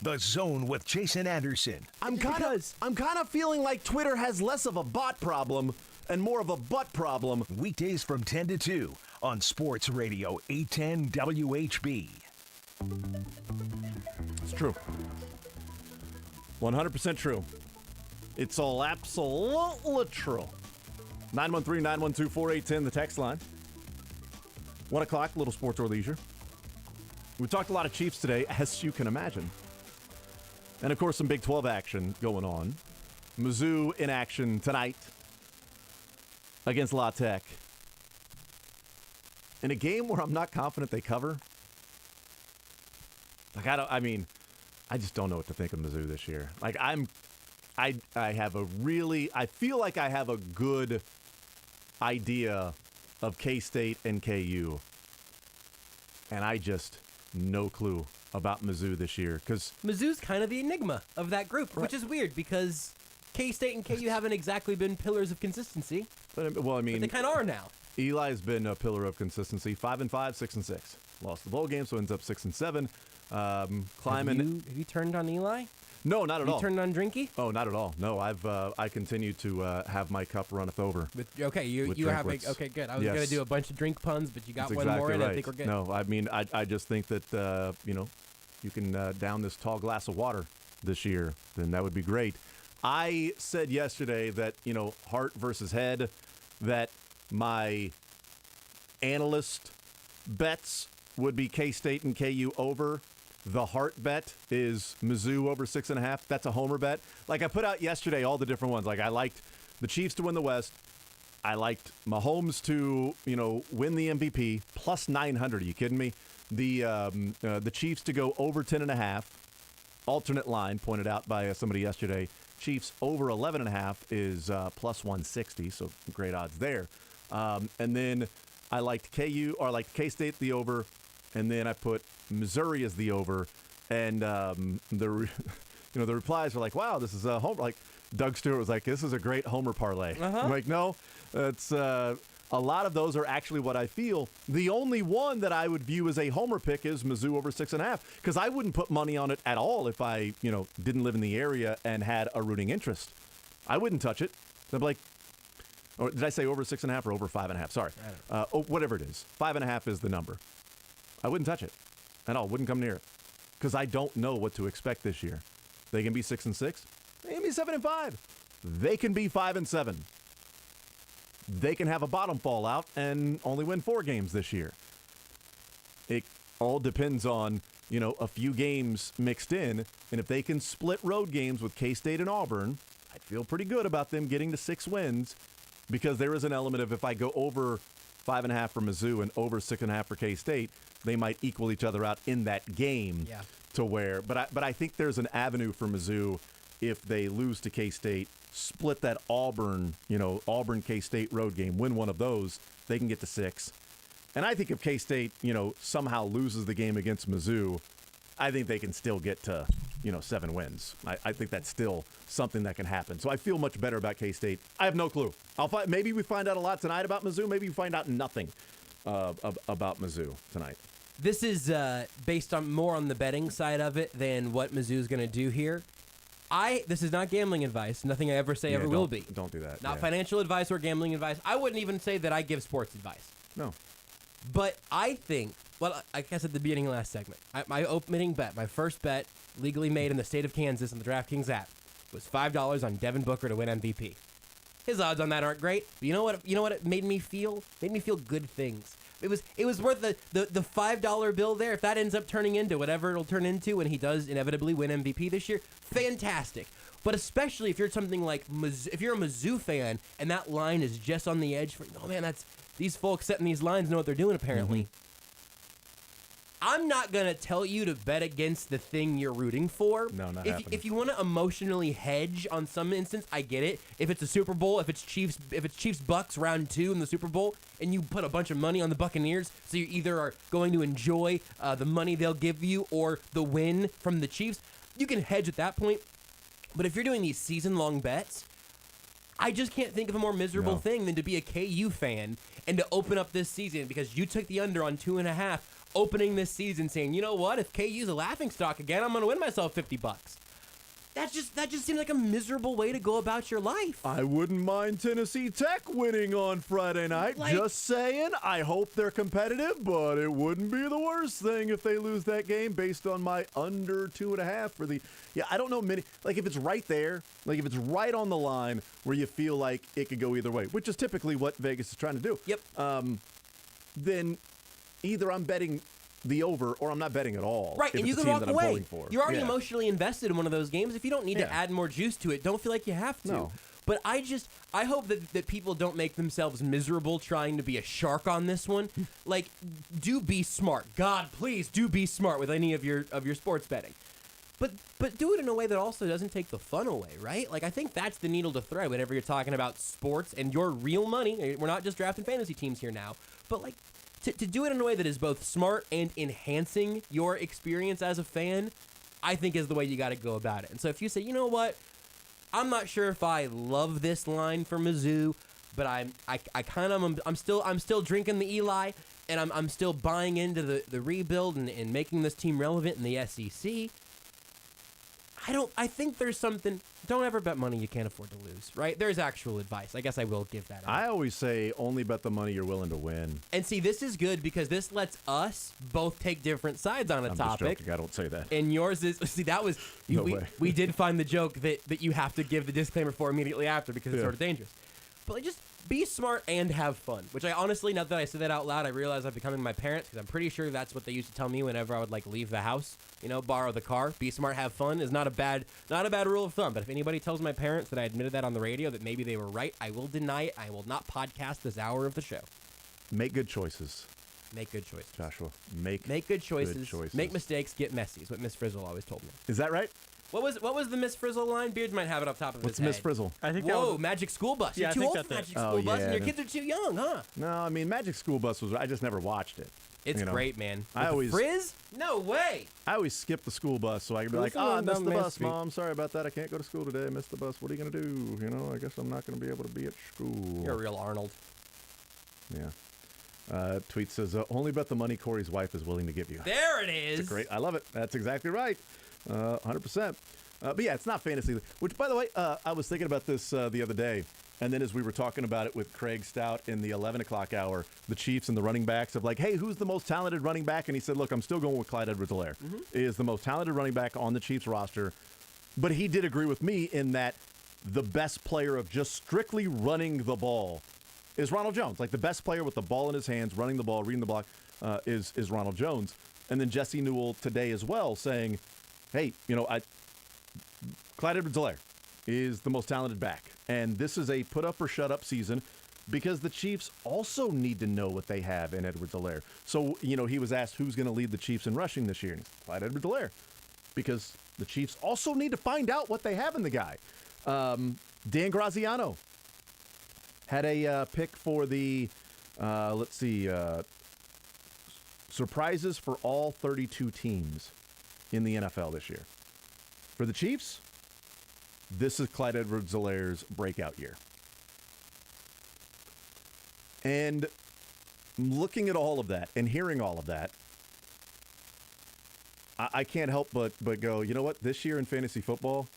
The Zone with Jason Anderson. I'm kind of feeling like Twitter has less of a bot problem and more of a butt problem. Weekdays from 10 to 2 on Sports Radio 810 WHB. It's true. 100% true. It's all absolutely true. 913-912-4810, the text line. 1 o'clock, little sports or leisure. We talked a lot of Chiefs today, as you can imagine. And, of course, some Big 12 action going on. Mizzou in action tonight against La Tech. In a game where I'm not confident they cover. Like, I just don't know what to think of Mizzou this year. Like, I feel like I have a good idea of K-State and KU. And I just no clue about Mizzou this year. Because Mizzou's kind of the enigma of that group, which is weird because K-State and KU haven't exactly been pillars of consistency. But they kind of are now. Eli's been a pillar of consistency. 5-5, 6-6. Lost the bowl game, so ends up 6-7. Climbing. Have you turned on Eli? No, not at all. You turned on Drinky? Oh, not at all. No, I continue to have my cup runneth over. You have okay, good. I was gonna do a bunch of drink puns, but you got one more in. Right. I think we're good. No, I just think that you can down this tall glass of water this year, then that would be great. I said yesterday that heart versus head, that my analyst bets would be K-State and KU over. The heart bet is Mizzou over 6.5. That's a homer bet. Like I put out yesterday, all the different ones. Like I liked the Chiefs to win the West. I liked Mahomes to win the MVP plus 900. Are you kidding me? The Chiefs to go over 10.5. Alternate line pointed out by somebody yesterday. Chiefs over 11.5 is plus 160. So great odds there. And then I liked K-State the over. And then I put Missouri as the over, and the replies were like, "Wow, this is a homer." Like Doug Stewart was like, "This is a great homer parlay." I'm like, no, it's a lot of those are actually what I feel. The only one that I would view as a homer pick is Mizzou over 6.5, because I wouldn't put money on it at all if I didn't live in the area and had a rooting interest. I wouldn't touch it. I'd be like, or did I say over 6.5 or over 5.5? Sorry, whatever it is, 5.5 is the number. I wouldn't touch it at all. Wouldn't come near it because I don't know what to expect this year. They can be 6-6. They can be 7-5. They can be 5-7. They can have a bottom fall out and only win 4 games this year. It all depends on a few games mixed in, and if they can split road games with K-State and Auburn, I'd feel pretty good about them getting to 6 wins, because there is an element of if I go over 5.5 for Mizzou and over 6.5 for K-State, they might equal each other out in that game. Yeah. To where, but I think there's an avenue for Mizzou if they lose to K-State, split that Auburn K-State road game, win one of those, they can get to 6. And I think if K-State, somehow loses the game against Mizzou, I think they can still get to, 7 wins. I think that's still something that can happen. So I feel much better about K-State. I have no clue. Maybe we find out a lot tonight about Mizzou. Maybe we find out nothing about Mizzou tonight. This is based on more on the betting side of it than what Mizzou's going to do here. This is not gambling advice. Nothing I ever say ever will be. Don't do that. Not financial advice or gambling advice. I wouldn't even say that I give sports advice. No. But I think, I guess at the beginning of last segment, my opening bet, my first bet legally made in the state of Kansas on the DraftKings app was $5 on Devin Booker to win MVP. His odds on that aren't great. But you know what it made me feel? Made me feel good things. It was worth the $5 bill there. If that ends up turning into whatever it'll turn into when he does inevitably win MVP this year, fantastic. But especially if you're something like if you're a Mizzou fan and that line is just on the edge these folks setting these lines know what they're doing apparently. Mm-hmm. I'm not going to tell you to bet against the thing you're rooting for. No, not happening. If you want to emotionally hedge on some instance, I get it. If it's a Super Bowl, if it's Chiefs Bucks round 2 in the Super Bowl, and you put a bunch of money on the Buccaneers, so you either are going to enjoy the money they'll give you or the win from the Chiefs, you can hedge at that point. But if you're doing these season-long bets, I just can't think of a more miserable thing than to be a KU fan and to open up this season because you took the under on 2.5 opening this season saying, you know what, if KU's a laughingstock again, I'm going to win myself $50. That just seems like a miserable way to go about your life. I wouldn't mind Tennessee Tech winning on Friday night. Just saying. I hope they're competitive, but it wouldn't be the worst thing if they lose that game based on my under 2.5 for the. Yeah, I don't know many. Like, if it's right there, like if it's right on the line where you feel like it could go either way, which is typically what Vegas is trying to do. Yep. Then either I'm betting the over or I'm not betting at all. Right, and you can walk away. You're already Yeah. emotionally invested in one of those games. If you don't need to add more juice to it, don't feel like you have to. No. But I hope that people don't make themselves miserable trying to be a shark on this one. Like, do be smart. God, please do be smart with any of your sports betting. But do it in a way that also doesn't take the fun away, right? Like, I think that's the needle to thread whenever you're talking about sports and your real money. We're not just drafting fantasy teams here now. But, like, to do it in a way that is both smart and enhancing your experience as a fan, I think is the way you got to go about it. And so if you say, you know what, I'm not sure if I love this line for Mizzou, but I'm still drinking the Eli, and I'm still buying into the rebuild and making this team relevant in the SEC. I think there's something. Don't ever bet money you can't afford to lose, right? There's actual advice. I guess I will give that out. I always say only bet the money you're willing to win. And see, this is good because this lets us both take different sides on a I'm topic. Just joking. I don't say that. And yours is, see, that was, No way. we did find the joke that you have to give the disclaimer for immediately after because it's sort of dangerous. But like, just be smart and have fun, which I honestly, now that I said that out loud, I realize I'm becoming my parents because I'm pretty sure that's what they used to tell me whenever I would like leave the house, borrow the car. Be smart, have fun is not a bad rule of thumb. But if anybody tells my parents that I admitted that on the radio, that maybe they were right, I will deny it. I will not podcast this hour of the show. Make good choices. Make good choices. Joshua, make good choices. Make mistakes, get messy is what Miss Frizzle always told me. Is that right? What was the Miss Frizzle line? Beards might have it off top of What's his head. Miss Frizzle? I think Whoa, that was, Magic School Bus. Yeah, You're I too think old that's for it. Magic School Bus, and your kids are too young, huh? No, I mean Magic School Bus I just never watched it. It's great, man. I always Frizz? No way. I always skip the school bus so I can be like, I missed the bus, Mom. Sorry about that. I can't go to school today. I missed the bus. What are you gonna do? I guess I'm not gonna be able to be at school. You're a real Arnold. Yeah. Tweet says, only bet the money Corey's wife is willing to give you. There it is. It's great. I love it. That's exactly right. 100%. But yeah, it's not fantasy. Which, by the way, I was thinking about this the other day. And then as we were talking about it with Craig Stout in the 11 o'clock hour, the Chiefs and the running backs of like, hey, who's the most talented running back? And he said, look, I'm still going with Clyde Edwards-Helaire. Is the most talented running back on the Chiefs roster. But he did agree with me in that the best player of just strictly running the ball is Ronald Jones. Like the best player with the ball in his hands, running the ball, reading the block, is Ronald Jones. And then Jesse Newell today as well saying, hey, Clyde Edwards-Helaire is the most talented back. And this is a put up or shut up season because the Chiefs also need to know what they have in Edwards-Helaire. So, he was asked who's going to lead the Chiefs in rushing this year. And he's Clyde Edwards-Helaire. Because the Chiefs also need to find out what they have in the guy. Dan Graziano had a pick for the, surprises for all 32 teams in the NFL this year. For the Chiefs, this is Clyde Edwards-Helaire's breakout year. And looking at all of that and hearing all of that, I can't help but go, you know what? This year in fantasy football,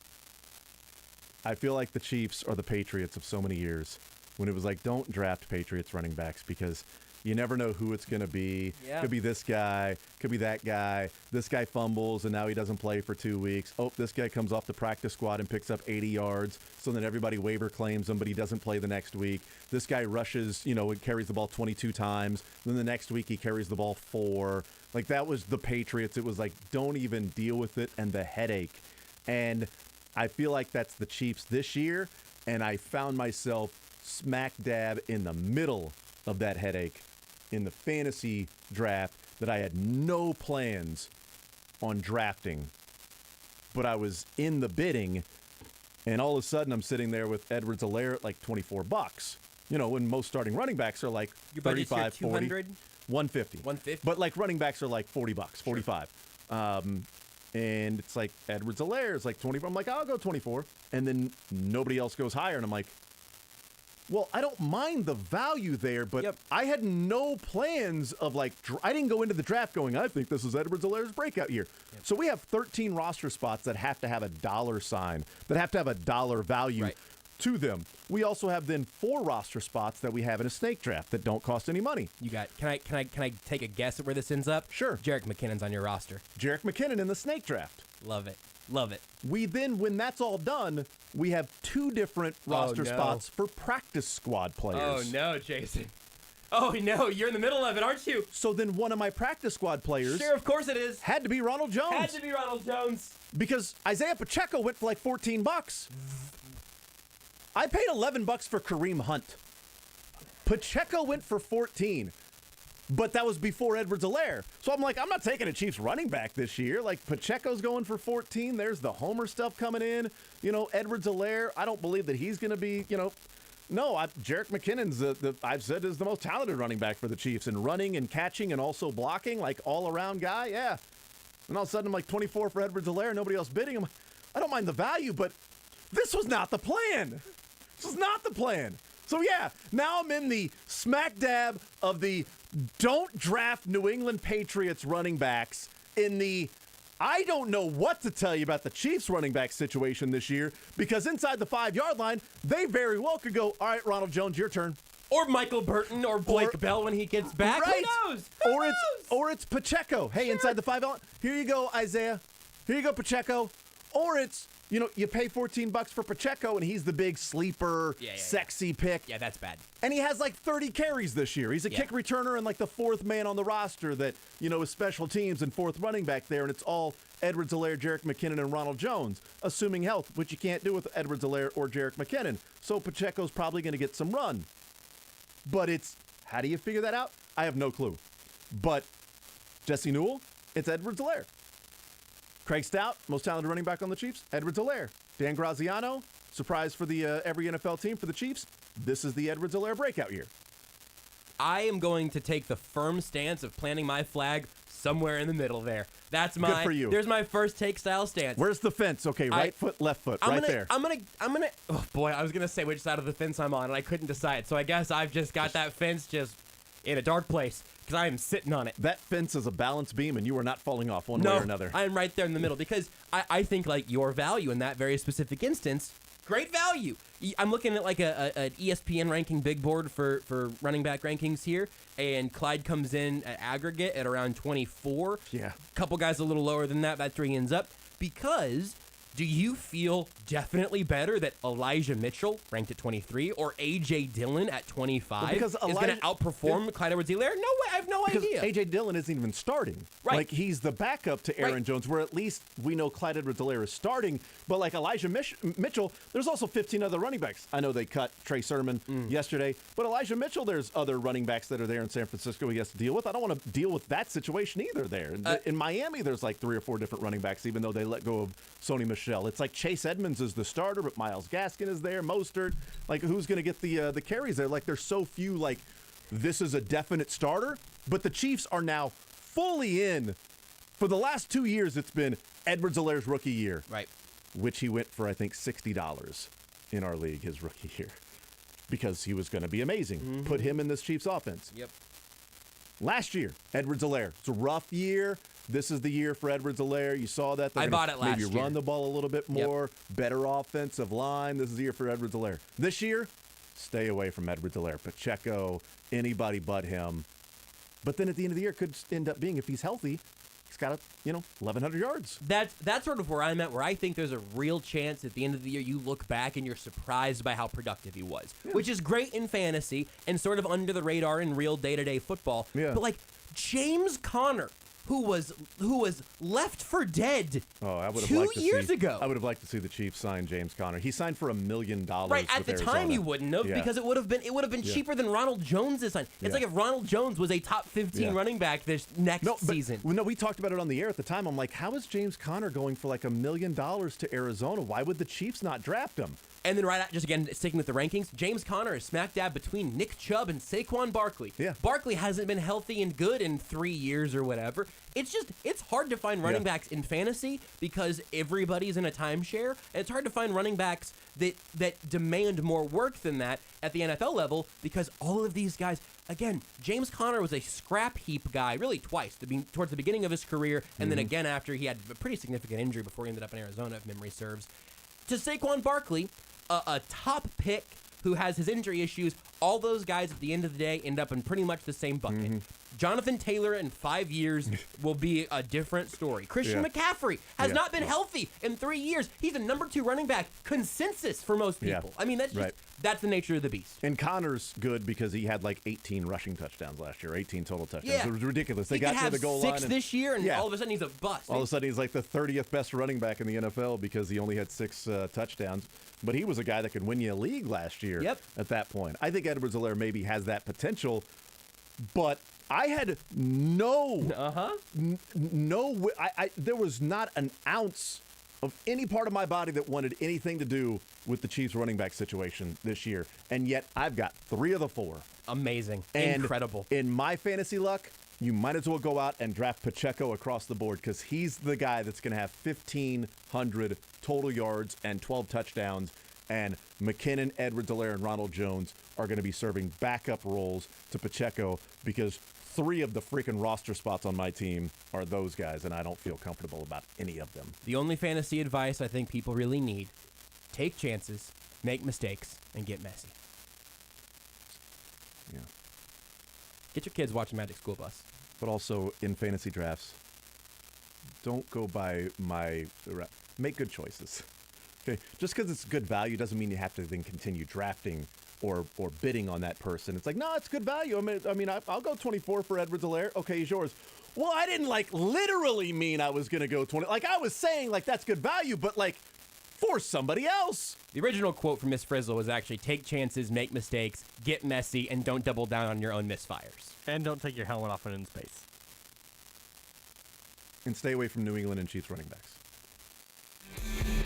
I feel like the Chiefs are the Patriots of so many years when it was like, don't draft Patriots running backs because you never know who it's going to be. Yeah. Could be this guy, could be that guy. This guy fumbles and now he doesn't play for 2 weeks. Oh, this guy comes off the practice squad and picks up 80 yards. So then everybody waiver claims him, but he doesn't play the next week. This guy rushes, and carries the ball 22 times. Then the next week he carries the ball 4. Like that was the Patriots. It was like, don't even deal with it and the headache. And I feel like that's the Chiefs this year. And I found myself smack dab in the middle of that headache in the fantasy draft that I had no plans on drafting, but I was in the bidding, and all of a sudden I'm sitting there with Edwards-Helaire at like $24. When most starting running backs are like Your budget's here 35, 40, 200? 150. 150? But like running backs are like $40, 45. And it's like Edwards-Helaire is like 24. I'm like, I'll go 24. And then nobody else goes higher. And I'm like, Well, I don't mind the value there, but I had no plans of I didn't go into the draft going, I think this is Edwards-Helaire's breakout year. So we have 13 roster spots that have to have a dollar sign, that have to have a dollar value to them. We also have then 4 roster spots that we have in a snake draft that don't cost any money. You got? Can I take a guess at where this ends up? Sure. Jarek McKinnon's on your roster. Jarek McKinnon in the snake draft. Love it. Love it. We then, when that's all done, we have 2 different roster spots for practice squad players. Oh no, Jason. Oh no, you're in the middle of it, aren't you? So then one of my practice squad players, sure, of course it is, had to be Ronald Jones. Had to be Ronald Jones. Because Isaiah Pacheco went for like $14. I paid $11 for Kareem Hunt. Pacheco went for 14. But that was before Edwards-Helaire. So I'm like, I'm not taking a Chiefs running back this year. Like, Pacheco's going for 14. There's the homer stuff coming in. Edwards-Helaire, I don't believe that he's going to be, No, Jarek McKinnon's, I've said, is the most talented running back for the Chiefs. And running and catching and also blocking, like all-around guy, yeah. And all of a sudden, I'm like 24 for Edwards-Helaire, nobody else bidding him. I don't mind the value, but this was not the plan. This was not the plan. So, yeah, now I'm in the smack dab of the don't draft New England Patriots running backs in the I don't know what to tell you about the Chiefs running back situation this year because inside the 5-yard line, they very well could go, all right, Ronald Jones, your turn. Or Michael Burton or Blake Bell when he gets back. Right. Who knows? Or it's Pacheco. Hey, inside the 5-yard line, here you go, Isaiah. Here you go, Pacheco. Or it's, you pay $14 for Pacheco, and he's the big sleeper, sexy pick. Yeah, that's bad. And he has like 30 carries this year. He's a kick returner and like the 4th man on the roster that, is special teams and 4th running back there. And it's all Edwards-Helaire, Jarek McKinnon, and Ronald Jones, assuming health, which you can't do with Edwards-Helaire or Jarek McKinnon. So Pacheco's probably going to get some run. But how do you figure that out? I have no clue. But Jesse Newell, it's Edwards-Helaire. Craig Stout, most talented running back on the Chiefs, Edwards-Helaire. Dan Graziano, surprise for the every NFL team for the Chiefs. This is the Edwards-Helaire breakout year. I am going to take the firm stance of planting my flag somewhere in the middle there. That's my Good for you. There's my first take style stance. Where's the fence? Okay, right foot, left foot, there. I'm gonna. Oh boy, I was gonna say which side of the fence I'm on, and I couldn't decide. So I guess I've just got that fence just in a dark place because I am sitting on it. That fence is a balance beam, and you are not falling off one way or another. I'm right there in the middle because I think like your value in that very specific instance, great value. I'm looking at like an ESPN ranking big board for running back rankings here, and Clyde comes in at aggregate at around 24. Yeah. Couple guys a little lower than that. That's where he ends up because. Do you feel definitely better that Elijah Mitchell, ranked at 23, or A.J. Dillon at 25 is going to outperform Clyde Edwards-Helaire? No way. I have no idea. A.J. Dillon isn't even starting. Right. Like, he's the backup to Aaron Jones, where at least we know Clyde Edwards-Helaire is starting. But like Elijah Mitchell, there's also 15 other running backs. I know they cut Trey Sermon yesterday. But Elijah Mitchell, there's other running backs that are there in San Francisco he has to deal with. I don't want to deal with that situation either there. In Miami, there's like 3 or 4 different running backs, even though they let go of Sony Michel. It's like Chase Edmonds is the starter, but Myles Gaskin is there, Mostert. Like, who's going to get the carries there? Like, there's so few, like, this is a definite starter. But the Chiefs are now fully in. For the last 2 years, it's been Edwards-Helaire's rookie year. Right. Which he went for, I think, $60 in our league his rookie year. Because he was going to be amazing. Mm-hmm. Put him in this Chiefs offense. Yep. Last year, Edwards-Helaire. It's a rough year. This is the year for Edwards-Helaire. You saw that. I bought it last year. Maybe run the ball a little bit more. Better offensive line. This is the year for Edwards-Helaire. This year, stay away from Edwards-Helaire. Pacheco, anybody but him. But then at the end of the year, could end up being, if he's healthy, he's got 1,100 yards. That's sort of where I'm at, where I think there's a real chance at the end of the year you look back and you're surprised by how productive he was, which is great in fantasy and sort of under the radar in real day-to-day football. Yeah. But like James Conner, who was left for dead I would have 2 liked to years see, ago. I would have liked to see the Chiefs sign James Conner. He signed for $1 million. Right, at the time you wouldn't have, because it would have been cheaper than Ronald Jones this time. It's like if Ronald Jones was a top 15 running back this next season. No, we talked about it on the air at the time. I'm like, how is James Conner going for like $1 million to Arizona? Why would the Chiefs not draft him? And then just again, sticking with the rankings, James Conner is smack dab between Nick Chubb and Saquon Barkley. Yeah. Barkley hasn't been healthy and good in 3 years or whatever. it's hard to find running backs in fantasy because everybody's in a timeshare, and it's hard to find running backs that demand more work than that at the NFL level because all of these guys. Again, James Conner was a scrap heap guy, really twice, towards the beginning of his career, and then again after he had a pretty significant injury before he ended up in Arizona, if memory serves. To Saquon Barkley, a top pick who has his injury issues, all those guys at the end of the day end up in pretty much the same bucket. Jonathan Taylor in 5 years will be a different story. Christian McCaffrey has not been healthy in 3 years. He's a number 2 running back consensus for most people. I mean, that's just, that's the nature of the beast. And Connor's good because he had like 18 rushing touchdowns last year, 18 total touchdowns. Yeah. It was ridiculous. They He got could to have the goal 6 line. this year, and all of a sudden he's a bust. All of a sudden he's like the 30th best running back in the NFL because he only had 6 touchdowns. But he was a guy that could win you a league last year at that point. I think Edwards-Helaire maybe has that potential, but I had there was not an ounce of any part of my body that wanted anything to do with the Chiefs running back situation this year. And yet I've got 3 of the 4. Amazing. And incredible. In my fantasy luck, you might as well go out and draft Pacheco across the board because he's the guy that's going to have 1,500 total yards and 12 touchdowns. And McKinnon, Edwards-Helaire, and Ronald Jones are going to be serving backup roles to Pacheco because 3 of the freaking roster spots on my team are those guys, and I don't feel comfortable about any of them. The only fantasy advice I think people really need, take chances, make mistakes, and get messy. Yeah. Get your kids watching Magic School Bus. But also in fantasy drafts, don't go by make good choices. Okay, just because it's good value doesn't mean you have to then continue drafting or bidding on that person. It's like, no, it's good value. I mean, I'll go 24 for Edwards-Helaire. Okay, he's yours. Well, I didn't literally mean I was gonna go 20. I was saying that's good value, but for somebody else. The original quote from Miss Frizzle was actually, take chances, make mistakes, get messy, and don't double down on your own misfires. And don't take your helmet off when in space. And stay away from New England and Chiefs running backs.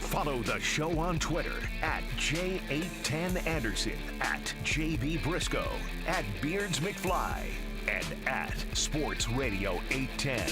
Follow the show on Twitter at J810Anderson, at JB Brisco, at Beards McFly, and at Sports Radio 810.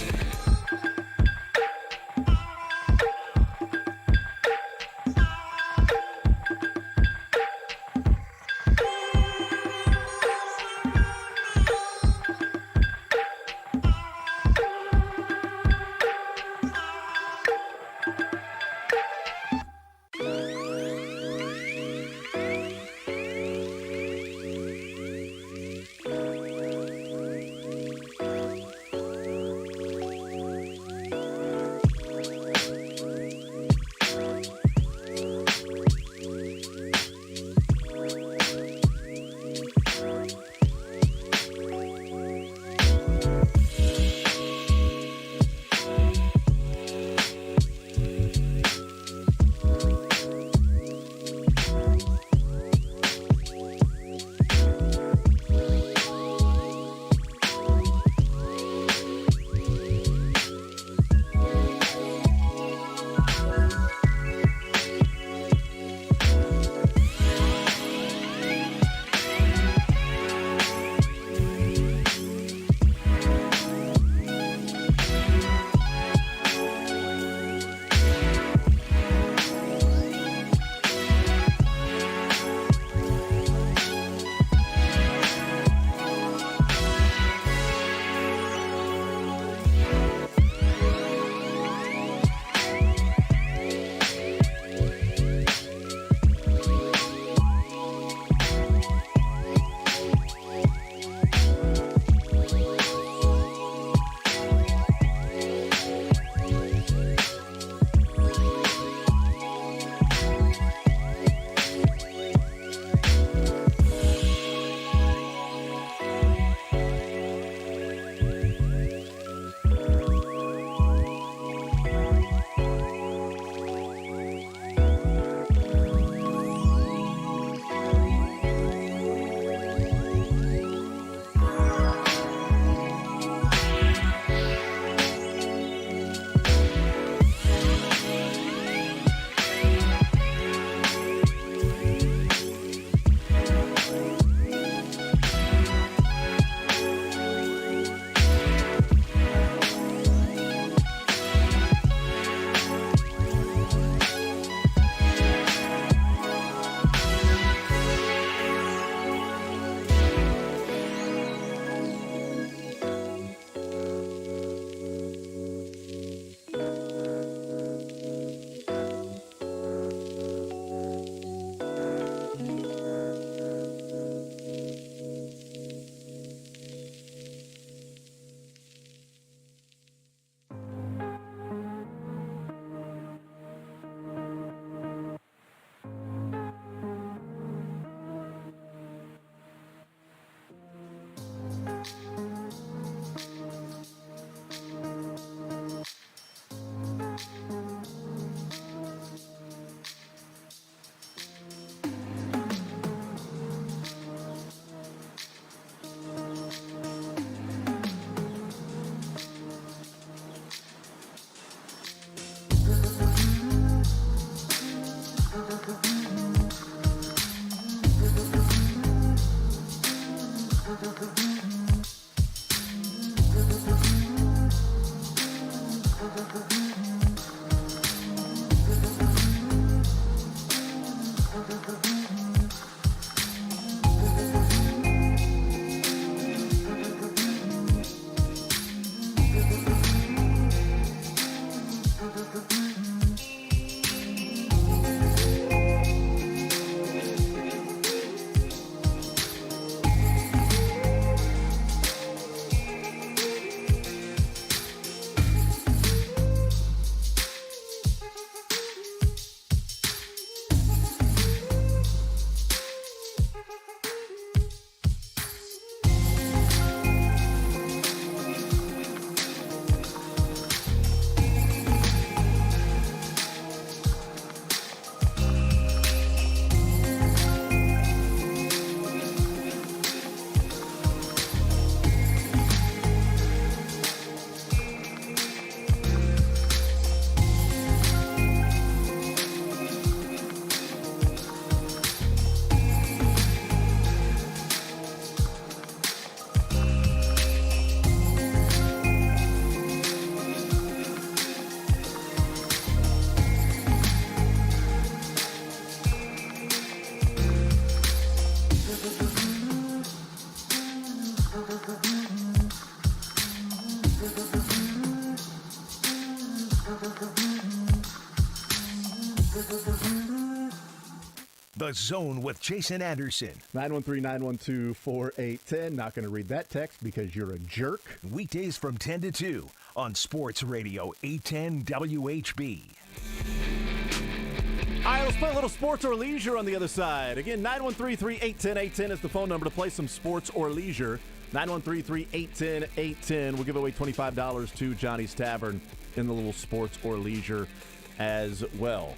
The Zone with Jason Anderson. 913-912-4810. Not going to read that text because you're a jerk. Weekdays from 10 to 2 on Sports Radio 810 WHB. All right, let's play a little sports or leisure on the other side. Again, 913-3810810 is the phone number to play some sports or leisure. 913-3810810. We'll give away $25 to Johnny's Tavern in the little sports or leisure as well.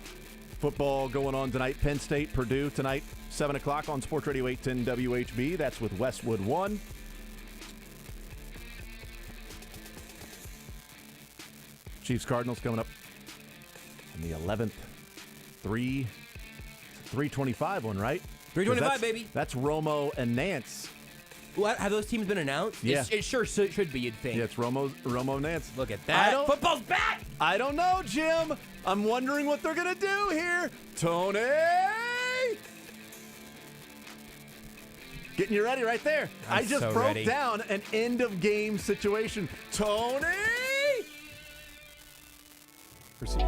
Football going on tonight. Penn State, Purdue tonight, 7 o'clock on Sports Radio 810 WHB. That's with Westwood 1. Chiefs Cardinals coming up on the 11th. 325 one, right? 325, baby. That's Romo and Nance. What? Have those teams been announced? Yeah. It sure should be, you'd think. Yeah, it's Romo Nance. Look at that. Football's back! I don't know, Jim. I'm wondering what they're going to do here. Tony! Getting you ready right there. I just so broke ready. down an end-of-game situation. Tony! Proceed.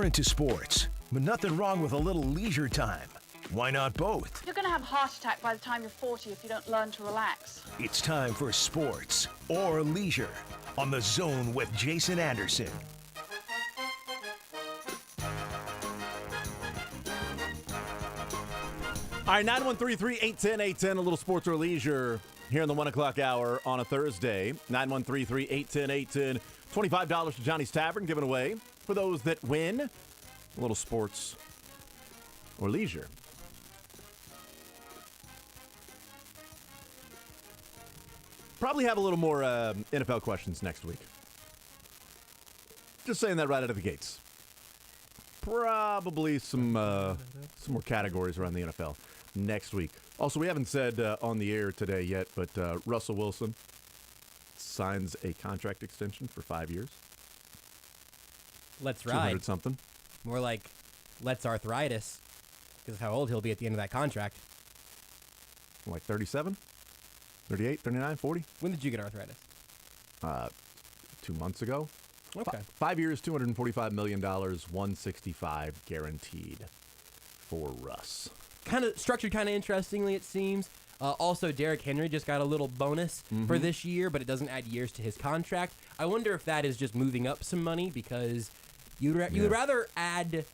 You're into sports, but nothing wrong with a little leisure time. Why not both? You're going to have a heart attack by the time you're 40 if you don't learn to relax. It's time for sports or leisure on The Zone with Jason Anderson. All right, 913-381-0810, a little sports or leisure here in the 1 o'clock hour on a Thursday. 913-381-0810. $25 to Johnny's Tavern given away for those that win. A little sports or leisure. Probably have a little more NFL questions next week. Just saying that right out of the gates. Probably some more categories around the NFL next week. Also, we haven't said on the air today yet, but Russell Wilson signs a contract extension for 5 years. Let's ride. 200 something. More like let's arthritis, because of how old he'll be at the end of that contract. Like 37? 38, 39, 40? When did you get arthritis? 2 months ago. Okay. 5 years, $245 million, $165 guaranteed for Russ. Kind of structured kind of interestingly, it seems. Also, Derrick Henry just got a little bonus for this year, but it doesn't add years to his contract. I wonder if that is just moving up some money, because you would rather add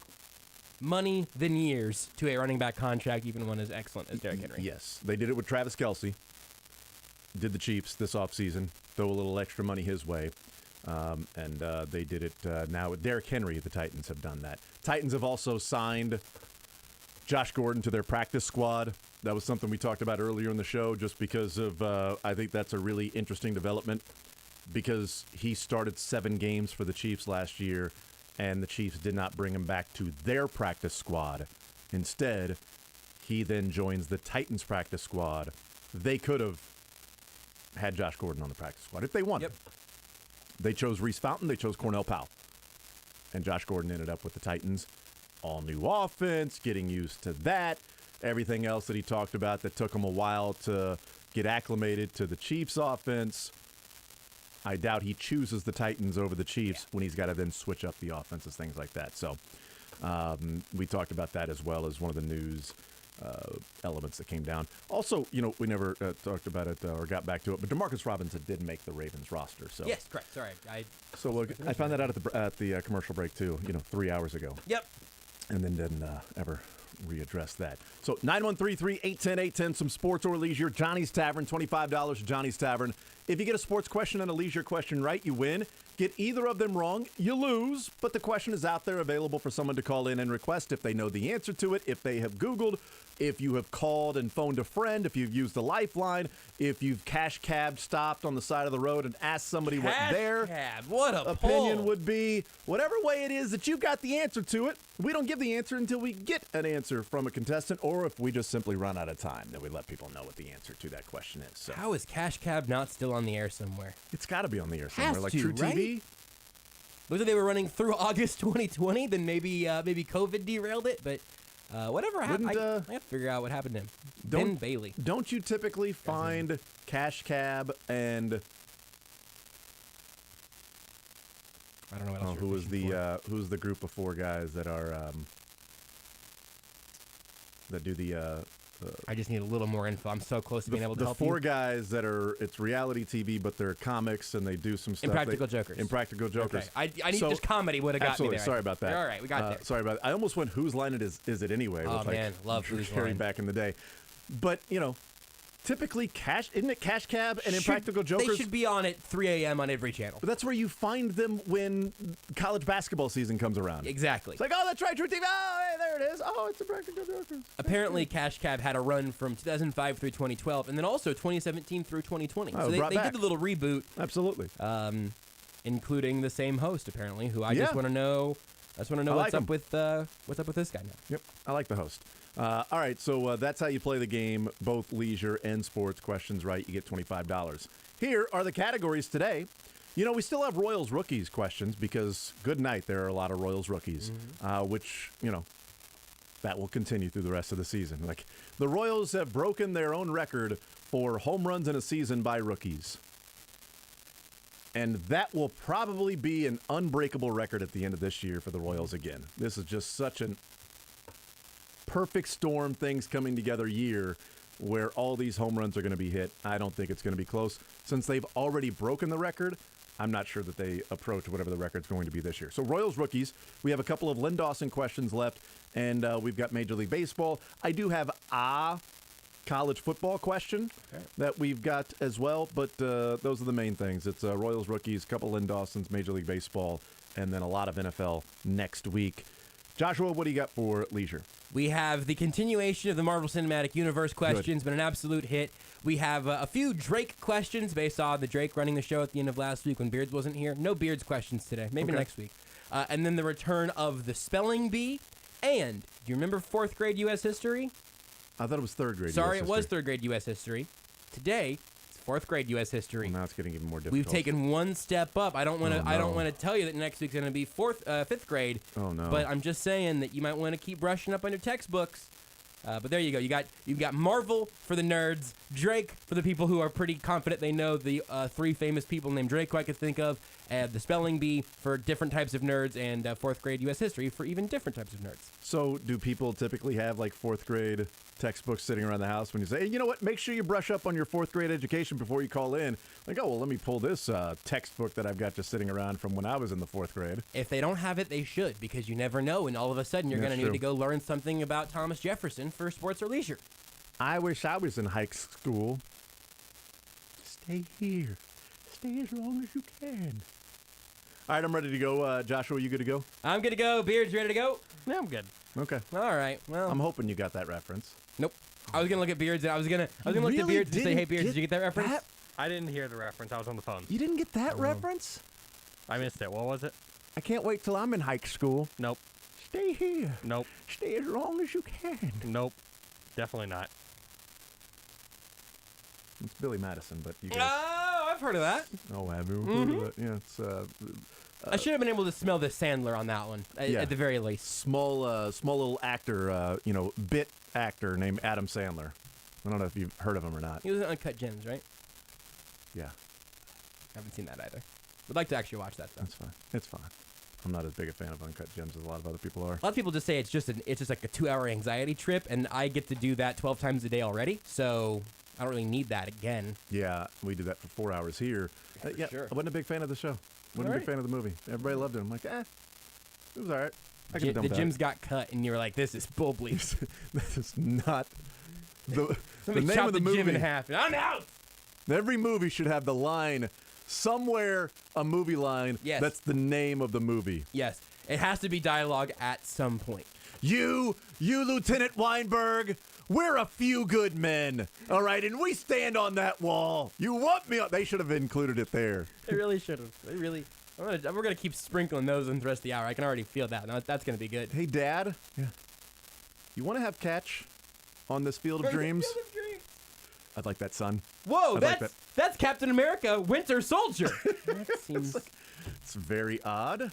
money than years to a running back contract, even one as excellent as Derrick Henry. Yes. They did it with Travis Kelce. Did the Chiefs this offseason. Throw a little extra money his way. And they did it now with Derrick Henry. The Titans have done that. Titans have also signed Josh Gordon to their practice squad. That was something we talked about earlier in the show, just because of I think that's a really interesting development, because he started 7 games for the Chiefs last year, and the Chiefs did not bring him back to their practice squad. Instead, he then joins the Titans practice squad. They could have had Josh Gordon on the practice squad if they wanted. Yep. They chose Reese Fountain. They chose Cornell Powell. And Josh Gordon ended up with the Titans. All new offense, getting used to that. Everything else that he talked about that took him a while to get acclimated to the Chiefs offense. I doubt he chooses the Titans over the Chiefs when he's got to then switch up the offenses, things like that. So we talked about that as well as one of the news elements that came down. Also, we never talked about it or got back to it, but Demarcus Robinson did make the Ravens roster. So Yes, correct. Sorry. I found that out at the commercial break too, 3 hours ago. Yep. And then didn't ever readdress that. So 913-381-0810, some sports or leisure. Johnny's Tavern, $25 to Johnny's Tavern. If you get a sports question and a leisure question right, you win. Get either of them wrong, you lose. But the question is out there available for someone to call in and request if they know the answer to it, if they have Googled, if you have called and phoned a friend, if you've used a lifeline, if you've cash cabbed, stopped on the side of the road and asked somebody what their opinion would be. Whatever way it is that you've got the answer to it, we don't give the answer until we get an answer from a contestant, or if we just simply run out of time, then we let people know what the answer to that question is. So How is Cash Cab not still on the air somewhere? it's got to be on the air somewhere, Has like to, True right? TV. Looks like they were running through August 2020, then maybe COVID derailed it, but whatever happened, I have to figure out what happened to him. Ben Bailey. Don't you typically find Cash Cab and I don't know what else. who's the group of 4 guys that are that do the I just need a little more info. I'm so close to being able to the help 4 you. guys that are, it's reality TV, but they're comics and they do some stuff. Impractical Jokers. Impractical Jokers. Okay. I need just comedy would have got me there. Sorry about that. All right, we got there. Sorry about that. I almost went, whose line is it anyway? Oh, with, man, love Whose Jerry Line. back in the day. But, typically isn't it Cash Cab and Impractical Jokers? They should be on at 3 a.m. on every channel. But that's where you find them when college basketball season comes around. Exactly. It's like, oh, that's right, True TV. Oh, hey, there it is. Oh, it's Impractical Jokers. Apparently, Cash Cab had a run from 2005 through 2012, and then also 2017 through 2020. Oh, so they brought did back. the little reboot. Absolutely. Including the same host, apparently, who I just want to know. I just want to know what's up with this guy now. Yep, I like the host. All right, so that's how you play the game, both leisure and sports. Questions right, you get $25. Here are the categories today. We still have Royals rookies questions because, good night, there are a lot of Royals rookies, which, that will continue through the rest of the season. Like, the Royals have broken their own record for home runs in a season by rookies. And that will probably be an unbreakable record at the end of this year for the Royals again. This is just such an perfect storm, things coming together year where all these home runs are going to be hit. I don't think it's going to be close. Since they've already broken the record, I'm not sure that they approach whatever the record's going to be this year. So Royals rookies, we have a couple of Lynn Dawson questions left, and we've got Major League Baseball. I do have a college football question that we've got as well, but those are the main things. It's Royals rookies, a couple Lynn Dawsons, Major League Baseball, and then a lot of NFL next week. Joshua, what do you got for leisure? We have the continuation of the Marvel Cinematic Universe questions, but an absolute hit. We have a few Drake questions based on the Drake running the show at the end of last week when Beards wasn't here. No Beards questions today. Maybe next week. And then the return of the spelling bee. And do you remember 4th grade U.S. history? I thought it was 3rd grade. Sorry, US it was 3rd grade U.S. history. Today, it's 4th grade U.S. history. Well, now it's getting even more difficult. We've taken one step up. I don't want to. I don't want to tell you that next week's going to be 5th grade. Oh no! But I'm just saying that you might want to keep brushing up on your textbooks. But there you go. You've got Marvel for the nerds, Drake for the people who are pretty confident they know the 3 famous people named Drake who I could think of, and the spelling bee for different types of nerds, and 4th grade U.S. history for even different types of nerds. So do people typically have like 4th grade textbooks sitting around the house when you say, hey, you know what, make sure you brush up on your 4th grade education before you call in? Like, oh, well, let me pull this textbook that I've got just sitting around from when I was in the 4th grade. If they don't have it, they should, because you never know, and all of a sudden you're going to need to go learn something about Thomas Jefferson for sports or leisure. I wish I was in high school. Stay here. Stay as long as you can. All right, I'm ready to go. Joshua, you good to go? I'm good to go. Beards, ready to go? Yeah, I'm good. Okay. All right. Well, I'm hoping you got that reference. Nope. I was gonna look at Beards, and I was gonna look at Beards and say, "Hey, Beards, did you get that reference?" I didn't hear the reference. I was on the phone. You didn't get that reference? I missed it. What was it? I can't wait till I'm in high school. Nope. Stay here. Nope. Stay as long as you can. Nope. Definitely not. It's Billy Madison, but you guys... Oh, I've heard of that. Oh, have you heard of it? Yeah, it's... I should have been able to smell the Sandler on that one, at the very least. Small little actor, bit actor named Adam Sandler. I don't know if you've heard of him or not. He was in Uncut Gems, right? Yeah. Haven't seen that either. Would like to actually watch that, though. That's fine. It's fine. I'm not as big a fan of Uncut Gems as a lot of other people are. A lot of people just say it's just like a 2-hour anxiety trip, and I get to do that 12 times a day already, so I don't really need that again. Yeah, we did that for 4 hours here. Yeah, sure. I wasn't a big fan of the show. Wasn't a big fan of the movie. Everybody loved it. I'm like, it was all right. I could have The dumped gyms got cut, and you were like, "This is bull bleep." This is not the name chop of the gym movie. in half. And I'm out. Every movie should have the line somewhere, a movie line. Yes. That's the name of the movie. Yes, it has to be dialogue at some point. You, Lieutenant Weinberg, we're a few good men, all right, and we stand on that wall. You want me? They should have included it there. They really should have. They really. We're gonna keep sprinkling those in the rest of the hour. I can already feel that. Now, that's gonna be good. Hey, Dad. Yeah. You want to have catch on this Field of Dreams? I'd like that, son. Whoa, that's Captain America, Winter Soldier. That seems. It's very odd.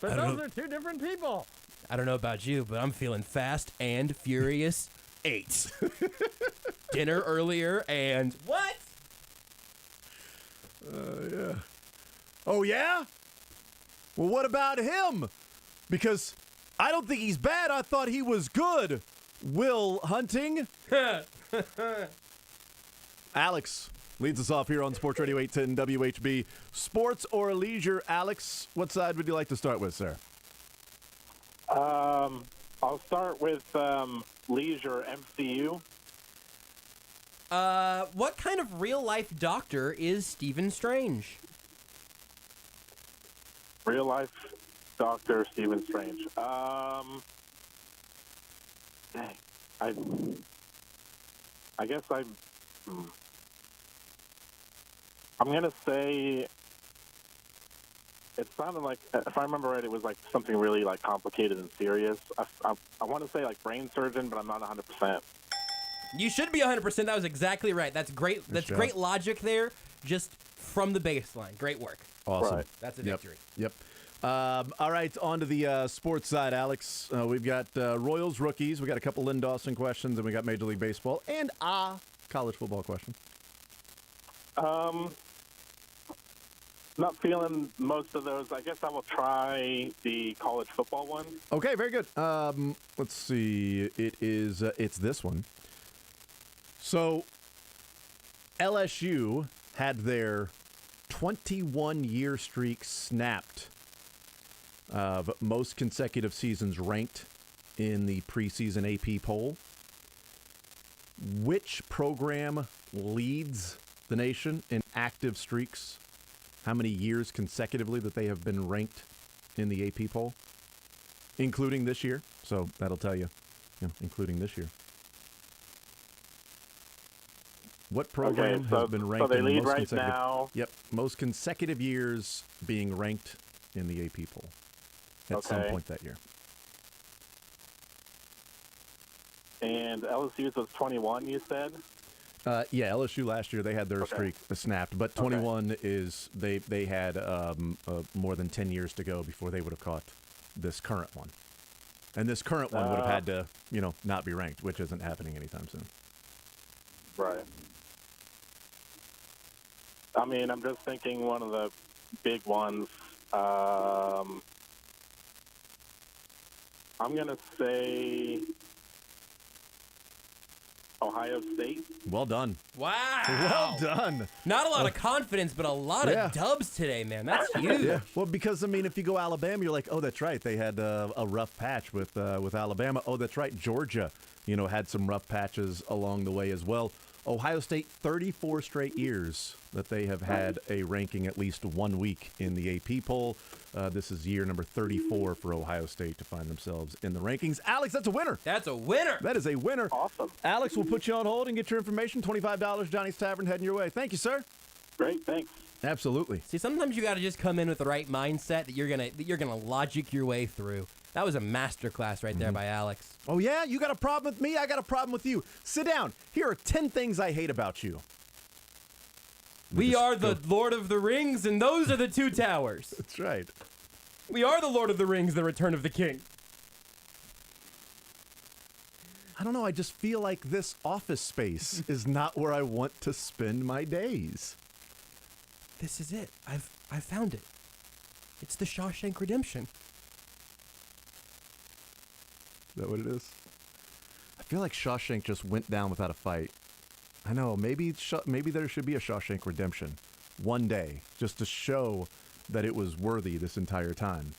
But those are 2 different people. I don't know about you, but I'm feeling Fast and Furious 8. Dinner earlier and what? Yeah. Oh, yeah? Well, what about him? Because I don't think he's bad. I thought he was good. Will Hunting? Alex leads us off here on Sports Radio 810 WHB. Sports or leisure? Alex, what side would you like to start with, sir? I'll start with leisure MCU. What kind of real-life doctor is Stephen Strange? Real life Doctor Stephen Strange. I guess I'm gonna say it sounded like, if I remember right, it was like something really like complicated and serious. I want to say like brain surgeon, but I'm not 100%. You should be 100%. That was exactly right. That's great. That's great logic there, just from the baseline. Great work. Awesome. Right. That's a victory. Yep. All right, on to the sports side, Alex. We've got Royals rookies. We got a couple Lynn Dawson questions, and we got Major League Baseball and a college football question. Not feeling most of those. I guess I will try the college football one. Okay, very good. Let's see. It's this one. So, LSU had their 21-year streak snapped of most consecutive seasons ranked in the preseason AP poll. Which program leads the nation in active streaks? How many years consecutively that they have been ranked in the AP poll, including this year? So that'll tell you, including this year. What program has been ranked so they in lead most right consecutive? now. Yep, most consecutive years being ranked in the AP poll at some point that year. And LSU's was 21, you said? Yeah, LSU last year, they had their streak snapped, but 21 is, they had more than 10 years to go before they would have caught this current one. And this current one would have had to, not be ranked, which isn't happening anytime soon. Right. I mean, I'm just thinking one of the big ones. I'm going to say Ohio State. Well done. Wow. Well done. Not a lot of confidence, but a lot of dubs today, man. That's huge. Yeah. Well, because, if you go Alabama, you're like, oh, that's right. They had a rough patch with Alabama. Oh, that's right. Georgia, had some rough patches along the way as well. Ohio State, 34 straight years that they have had a ranking at least 1 week in the AP poll. This is year number 34 for Ohio State to find themselves in the rankings. Alex, that's a winner. That's a winner. That is a winner. Awesome. Alex, we'll put you on hold and get your information. $25, Johnny's Tavern heading your way. Thank you, sir. Great, thanks. Absolutely. See, sometimes you got to just come in with the right mindset that you're gonna logic your way through. That was a masterclass right there by Alex. Oh, yeah? You got a problem with me? I got a problem with you. Sit down. Here are 10 things I hate about you. We are the Lord of the Rings, and those are the two towers. That's right. We are the Lord of the Rings, the Return of the King. I don't know. I just feel like this office space is not where I want to spend my days. This is it. I've found it. It's the Shawshank Redemption. Is that what it is? I feel like Shawshank just went down without a fight. I know. Maybe there should be a Shawshank Redemption one day, just to show that it was worthy this entire time.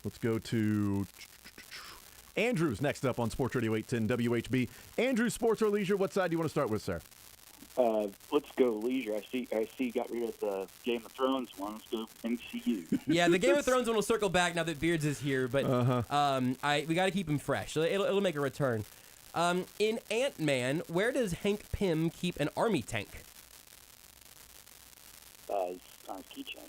Let's go to Andrew's next up on Sports Radio 810 WHB. Andrew, sports or leisure? What side do you want to start with, sir? Let's go leisure. I see you got rid of the Game of Thrones one. Let's go MCU. Yeah, the Game of Thrones one will circle back now that Beards is here, but we got to keep him fresh. So it'll make a return. In Ant-Man, where does Hank Pym keep an army tank? On his keychain.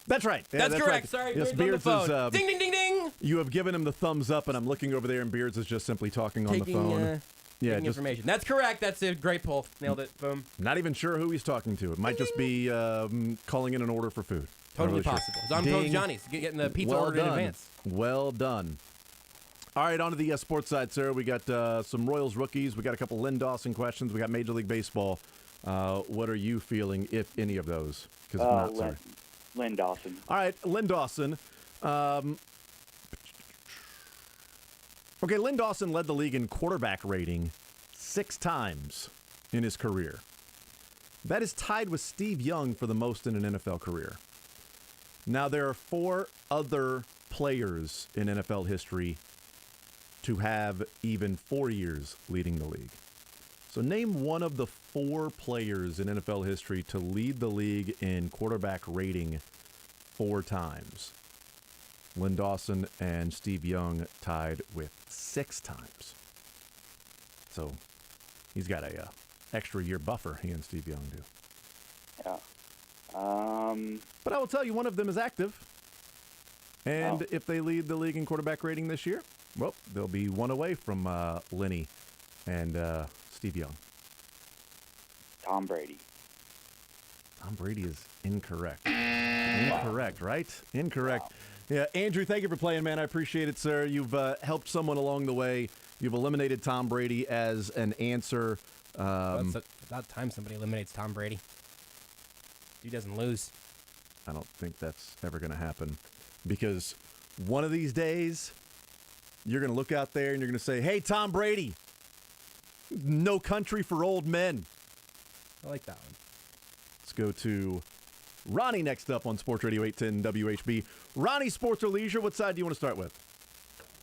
That's right. Yeah, that's correct. Right. Sorry, yes, Beards on the phone. Is, ding, ding, ding, ding. You have given him the thumbs up, and I'm looking over there, and Beards is just simply talking on the phone. Taking information. That's correct. That's a great pull. Nailed it. Boom. Not even sure who he's talking to. It might just be calling in an order for food. Totally really possible. Sure. So I'm Johnny's getting the pizza ordered in advance. Well done. All right, on to the sports side, sir. We got some Royals rookies. We got a couple Lynn Dawson questions. We got Major League Baseball. What are you feeling, if any of those? Because if not, sorry. Lynn Dawson. All right, Lynn Dawson. Okay, Lynn Dawson led the league in quarterback rating 6 times in his career. That is tied with Steve Young for the most in an NFL career. Now, there are 4 other players in NFL history to have even 4 years leading the league. So name one of the 4 players in NFL history to lead the league in quarterback rating 4 times. Lynn Dawson and Steve Young tied with 6 times. So he's got a extra year buffer, he and Steve Young do. Yeah. But I will tell you, one of them is active. And if they lead the league in quarterback rating this year, well, they'll be 1 away from Lenny and Steve Young. Tom Brady. Tom Brady is incorrect. Incorrect, right? Incorrect. Wow. Yeah, Andrew, thank you for playing, man. I appreciate it, sir. You've helped someone along the way. You've eliminated Tom Brady as an answer. It's about time somebody eliminates Tom Brady. He doesn't lose. I don't think that's ever going to happen because one of these days you're going to look out there and you're going to say, hey, Tom Brady, no country for old men. I like that one. Let's go to Ronnie next up on Sports Radio 810 WHB. Ronnie, sports or leisure, what side do you want to start with?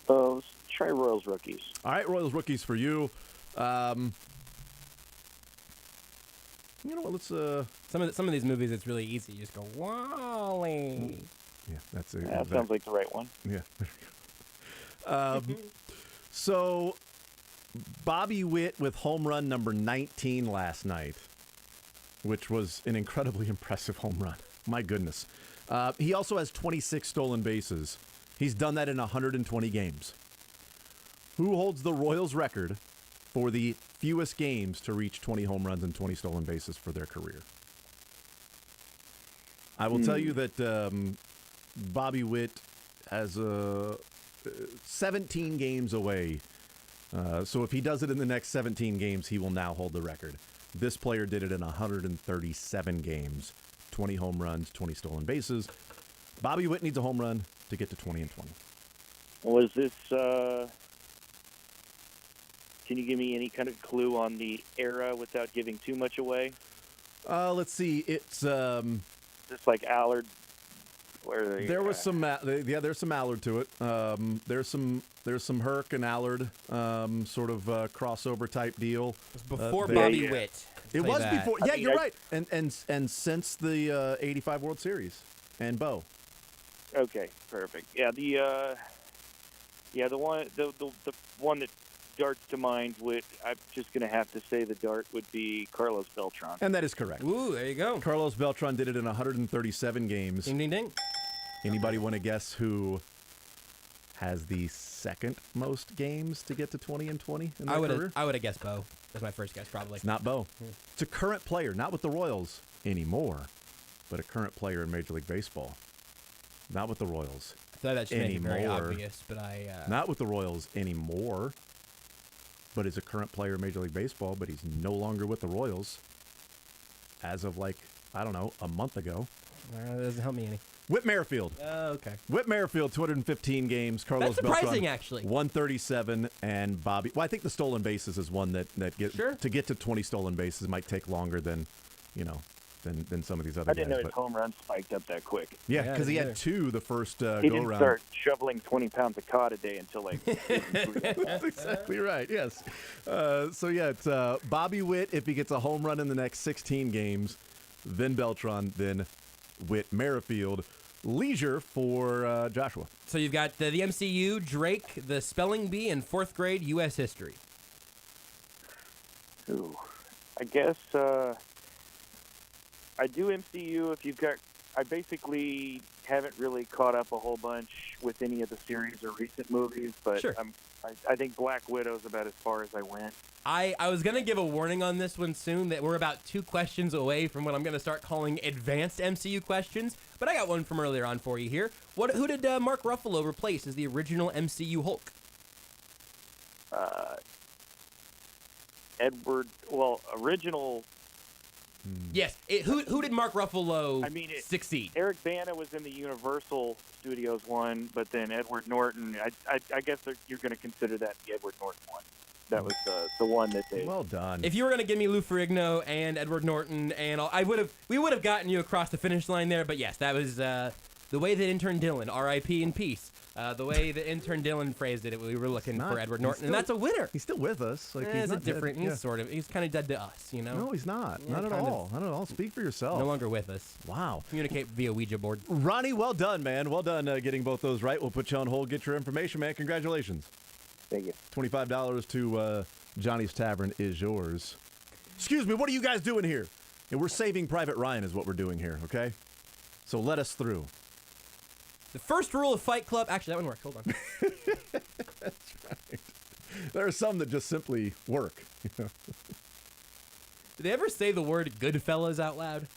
Let's try Royals rookies. All right, Royals rookies for you. You know what? Let's some of these movies. It's really easy. You just go Wally. Yeah, that's it. That sounds like the right one. Yeah. So, Bobby Witt with home run number 19 last night, which was an incredibly impressive home run. My goodness. He also has 26 stolen bases. He's done that in 120 games. Who holds the Royals record for the fewest games to reach 20 home runs and 20 stolen bases for their career? I will tell you that Bobby Witt has 17 games away. So if he does it in the next 17 games, he will now hold the record. This player did it in 137 games. 20 home runs, 20 stolen bases. Bobby Witt needs a home run to get to 20 and 20. Was this, can you give me any kind of clue on the era without giving too much away? Let's see. It's Just like Allard. Where there was some there's some Allard to it. There's some Herc and Allard sort of crossover type deal. It was before Bobby Witt. It was before. Yeah, you're right. And since the '85 World Series and Bo. Okay, perfect. Yeah, the one that darts to mind I'm just going to have to say the dart would be Carlos Beltran. And that is correct. Ooh, there you go. Carlos Beltran did it in 137 games. Ding, ding, ding. Anybody want to guess who has the second most games to get to 20 and 20 in their career? I would have guessed Bo. That's my first guess, probably. It's not Bo. It's a current player, not with the Royals anymore, but a current player in Major League Baseball. Not with the Royals. I thought that should be very obvious, but Not with the Royals anymore, but is a current player in Major League Baseball, but he's no longer with the Royals as of, a month ago. That doesn't help me any. Whit Merrifield. Oh, okay. Whit Merrifield, 215 games. Carlos That's surprising, Beltran, actually. 137, and Bobby. Well, I think the stolen bases is one that to get to 20 stolen bases might take longer than some of these other guys. I didn't know his home run spiked up that quick. Yeah, because he had two the first he go didn't round. start shoveling 20 pounds of cod a day until That's exactly right. Yes. It's Bobby Witt if he gets a home run in the next 16 games, then Beltran, then Whit Merrifield. Leisure for Joshua. So you've got the MCU, Drake, the spelling bee, and fourth grade U.S. history. Ooh, I guess I do MCU. I basically haven't really caught up a whole bunch with any of the series or recent movies, but sure. I think Black Widow's about as far as I went. I was going to give a warning on this one soon that we're about 2 questions away from what I'm going to start calling advanced MCU questions, but I got one from earlier on for you here. Who did Mark Ruffalo replace as the original MCU Hulk? Original... Yes. Who did Mark Ruffalo succeed? Eric Bana was in the Universal Studios one, but then Edward Norton, I guess you're going to consider that the Edward Norton one. That was the one that they... Well done. If you were going to give me Lou Ferrigno and Edward Norton, and we would have gotten you across the finish line there, but yes, that was the way that intern Dylan, R.I.P. in peace, the way that intern Dylan phrased it, we were looking for Edward Norton, and that's a winner. He's still with us. He's not different. He's sort of. He's kind of dead to us, you know? No, he's not. Yeah, not at all. Not at all. Speak for yourself. No longer with us. Wow. Communicate via Ouija board. Ronnie, well done, man. Well done getting both those right. We'll put you on hold, get your information, man. Congratulations. Thank you. $25 to Johnny's Tavern is yours. Excuse me, what are you guys doing here? And we're saving Private Ryan is what we're doing here, okay? So let us through. The first rule of Fight Club... Actually, that one worked. Hold on. That's right. There are some that just simply work. Did they ever say the word Goodfellas out loud?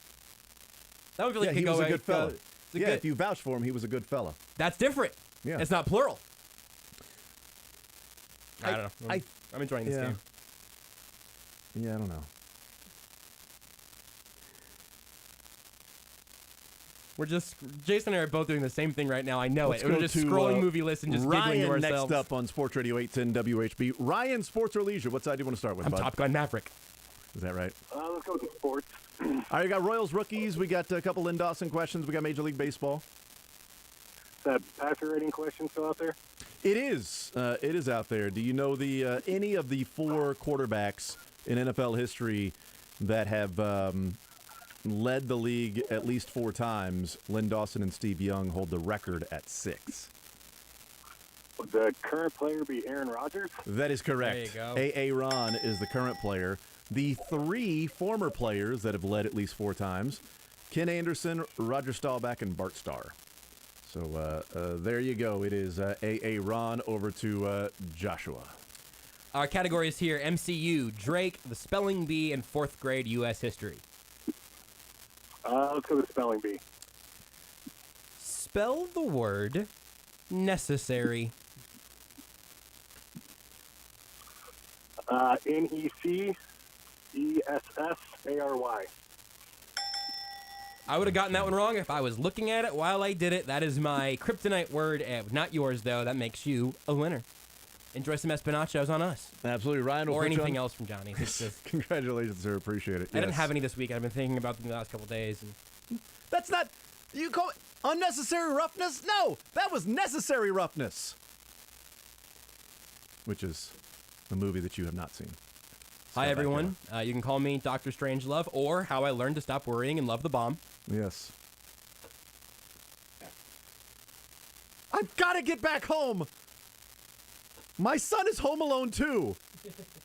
That would really he was a good fella. Yeah, if you vouch for him, he was a good fella. That's different. Yeah. It's not plural. I don't know. I'm enjoying this game. Yeah, I don't know. Jason and I are both doing the same thing right now. I know Let's it. We're go just to, scrolling movie lists and just giggling to Ryan ourselves. next up on Sports Radio 810 WHB. Ryan, sports or leisure? What side do you want to start with, I'm bud? Top Gun Maverick. Is that right? Let's go with sports. All right, we got Royals rookies. We got a couple Lynn Dawson questions. We got Major League Baseball. That passer rating question still out there? It is. It is out there. Do you know the any of the 4 quarterbacks in NFL history that have led the league at least 4 times? Lynn Dawson and Steve Young hold the record at 6. Would the current player be Aaron Rodgers? That is correct. There you go. A.A. Ron is the current player. The 3 former players that have led at least 4 times, Ken Anderson, Roger Staubach, and Bart Starr. So there you go. It is A.A. Ron over to Joshua. Our categories here: MCU, Drake, the spelling bee, and 4th grade U.S. history. Let's go with spelling bee. Spell the word necessary. Necessary. I would have gotten that one wrong if I was looking at it while I did it. That is my kryptonite word. Not yours, though. That makes you a winner. Enjoy some Espinachos on us. Absolutely, Ryan. We'll Or put you anything on- else from Johnny. It's just, Congratulations, sir. Appreciate it. I didn't Yes. have any this week. I've been thinking about them the last couple of days. And That's not. You call it unnecessary roughness? No, that was necessary roughness. Which is a movie that you have not seen. Hi, Step back everyone. You can call me Dr. Strangelove or How I Learned to Stop Worrying and Love the Bomb. Yes. I've got to get back home. My son is home alone too.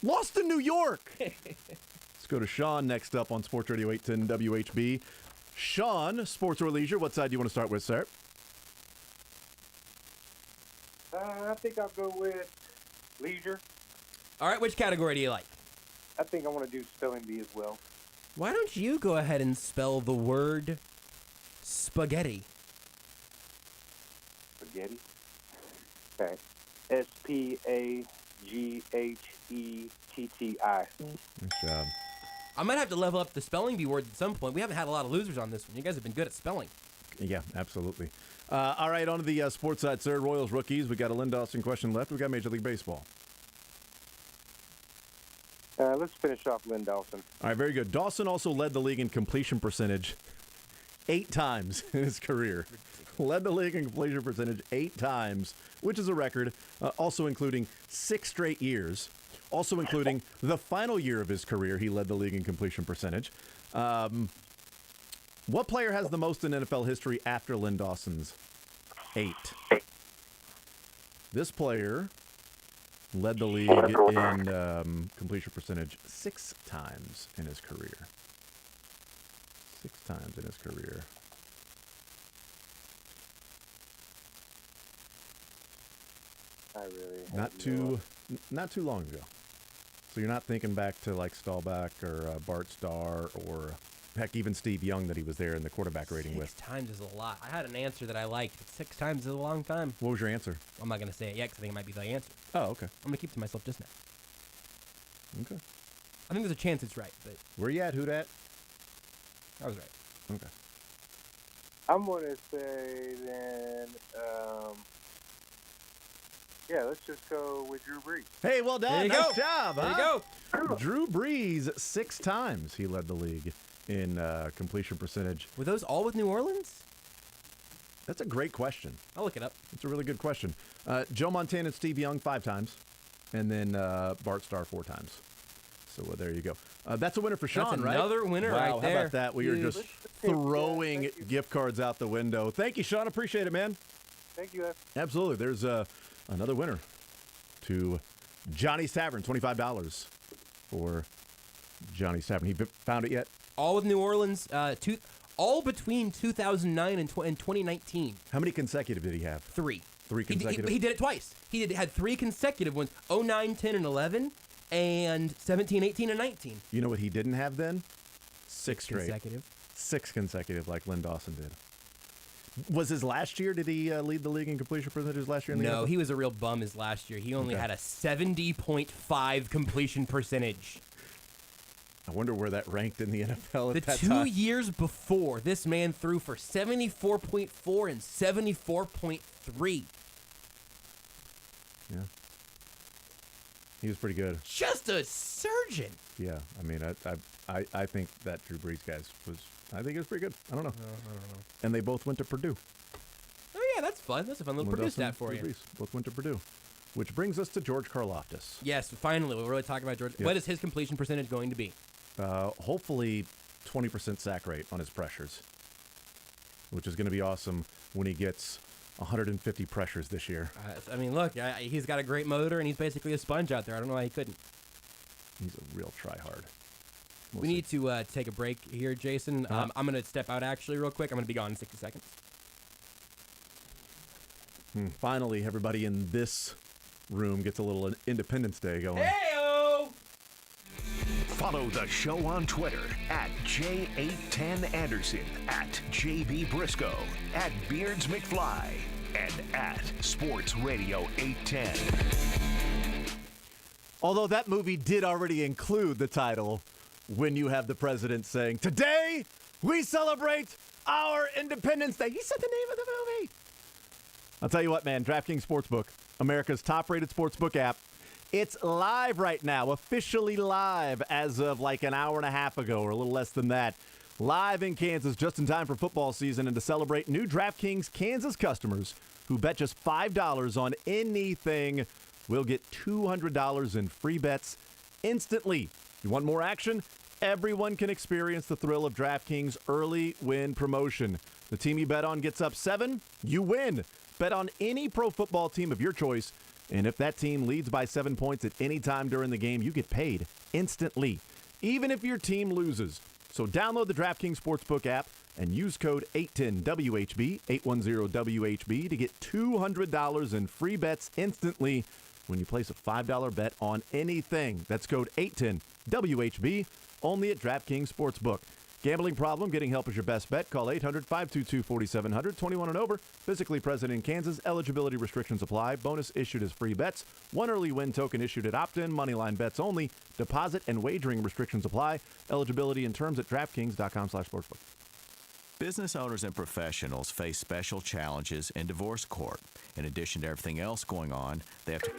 Lost in New York. Let's go to Sean next up on Sports Radio 810 WHB. Sean, sports or leisure, what side do you want to start with, sir? I think I'll go with leisure. All right, which category do you like? I think I want to do spelling bee as well. Why don't you go ahead and spell the word spaghetti? Spaghetti. Okay. SPAGHETTI. Nice job. I might have to level up the spelling bee word at some point. We haven't had a lot of losers on this one. You guys have been good at spelling. Yeah, absolutely. All right, on to the sports side, sir. Royals rookies. We got a Lynn Dawson question left. We got Major League Baseball. Let's finish off Lynn Dawson. All right, very good. Dawson also led the league in completion percentage 8 times in his career. Led the league in completion percentage 8 times, which is a record, also including 6 straight years, also including the final year of his career. He led the league in completion percentage. What player has the most in NFL history after Lynn Dawson's 8? This player led the league in completion percentage 6 times in his career. 6 times in his career. I really Not too long ago. So you're not thinking back to like Staubach or Bart Starr or heck, even Steve Young that he was there in the quarterback rating with. 6 times is a lot. I had an answer that I liked, but 6 times is a long time. What was your answer? I'm not going to say it yet because I think it might be the answer. Oh, okay. I'm going to keep it to myself just now. Okay. I think there's a chance it's right, but Where you at? Who dat? I was right. Okay. I'm going to say then, let's just go with Drew Brees. Hey, well done. There you Nice go. job. There you huh? go. Drew Brees, 6 times he led the league in completion percentage. Were those all with New Orleans? That's a great question. I'll look it up. That's a really good question. Joe Montana and Steve Young 5 times, and then Bart Starr 4 times. So there you go. That's a winner for Sean, That's right? another winner wow, right How there. about that? We are Huge. just throwing gift cards out the window. Thank you, Sean. Appreciate it, man. Thank you, F. Absolutely. There's another winner to Johnny's Tavern, $25 for Johnny's Tavern. He found it yet? All with New Orleans, all between 2009 and 2019. How many consecutive did he have? 3. 3 consecutive? He did it twice. He had 3 consecutive ones, 09, 10, and 11, and 17, 18, and 19. You know what he didn't have then? 6 straight. Consecutive. 6 consecutive like Lynn Dawson did. Was his last year? Did he lead the league in completion percentages last year? In the No, NFL? he was a real bum his last year. He only Okay. had a 70.5 completion percentage. I wonder where that ranked in the NFL The at that 2 time. years before, this man threw for 74.4 and 74.3. Yeah. He was pretty good. Just a surgeon. Yeah, I mean, I think that Drew Brees guy I think it was pretty good. I don't know. And they both went to Purdue. Oh, yeah, that's fun. That's a fun little Purdue stat for you. Brees both went to Purdue. Which brings us to George Karlaftis. Yes, finally, we're really talking about George. Yep. What is his completion percentage going to be? Hopefully 20% sack rate on his pressures, which is going to be awesome when he gets 150 pressures this year. I mean, look, he's got a great motor, and he's basically a sponge out there. I don't know why he couldn't. He's a real try-hard. We need to take a break here, Jason. I'm going to step out, actually, real quick. I'm going to be gone in 60 seconds. Finally, everybody in this room gets a little Independence Day going. Hey-o! Follow the show on Twitter at J810Anderson, at JB Brisco, at Beards McFly, and at Sports Radio 810. Although that movie did already include the title, when you have the president saying, "Today we celebrate our Independence Day." He said the name of the movie. I'll tell you what, man, DraftKings Sportsbook, America's top-rated sportsbook app. It's live right now, officially live as of like an hour and a half ago or a little less than that. Live in Kansas just in time for football season and to celebrate new DraftKings Kansas customers who bet just $5 on anything will get $200 in free bets instantly. You want more action? Everyone can experience the thrill of DraftKings early win promotion. The team you bet on gets up 7, you win. Bet on any pro football team of your choice, and if that team leads by 7 points at any time during the game, you get paid instantly, even if your team loses. So download the DraftKings Sportsbook app and use code 810WHB, 810WHB, to get $200 in free bets instantly when you place a $5 bet on anything. That's code 810WHB, only at DraftKings Sportsbook. Gambling problem? Getting help is your best bet. Call 800-522-4700. 21 and over. Physically present in Kansas. Eligibility restrictions apply. Bonus issued as free bets. One early win token issued at opt-in. Moneyline bets only. Deposit and wagering restrictions apply. Eligibility and terms at DraftKings.com/sportsbook. Business owners and professionals face special challenges in divorce court. In addition to everything else going on, they have to...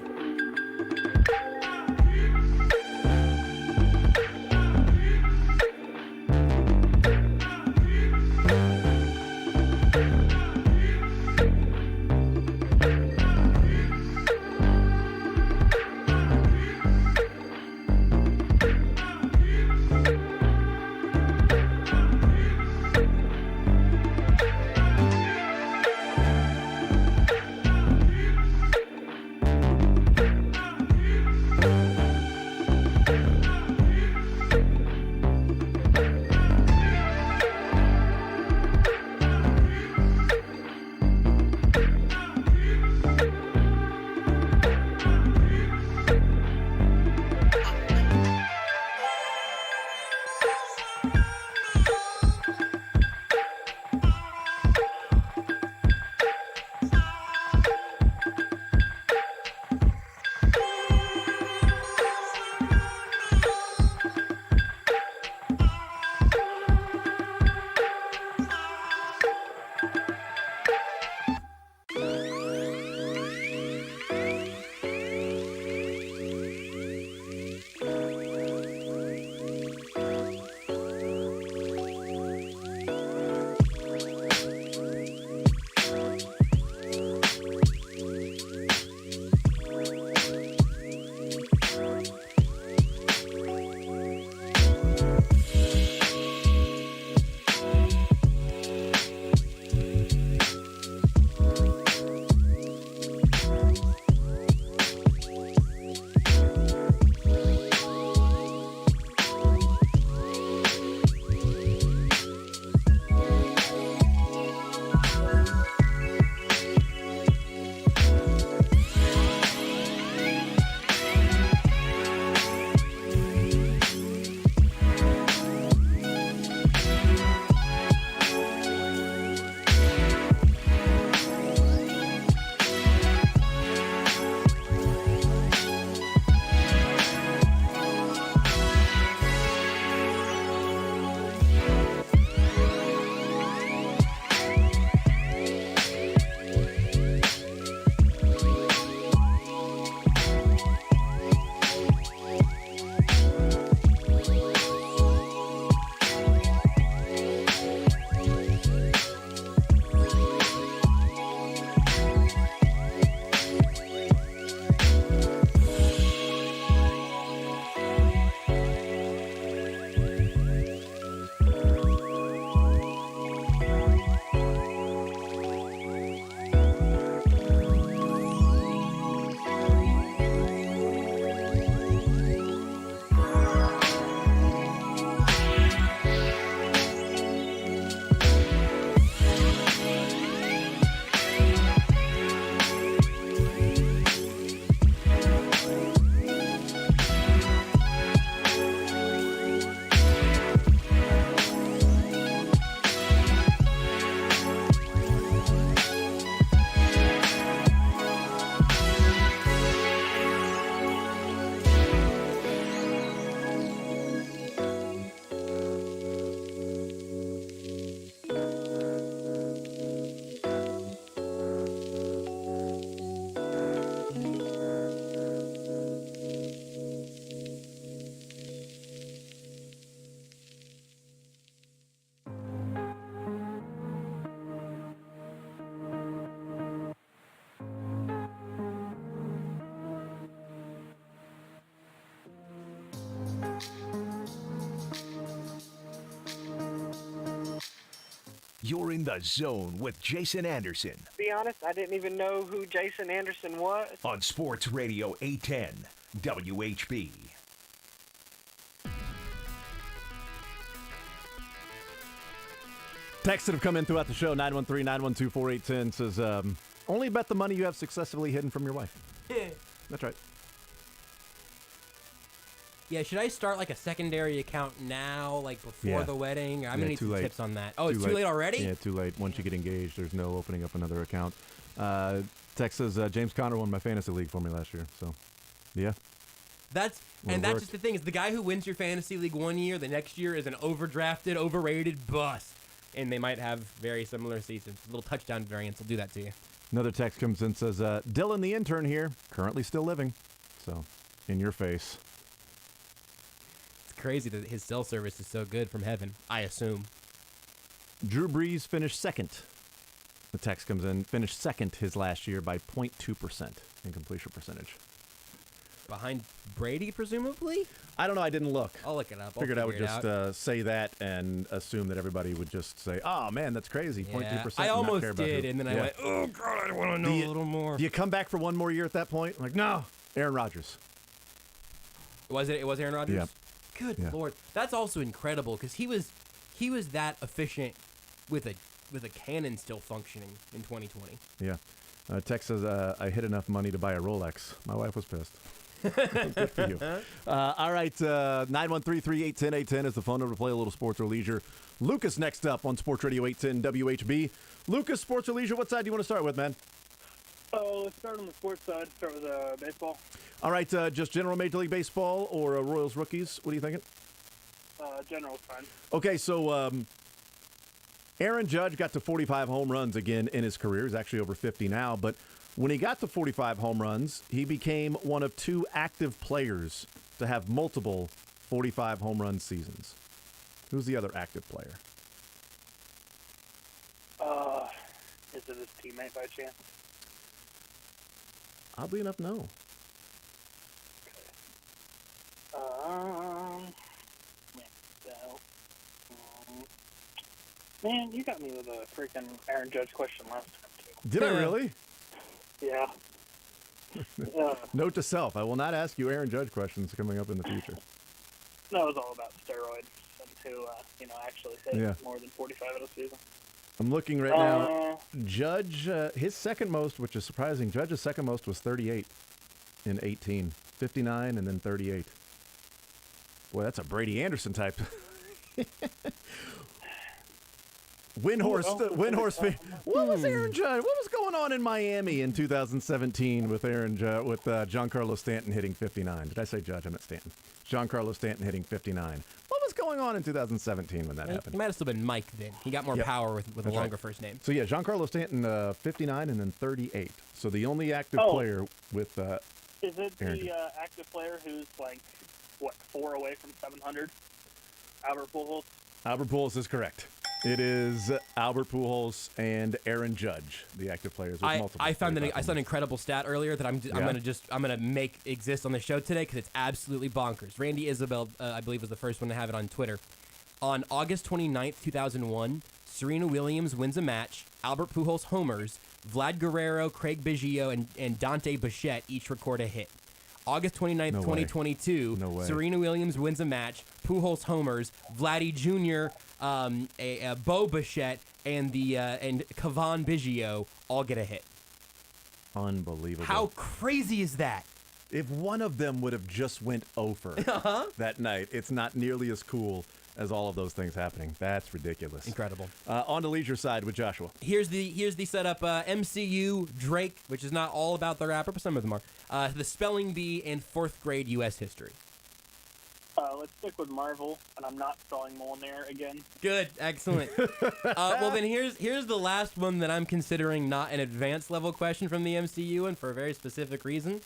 You're in the zone with Jason Anderson To be honest, I didn't even know who Jason Anderson was. on Sports Radio 810 WHB. Texts that have come in throughout the show, 913-912-4810 says, only bet the money you have successfully hidden from your wife. That's right. Yeah, should I start like a secondary account now, like before the wedding? I'm gonna need too some late. tips on that. Oh, it's too late already? Yeah, too late. Once you get engaged, there's no opening up another account. Text says, James Conner won my fantasy league for me last year. So, yeah. That's just the thing is the guy who wins your fantasy league one year, the next year is an overdrafted, overrated bust, and they might have very similar seasons. A little touchdown variance will do that to you. Another text comes in, says, Dylan the intern here, currently still living. So, in your face. It's crazy that his cell service is so good from heaven, I assume. Drew Brees finished second. The text comes in, finished second his last year by 0.2% in completion percentage. Behind Brady, presumably? I don't know. I didn't look. I'll look it up. Figured I would just say that and assume that everybody would just say, "Oh man, that's crazy." 0.2%. I almost did, and then I went, "Oh God, I want to know a little more." Do you come back for one more year at that point? I'm like, no, Aaron Rodgers. Was it? It was Aaron Rodgers. Yeah. Good Lord, that's also incredible because he was that efficient with a cannon still functioning in 2020. Yeah. Text says, I hit enough money to buy a Rolex. My wife was pissed. Good for you. All right, 913-381-810 is the phone number to play a little sports or leisure. Lucas next up on Sports Radio 810 WHB. Lucas, sports or leisure, what side do you want to start with, man? Let's start on the sports side. Start with baseball. All right, just general Major League Baseball or Royals rookies? What are you thinking? General's fine. Okay, so Aaron Judge got to 45 home runs again in his career. He's actually over 50 now, but when he got to 45 home runs, he became one of two active players to have multiple 45 home run seasons. Who's the other active player? Is it his teammate by chance? Oddly enough, no. Man, you got me with a freaking Aaron Judge question last time, too. Did I really? Yeah. Note to self, I will not ask you Aaron Judge questions coming up in the future. That was all about steroids and to, actually hit more than 45 in a season. I'm looking right now. Judge, his second most, which is surprising, Judge's second most was 38 in 18. 59 and then 38. Boy, that's a Brady Anderson type. Windhorse. What was Aaron Judge? What was going on in Miami in 2017 with Giancarlo Stanton hitting 59? Did I say Judge? I meant Stanton. Giancarlo Stanton hitting 59. What was going on in 2017 when that happened? He might have still been Mike then. He got more power with a longer first name. So yeah, Giancarlo Stanton 59 and then 38. So the only active player with is it Aaron the active player who's like 4 away from 700? Albert Pujols. Albert Pujols is correct. It is Albert Pujols and Aaron Judge, the active players. With multiple I saw an incredible stat earlier that I'm gonna make exist on the show today because it's absolutely bonkers. Randy Isabel, I believe, was the first one to have it on Twitter. On August 29th, 2001, Serena Williams wins a match. Albert Pujols homers. Vlad Guerrero, Craig Biggio, and Dante Bichette each record a hit. August 29th, 2022, Serena Williams wins a match. Pujols homers. Vladdy Jr., Bo Bichette, and Cavan Biggio all get a hit. Unbelievable. How crazy is that? If one of them would have just went over that night, it's not nearly as cool as all of those things happening. That's ridiculous. Incredible. On the leisure side with Joshua. Here's the setup. MCU, Drake, which is not all about the rapper, but some of them are. The spelling bee and 4th grade U.S. history. Let's stick with Marvel, and I'm not spelling Mjolnir again. Good, excellent. Well, then here's the last one that I'm considering not an advanced level question from the MCU, and for a very specific reason.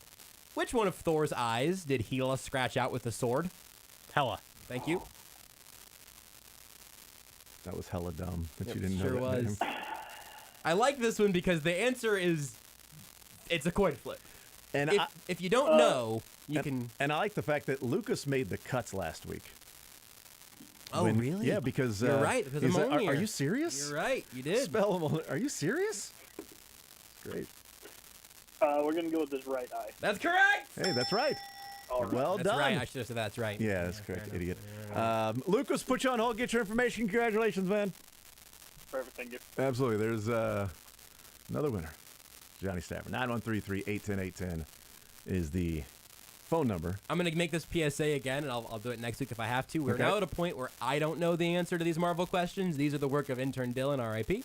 Which one of Thor's eyes did Hela scratch out with a sword? Hela. Thank you. That was hella dumb that you didn't sure know that was. name. I like this one because the answer is it's a coin flip. And if you don't know, you can. And I like the fact that Lucas made the cuts last week. Oh, really? Yeah, because you're right. Because he's I'm are you serious? You're right. You did. Spell him. Are you serious? Great. We're gonna go with this right eye. That's correct. Hey, that's right. All right. Well That's done. right. I should have said that's right. Yeah, that's correct, idiot. Yeah. Lucas, put you on hold. Get your information. Congratulations, man. Perfect. Thank you. Absolutely. There's another winner. Johnny Stafford. 913-381-0810 is the phone number. I'm going to make this PSA again, and I'll do it next week if I have to. We're Okay. now at a point where I don't know the answer to these Marvel questions. These are the work of intern Dylan, R.I.P.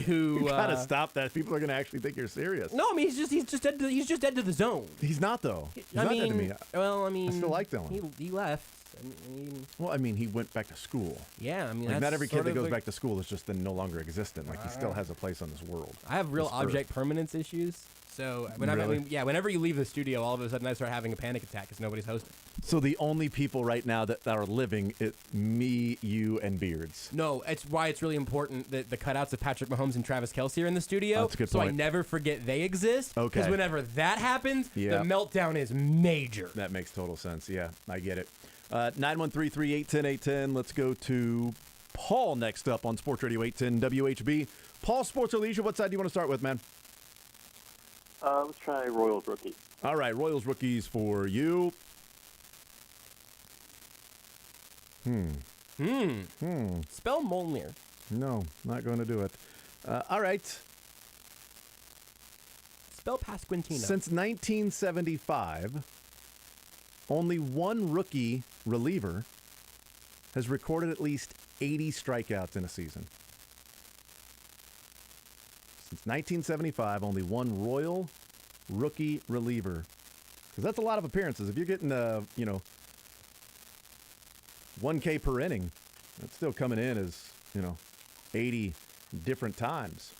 Who You gotta stop that. People are gonna actually think you're serious. No, I mean he's just dead to the zone. He's not though. He's I not mean, dead to me. well, I mean, I still like Dylan. He left. I mean, Well, I mean, he went back to school. yeah, I mean, Like, that's not every kid sort that of goes like- back to school is just then no longer existent. Like he still has a place on this world. I have real This object earth. permanence issues. So whenever Really? whenever you leave the studio, all of a sudden I start having a panic attack because nobody's hosting. So the only people right now that are living, it's me, you, and Beards. No, it's why it's really important that the cutouts of Patrick Mahomes and Travis Kelce are in the studio. That's a good so I point. never forget they exist. Okay. Because whenever that happens, Yeah. the meltdown is major. That makes total sense. Yeah, I get it. 913-381-0810. Let's go to Paul next up on Sports Radio 810 WHB. Paul, sports or leisure, what side do you want to start with, man? Let's try Royals rookie. All right, Royals rookies for you. Spell Molnir. No, not going to do it. All right. Spell Pasquantino. Since 1975, only one rookie reliever has recorded at least 80 strikeouts in a season. Since 1975, only one Royal rookie reliever. Because that's a lot of appearances. If you're getting, 1K per inning, that's still coming in as, 80 different times.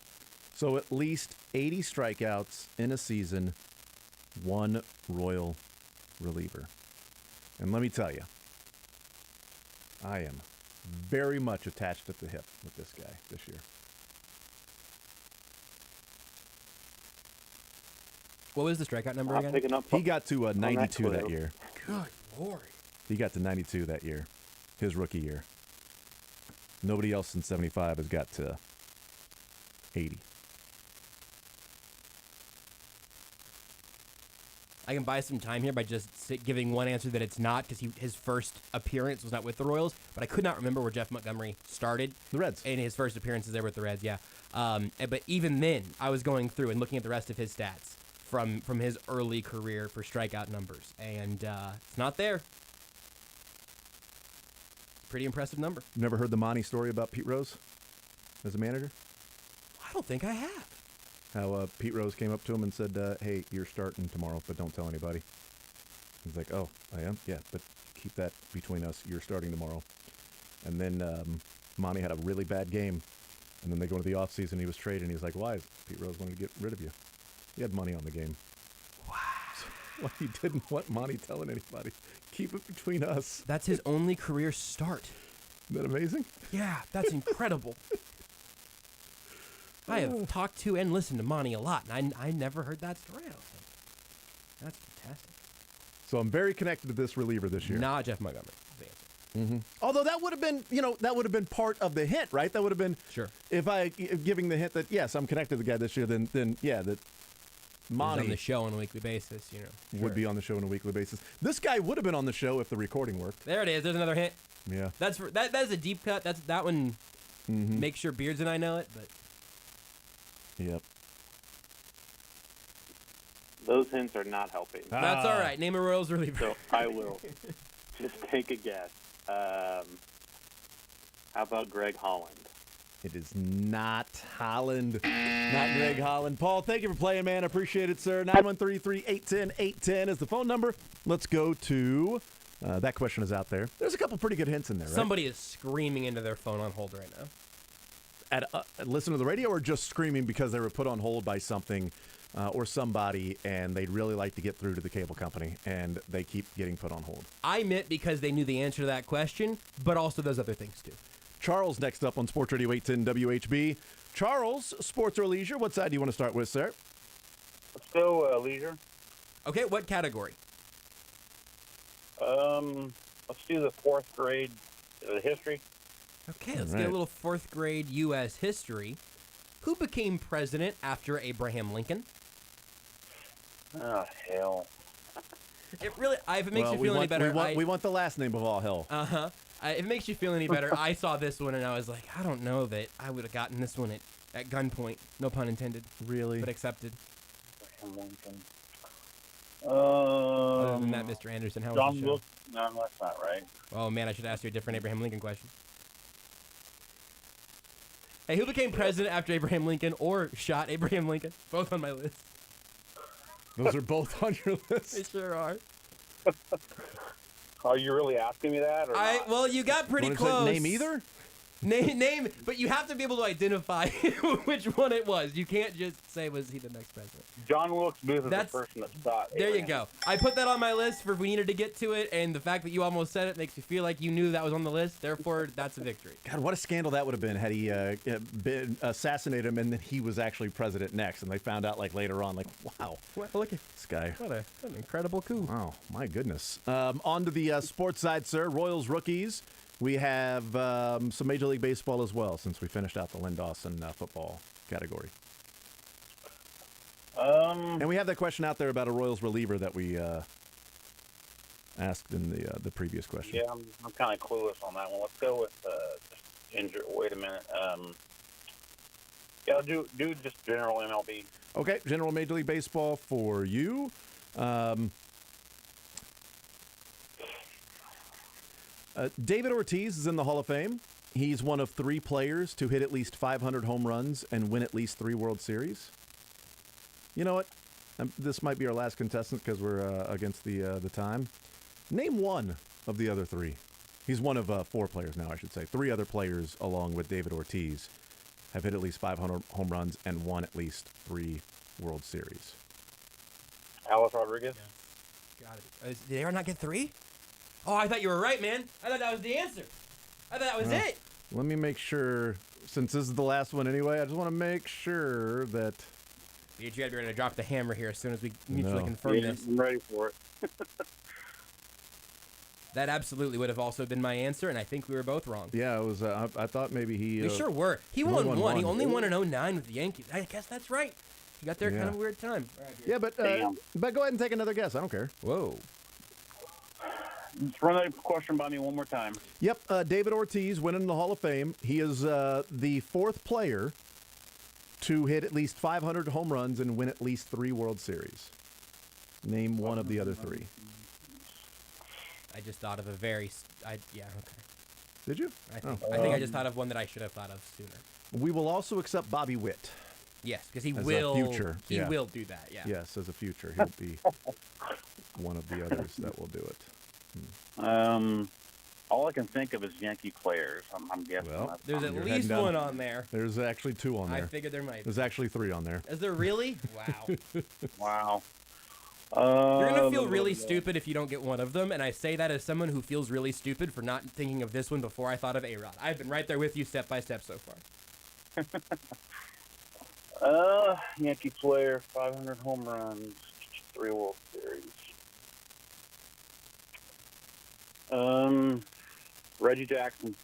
So at least 80 strikeouts in a season, one Royal reliever. And let me tell you, I am very much attached at the hip with this guy this year. What was the strikeout number I'm again? picking up. He got to 92 that clue. year. Good lord. He got to 92 that year, his rookie year. Nobody else since 75 has got to 80. I can buy some time here by just giving one answer that it's not, because his first appearance was not with the Royals, but I could not remember where Jeff Montgomery started. The Reds. And his first appearances there with the Reds, yeah. But even then, I was going through and looking at the rest of his stats from his early career for strikeout numbers, and it's not there. Pretty impressive number. Never heard the Monty story about Pete Rose as a manager? I don't think I have. How Pete Rose came up to him and said, hey, you're starting tomorrow, but don't tell anybody. He's like, oh, I am? Yeah, but keep that between us. You're starting tomorrow. And then Monty had a really bad game. And then they go into the offseason. He was traded, and he was like, why? Pete Rose wanted to get rid of you. He had money on the game. Wow. So, well, he didn't want Monty telling anybody. Keep it between us. That's his only career start. Isn't that amazing? Yeah, that's incredible. I have talked to and listened to Monty a lot, and I never heard that story. I don't think. That's fantastic. So I'm very connected to this reliever this year. Not Jeff Montgomery. Mm-hmm. Although that would have been, that would have been part of the hint, right? That would have been, sure. If giving the hint that yes, I'm connected to the guy this year, then yeah, that Monty on the show on a weekly basis, would be on the show on a weekly basis. This guy would have been on the show if the recording worked. There it is. There's another hint. Yeah, that is a deep cut. That one. Mm-hmm. Make sure Beards and I know it, but. Yep. Those hints are not helping. That's all right. Name a Royals reliever. So I will just take a guess. How about Greg Holland? It is not Holland. Not Greg Holland. Paul, thank you for playing, man. I appreciate it, sir. 913-381-0810 is the phone number. Let's go to that question is out there. There's a couple pretty good hints in there, right? Somebody is screaming into their phone on hold right now. Listen to the radio, or just screaming because they were put on hold by something or somebody, and they'd really like to get through to the cable company, and they keep getting put on hold. I meant because they knew the answer to that question, but also those other things too. Charles next up on Sports Radio 810 WHB. Charles, sports or leisure? What side do you want to start with, sir? Let's go leisure. Okay, what category? Let's do the 4th grade the history. Okay, let's get a little fourth grade U.S. history. Who became president after Abraham Lincoln? Oh, hell. It really, if it makes you feel any better, we want the last name of all hell. Uh-huh. If it makes you feel any better, I saw this one and I was like, I don't know that I would have gotten this one at gunpoint. No pun intended. Really? But accepted. Abraham Lincoln. Other than that, Mr. Anderson, how was John the show? Wilkes? No, that's not right. Oh, man, I should ask you a different Abraham Lincoln question. Hey, who became president after Abraham Lincoln or shot Abraham Lincoln? Both on my list. Those are both on your list. They sure are. Are you really asking me that? Or not? Well, you got pretty close. Name either? Name, but you have to be able to identify which one it was. You can't just say, was he the next president? John Wilkes Booth is the person that shot There you Abraham. go. I put that on my list for if we needed to get to it, and the fact that you almost said it makes me feel like you knew that was on the list. Therefore, that's a victory. God, what a scandal that would have been had he been assassinated him and then he was actually president next, and they found out like later on, like, wow, well, look at this guy. What an incredible coup. Wow, my goodness. On to the sports side, sir. Royals rookies. We have some Major League Baseball as well, since we finished out the Lynn Dawson football category. And we have that question out there about a Royals reliever that we asked in the previous question. Yeah, I'm kind of clueless on that one. Let's go with injured. Wait a minute. Yeah, do just general MLB. Okay, general Major League Baseball for you. David Ortiz is in the Hall of Fame. He's one of 3 players to hit at least 500 home runs and win at least 3 World Series. You know what? This might be our last contestant because we're against the time. Name one of the other 3. He's one of 4 players now, I should say. 3 other players, along with David Ortiz, have hit at least 500 home runs and won at least 3 World Series. Alex Rodriguez. Yeah. Got it. Did Aaron not get 3? Oh, I thought you were right, man. I thought that was the answer. I thought that was it. Let me make sure, since this is the last one anyway, I just want to make sure that... You got to be ready to drop the hammer here as soon as we mutually confirm this. I'm ready for it. That absolutely would have also been my answer, and I think we were both wrong. Yeah, it was. I thought maybe he... We sure were. He won one. He only won in 09 with the Yankees. I guess that's right. He got there at kind of a weird time. Yeah, but go ahead and take another guess. I don't care. Whoa. Just run that question by me one more time. Yep, David Ortiz winning the Hall of Fame. He is the 4th player to hit at least 500 home runs and win at least 3 World Series. Name one of the other 3. I just thought of a very... okay. Did you? I think I just thought of one that I should have thought of sooner. We will also accept Bobby Witt. Yes, because he as will... a future. He will do that, yeah. Yes, as a future. He'll be one of the others that will do it. All I can think of is Yankee players. I'm guessing. Well, there's at least one on there. There's actually 2 on there. I figured there might be. There's actually 3 on there. Is there really? Wow. Wow. You're going to feel really stupid if you don't get one of them, and I say that as someone who feels really stupid for not thinking of this one before I thought of A-Rod. I've been right there with you step by step so far. Yankee player, 500 home runs, 3 World Series. Reggie Jackson.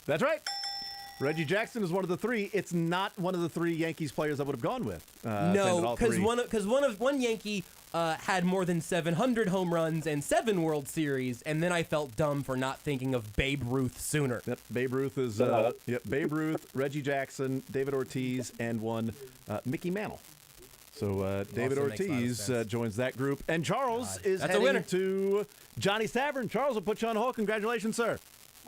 That's right. Reggie Jackson is one of the 3. It's not one of the 3 Yankees players I would have gone with. No, because one Yankee had more than 700 home runs and 7 World Series, and then I felt dumb for not thinking of Babe Ruth sooner. Yep, Babe Ruth is Babe Ruth, Reggie Jackson, David Ortiz, and one Mickey Mantle. So David Ortiz joins that group, and Charles is heading to Johnny's Tavern. Charles will put you on hold. Congratulations, sir.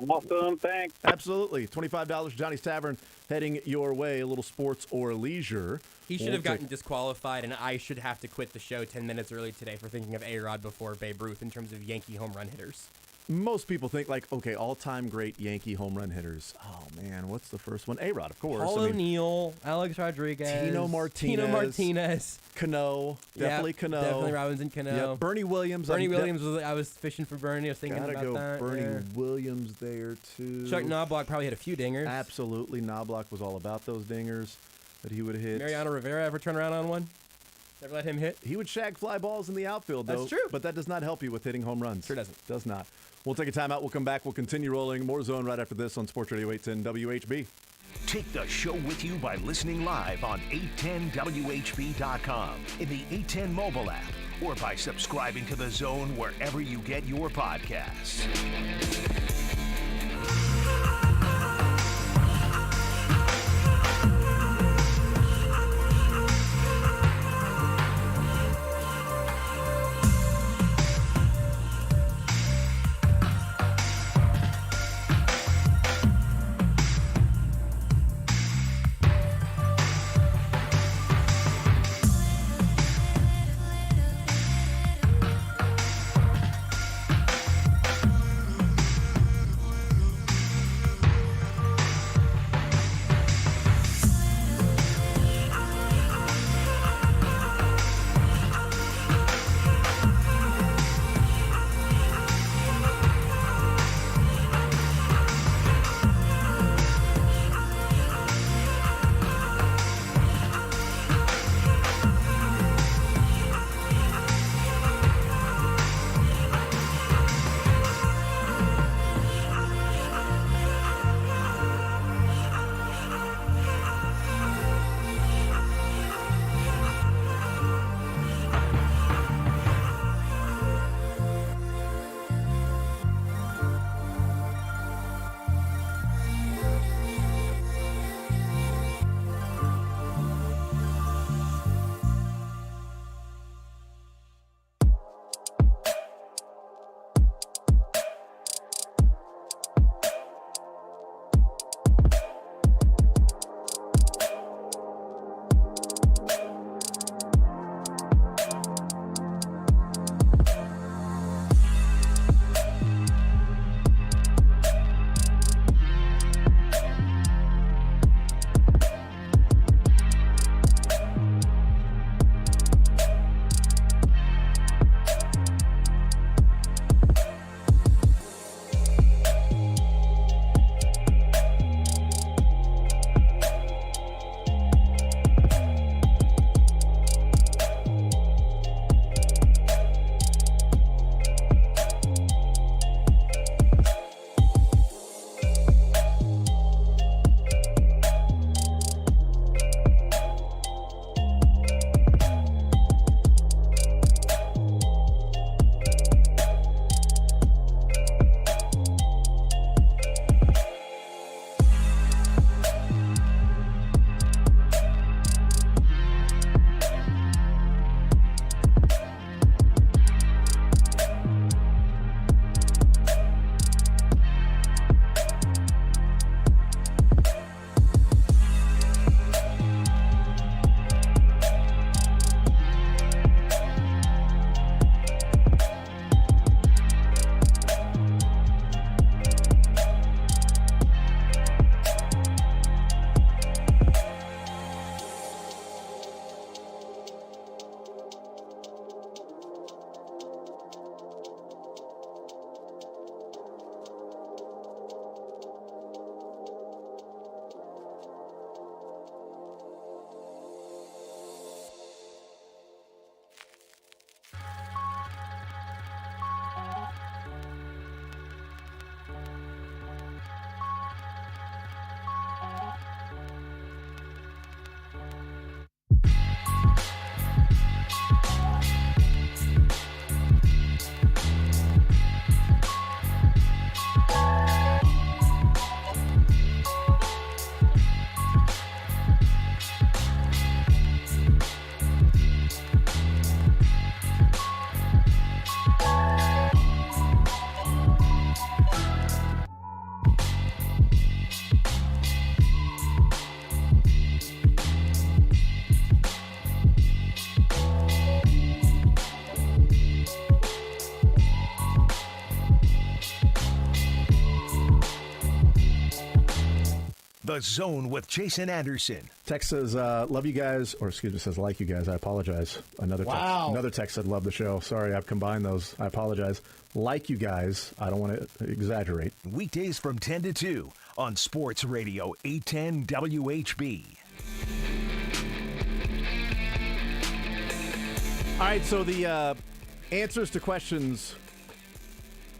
Awesome, thanks. Absolutely. $25 Johnny's Tavern heading your way, a little sports or leisure. He should have gotten disqualified, and I should have to quit the show 10 minutes early today for thinking of A-Rod before Babe Ruth in terms of Yankee home run hitters. Most people think, like, okay, all-time great Yankee home run hitters. Oh, man, what's the first one? A-Rod, of course. Paul O'Neill, Alex Rodriguez. Tino Martinez. Cano. Definitely Cano. Definitely Robinson Cano. Yeah, Bernie Williams. I was fishing for Bernie. I was thinking about that. Gotta go Bernie Williams there, too. Chuck Knobloch probably hit a few dingers. Absolutely. Knobloch was all about those dingers that he would hit. Mariano Rivera ever turn around on one? Never let him hit. He would shag fly balls in the outfield, though. That's true. But that does not help you with hitting home runs. Sure doesn't. Does not. We'll take a timeout. We'll come back. We'll continue rolling. More Zone right after this on Sports Radio 810 WHB. Take the show with you by listening live on 810WHB.com, in the 810 mobile app, or by subscribing to The Zone wherever you get your podcasts. The Zone with Jason Anderson. Text says, love you guys, or excuse me, says like you guys. I apologize. Another text said, love the show. Sorry, I've combined those. I apologize. Like you guys. I don't want to exaggerate. Weekdays from 10 to 2 on Sports Radio 810 WHB. All right, so the answers to questions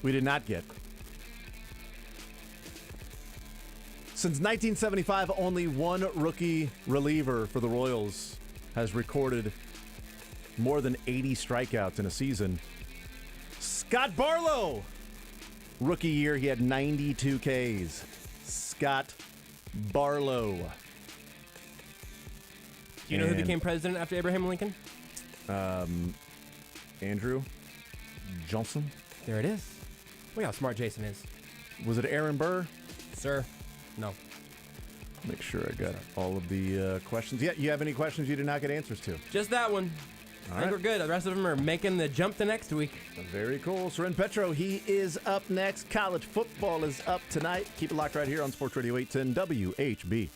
we did not get. Since 1975, only one rookie reliever for the Royals has recorded more than 80 strikeouts in a season. Scott Barlow. Rookie year, he had 92 Ks. Scott Barlow. Do you know who became president after Abraham Lincoln? Andrew Johnson. There it is. Look how smart Jason is. Was it Aaron Burr? Sir, no. Make sure I got all of the questions. Yeah, you have any questions you did not get answers to? Just that one. I think we're good. The rest of them are making the jump to next week. Very cool. Soren Petro, he is up next. College football is up tonight. Keep it locked right here on Sports Radio 810 WHB.